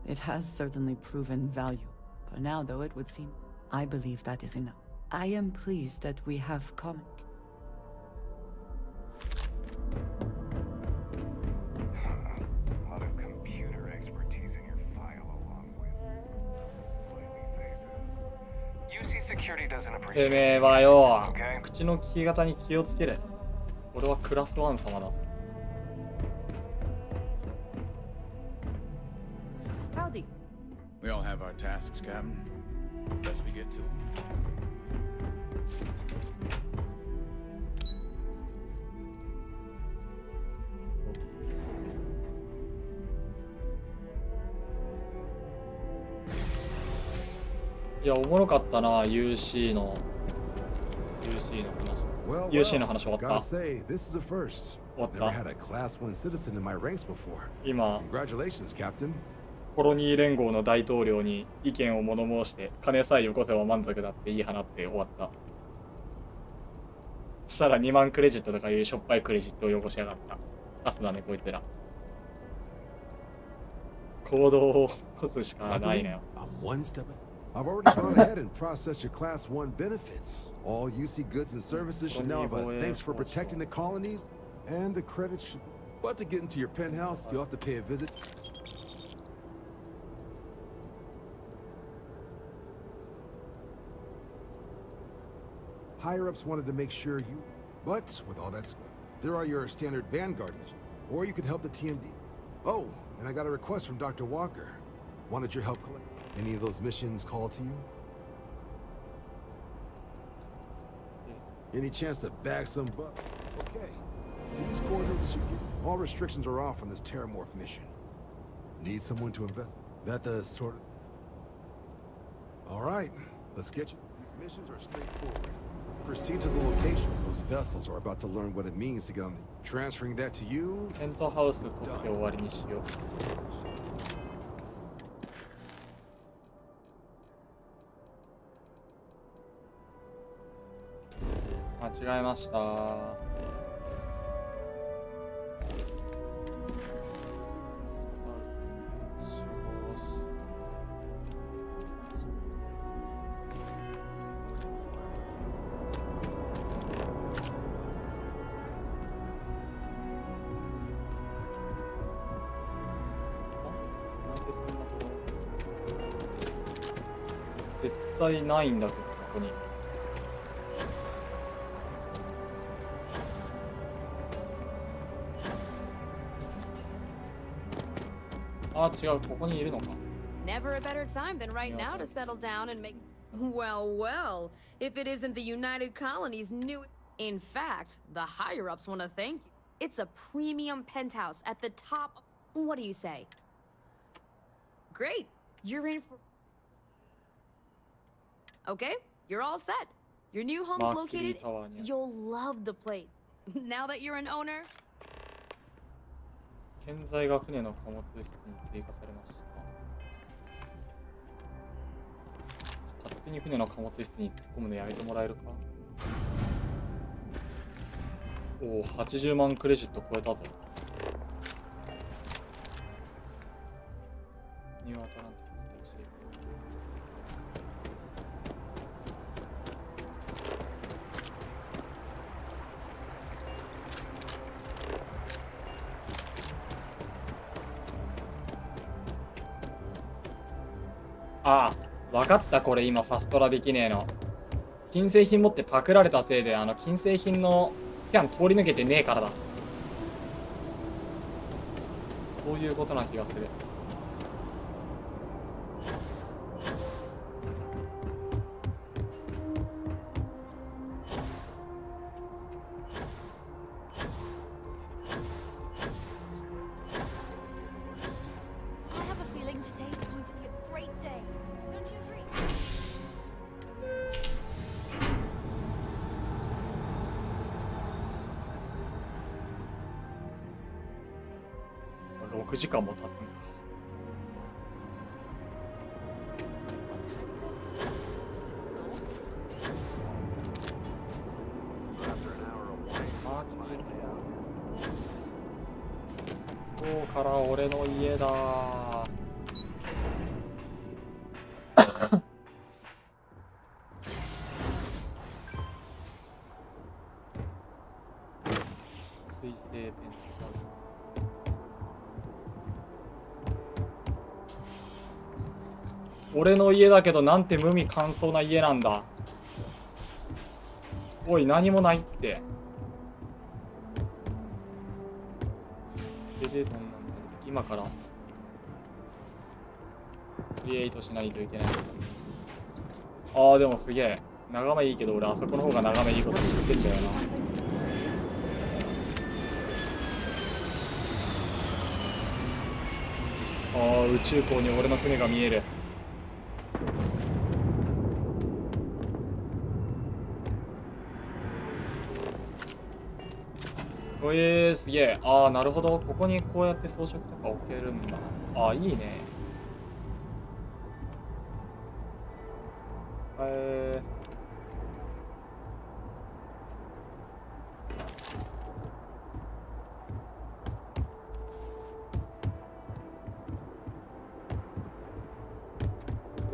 It has certainly proven value. For now, though, it would seem, I believe that is enough. I am pleased that we have come. A lot of computer expertise in your file, along with smiley faces. UC security doesn't て appreciate めえはよ、 okay? 口の利き方に気をつけれ。俺はクラス1様だぞ。Howdy. We all have our tasks, Captain. Best we get to them. いや、おもろかったな、UC の話。UC の話終わった。 Gotta say, this is a first. 終わっ Never た。 had a Class 1 citizen in my ranks before. 今、 Congratulations, Captain. コロニー連合の大統領に意見を物申して、金さえよこせば満足だって言い放って終わった。そしたら2万クレジットとかいうしょっぱいクレジットをよこしやがった。カスだね、こいつら。行動を起こすしかないのよ。 I'm one step ahead. I've already gone ahead and processed your Class 1 benefits. All UC goods and services should now have a thanks for protecting the colonies, and the credits should... But to get into your penthouse, you'll have to pay a visit. Higher-ups wanted to make sure you... But, with all that scope, there are your standard Vanguard missions. Or you could help the TMD. Oh, and I got a request from Dr. Walker. Wanted your help collect... Any of those missions call to you? Any chance to bag some buck? Okay. These coordinates should get... All restrictions are off on this Terramorph mission. Need someone to invest... That the sort of... Alright, let's get you... These missions are straightforward. Proceed to the location. Those vessels are about to learn what it means to get on the... Transferring that to you... ペントハウス取って終わりにしよう。間違えました。絶対ないんだけど、ここに。あ、違う、ここにいるのか。Never a better time than right now to settle down and make. Well, well, if it isn't the United Colony's new. In fact, the higher ups want to thank you. It's a premium penthouse at the top. What do you say? Great, you're in for. Okay, you're all set. Your new home's located. You'll love the place. Now that you're an owner. 建材が船の貨物室に追加されました。勝手に船の貨物室に突っ込むのやめてもらえるか。おお、80万クレジット超えたぞ。ニューアトランティスの投資。ああ、わかった。これ今ファストラできねえの。金製品持ってパクられたせいで、金製品のスキャン通り抜けてねえからだ。そういうことな気がする。6時間も経つんだ。ここから俺の家だ。水性ペンタル。俺の家だけどなんて無味乾燥な家なんだ。おい、何もないって。でどんなんだろう。今からクリエイトしないといけない。ああ、でもすげえ眺めいいけど、俺あそこの方が眺めいいこと知ってんだよな。ああ、宇宙港に俺の船が見える。すげえ。ああ、なるほど。ここにこうやって装飾とか置けるんだ。ああ、いいね。こ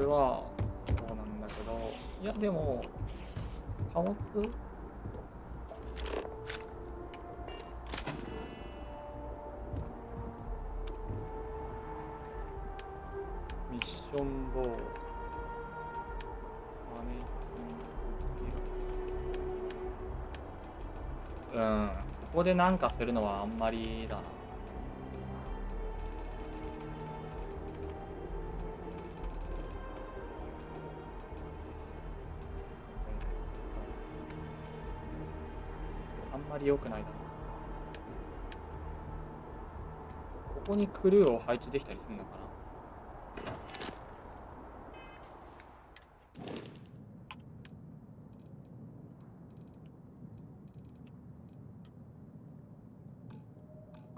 れはそうなんだけど、いやでも貨物ミッションボード、ここでなんかするのはあんまりだな。あんまり良くないだろう。ここにクルーを配置できたりするのかな。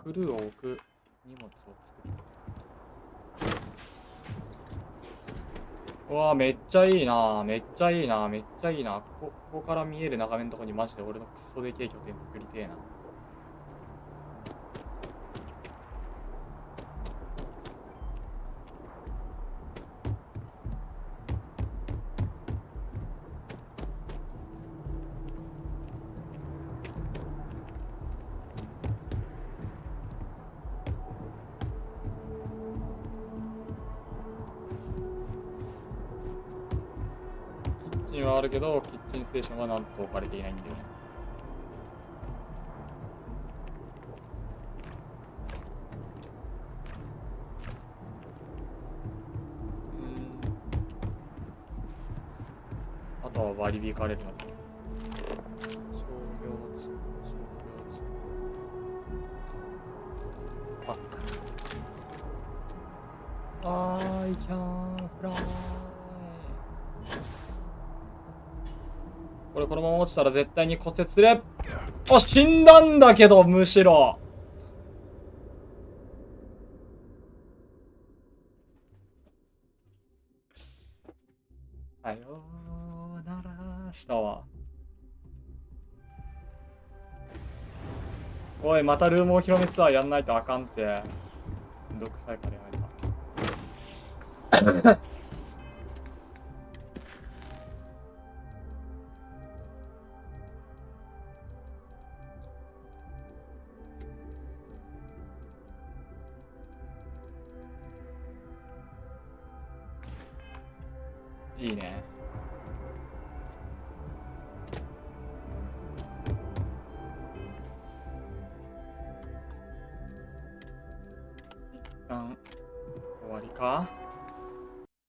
クルーを置く荷物を作る。うわー、めっちゃいいな、めっちゃいいな、めっちゃいいな。ここから見える眺めのとこにマジで俺のクソでけえ拠点作りてえな。キッチンはあるけど、キッチンステーションはなんと置かれていないんだよね。あとは割り引かれるのか。商業地、商業地。パック。I can fly。これこのまま落ちたら絶対に骨折する。あ、死んだんだけど、むしろ。さようならしたわ。おい、またルームお披露目ツアーやんないとあかんって。めんどくさいからやめた。いいね。一旦終わりか。